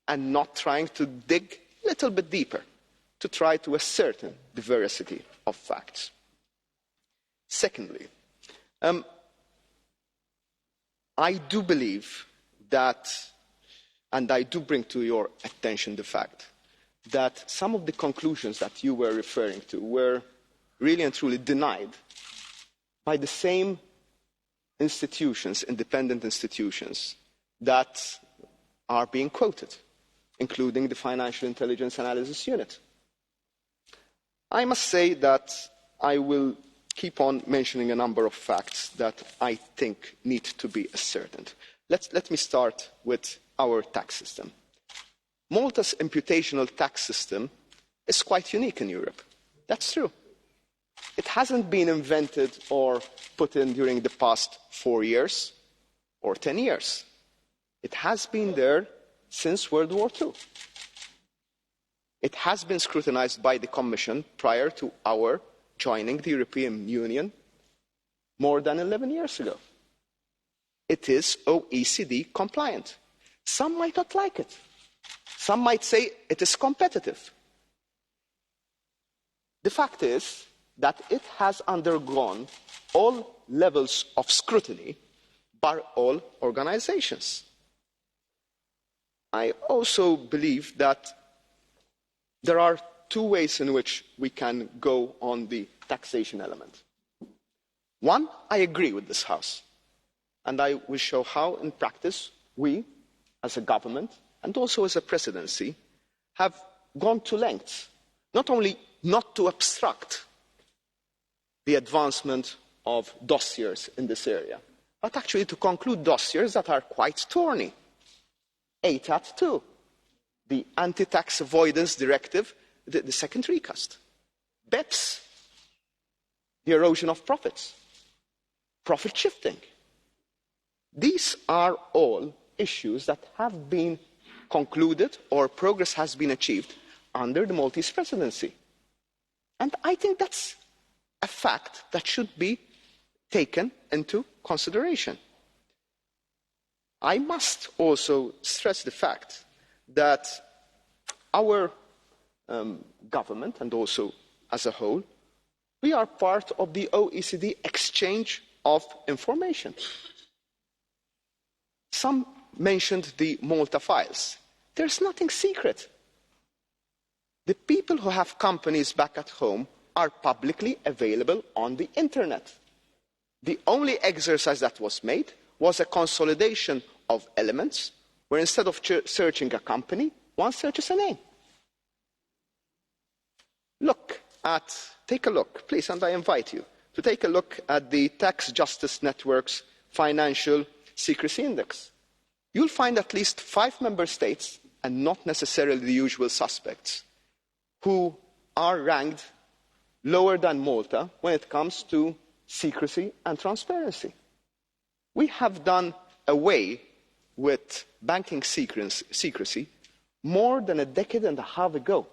and not trying to dig a little bit deeper to try to ascertain the veracity of facts. Secondly, I do believe that, and I do bring to your attention the fact that some of the conclusions that you were referring to were really and truly denied by the same institutions, independent institutions, that are being quoted, including the Financial Intelligence Analysis Unit. I must say that I will keep on mentioning a number of facts that I think need to be ascertained. Let me start with our tax system. Malta's imputational tax system is quite unique in Europe. That's true. It hasn't been invented or put in during the past 4 years or 10 years. It has been there since World War II. It has been scrutinized by the Commission prior to our joining the European Union more than 11 years ago. It is OECD compliant. Some might not like it. Some might say it is competitive. The fact is that it has undergone all levels of scrutiny by all organizations. I also believe that there are two ways in which we can go on the taxation element. One, I agree with this House, and I will show how in practice we, as a government and also as a presidency, have gone to lengths, not only not to obstruct the advancement of dossiers in this area, but actually to conclude dossiers that are quite thorny. ATAT 2, the Anti-Tax Avoidance Directive, the second recast. BEPS, the erosion of profits. Profit shifting. These are all issues that have been concluded or progress has been achieved under the Maltese presidency. And I think that's a fact that should be taken into consideration. I must also stress the fact that our government, and also as a whole, we are part of the OECD exchange of information. Some mentioned the Malta files. There's nothing secret. The people who have companies back at home are publicly available on the internet. The only exercise that was made was a consolidation of elements where instead of searching a company, one searches a name. Take a look, please, and I invite you to take a look at the Tax Justice Network's Financial Secrecy Index. You'll find at least 5 member states, and not necessarily the usual suspects, who are ranked lower than Malta when it comes to secrecy and transparency. We have done away with banking secrecy more than a decade and a half ago.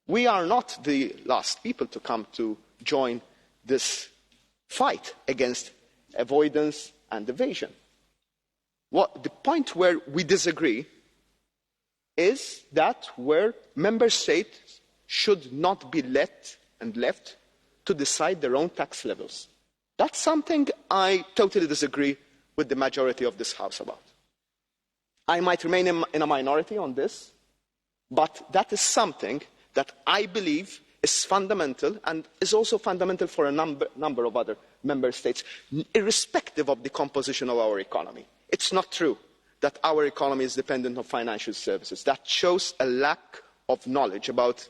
We are not the last people to come to join this fight against avoidance and evasion. The point where we disagree is that where member states should not be left to decide their own tax levels. That's something I totally disagree with the majority of this House about. I might remain in a minority on this, but that is something that I believe is fundamental and is also fundamental for a number of other member states, irrespective of the composition of our economy. It's not true that our economy is dependent on financial services. That shows a lack of knowledge about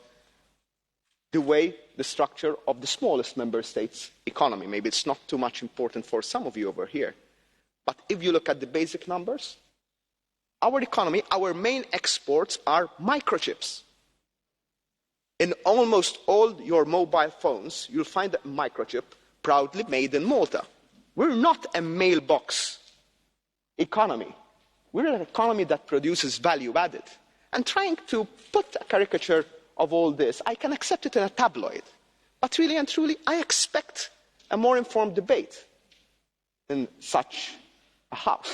the way the structure of the smallest member state's economy. Maybe it's not too much important for some of you over here. But if you look at the basic numbers, our economy, our main exports are microchips. In almost all your mobile phones, you'll find a microchip proudly made in Malta. We're not a mailbox economy. We're an economy that produces value added. And trying to put a caricature of all this, I can accept it in a tabloid. But really and truly, I expect a more informed debate in such a house.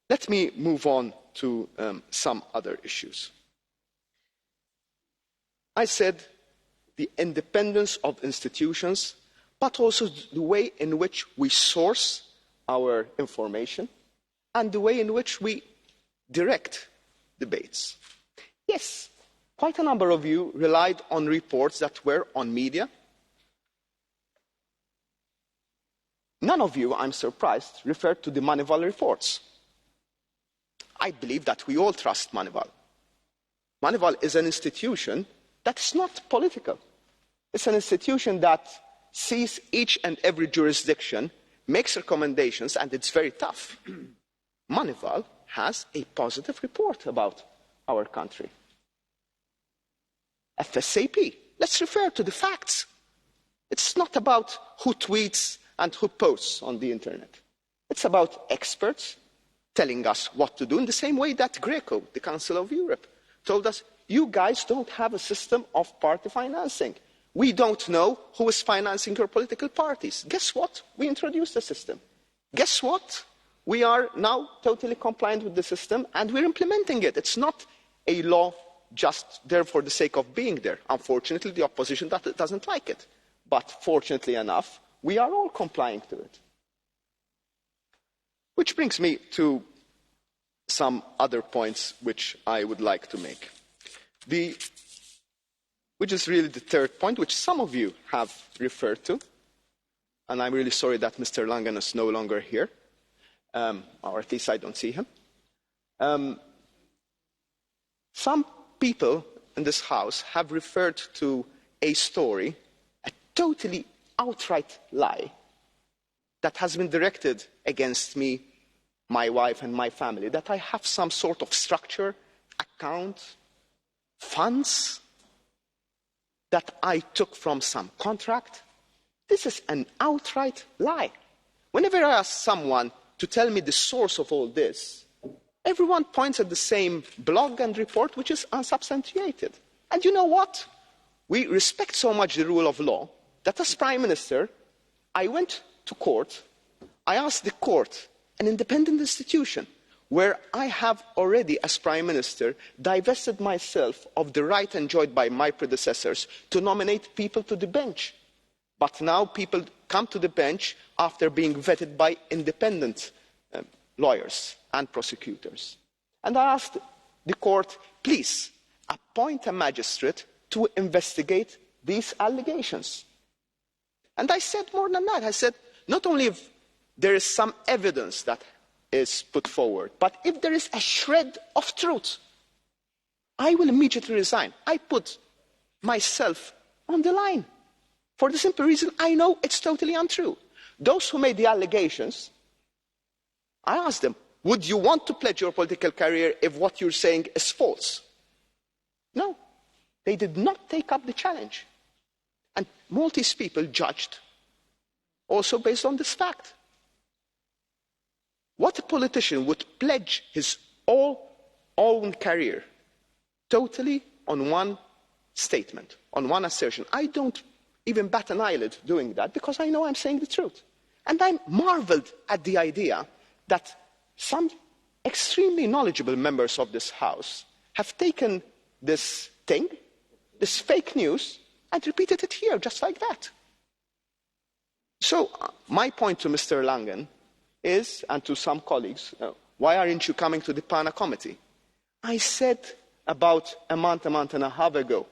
Let me move on to some other issues. I said the independence of institutions, but also the way in which we source our information and the way in which we direct debates. Yes, quite a number of you relied on reports that were on media. None of you, I'm surprised, referred to the Moneyval reports. I believe that we all trust Moneyval. Moneyval is an institution that's not political. It's an institution that sees each and every jurisdiction, makes recommendations, and it's very tough. Moneyval has a positive report about our country. FSAP, let's refer to the facts. It's not about who tweets and who posts on the internet. It's about experts telling us what to do in the same way that Greco, the Council of Europe, told us, you guys don't have a system of party financing. We don't know who is financing your political parties. Guess what? We introduced a system. Guess what? We are now totally compliant with the system and we're implementing it. It's not a law just there for the sake of being there. Unfortunately, the opposition doesn't like it. But fortunately enough, we are all complying to it. Which brings me to some other points which I would like to make. Which is really the third point, which some of you have referred to. And I'm really sorry that Mr. Langen is no longer here, or at least I don't see him. Some people in this House have referred to a story, a totally outright lie, that has been directed against me, my wife, and my family, that I have some sort of structure, account, funds that I took from some contract. This is an outright lie. Whenever I ask someone to tell me the source of all this, everyone points at the same blog and report, which is unsubstantiated. And you know what? We respect so much the rule of law that as Prime Minister, I went to court, I asked the court, an independent institution, where I have already, as Prime Minister, divested myself of the right enjoyed by my predecessors to nominate people to the bench. But now people come to the bench after being vetted by independent lawyers and prosecutors. And I asked the court, please, appoint a magistrate to investigate these allegations. And I said more than that. I said, not only if there is some evidence that is put forward, but if there is a shred of truth, I will immediately resign. I put myself on the line. For the simple reason, I know it's totally untrue. Those who made the allegations, I asked them, would you want to pledge your political career if what you're saying is false? No, they did not take up the challenge. And Maltese people judged also based on this fact. What a politician would pledge his own career totally on one statement, on one assertion. I don't even bat an eyelid doing that because I know I'm saying the truth. And I marveled at the idea that some extremely knowledgeable members of this House have taken this thing, this fake news, and repeated it here just like that. So my point to Mr. Langen is, and to some colleagues, why aren't you coming to the PANA committee? I said about a month and a half ago,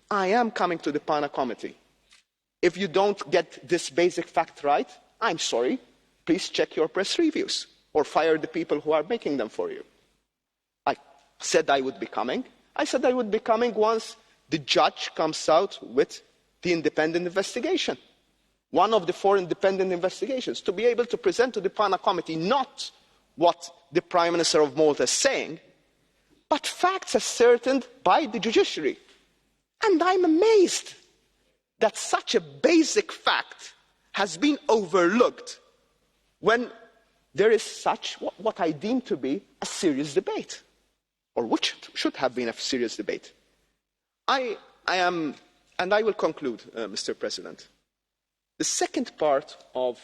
I am coming to the PANA committee. If you don't get this basic fact right, I'm sorry, please check your press reviews or fire the people who are making them for you. I said I would be coming. I said I would be coming once the judge comes out with the independent investigation. One of the 4 independent investigations, to be able to present to the PANA committee not what the Prime Minister of Malta is saying, but facts ascertained by the judiciary. And I'm amazed that such a basic fact has been overlooked when there is such what I deem to be a serious debate, or which should have been a serious debate. I am, and I will conclude, Mr. President. The second part of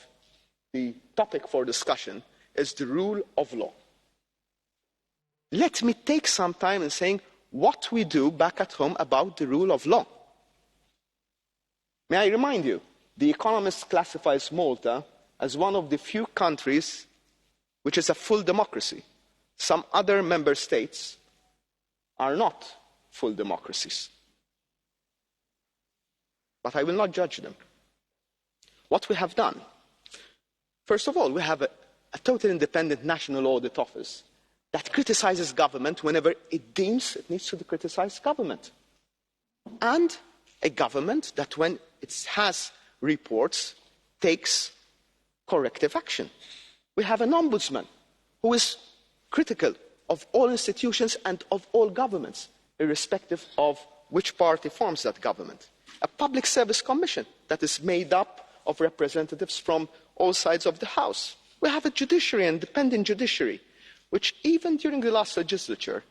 the topic for discussion is the rule of law. Let me take some time in saying what we do back at home about the rule of law. May I remind you, The Economist classifies Malta as one of the few countries which is a full democracy. Some other member states are not full democracies. But I will not judge them. What we have done, first of all, we have a total independent national audit office that criticizes government whenever it deems it needs to criticize government. And a government that, when it has reports, takes corrective action. We have an ombudsman who is critical of all institutions and of all governments, irrespective of which party forms that government. A public service commission that is made up of representatives from all sides of the House. We have a judiciary, an independent judiciary, which even during the last legislature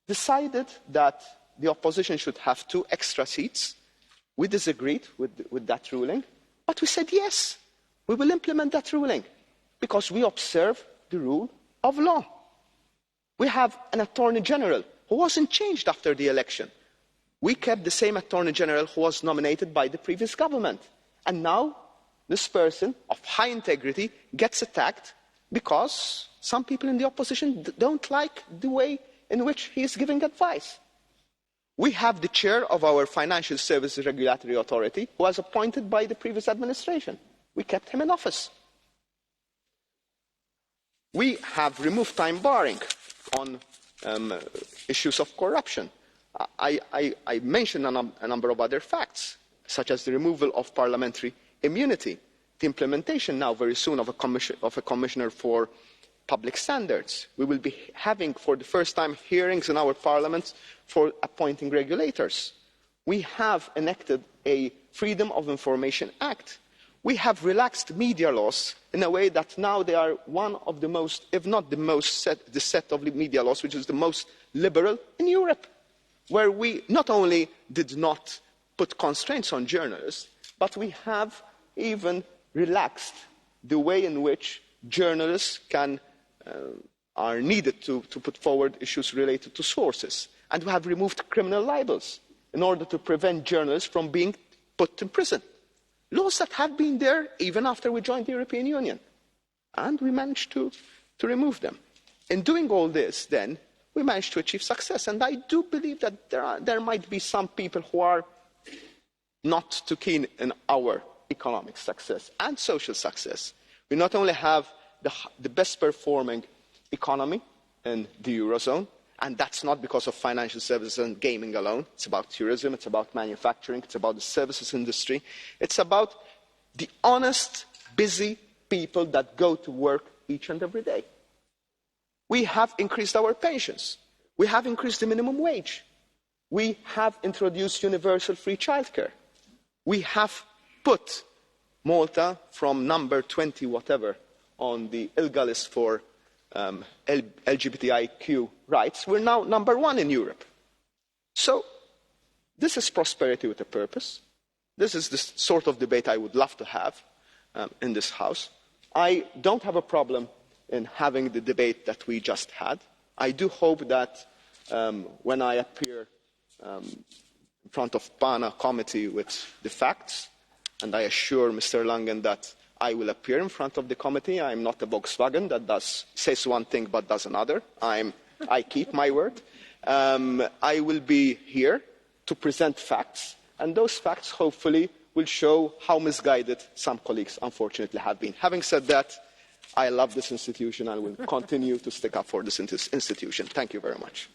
decided that the opposition should have 2 extra seats. We disagreed with that ruling, but we said yes, we will implement that ruling because we observe the rule of law. We have an Attorney General who wasn't changed after the election. We kept the same Attorney General who was nominated by the previous government. And now this person of high integrity gets attacked because some people in the opposition don't like the way in which he is giving advice. We have the chair of our Financial Services Regulatory Authority who was appointed by the previous administration. We kept him in office. We have removed time barring on issues of corruption. I mentioned a number of other facts, such as the removal of parliamentary immunity, the implementation now very soon of a commissioner for public standards. We will be having for the first time hearings in our parliament for appointing regulators. We have enacted a Freedom of Information Act. We have relaxed media laws in a way that now they are one of the most, if not the most, the set of media laws which is the most liberal in Europe, where we not only did not put constraints on journalists, but we have even relaxed the way in which journalists are needed to put forward issues related to sources. And we have removed criminal libels in order to prevent journalists from being put in prison. Laws that have been there even after we joined the European Union. And we managed to remove them. In doing all this, then, we managed to achieve success. And I do believe that there might be some people who are not too keen in our economic success and social success. We not only have the best performing economy in the Eurozone, and that's not because of financial services and gaming alone. It's about tourism, it's about manufacturing, it's about the services industry. It's about the honest, busy people that go to work each and every day. We have increased our pensions. We have increased the minimum wage. We have introduced universal free childcare. We have put Malta from number 20 whatever on the ILGA list for LGBTIQ rights. We're now number 1 in Europe. So this is prosperity with a purpose. This is the sort of debate I would love to have in this House. I don't have a problem in having the debate that we just had. I do hope that when I appear in front of PANA committee with the facts, and I assure Mr. Langen that I will appear in front of the committee. I am not a Volkswagen that says one thing but does another. I keep my word. I will be here to present facts, and those facts hopefully will show how misguided some colleagues unfortunately have been. Having said that, I love this institution and will continue to stick up for this institution. Thank you very much.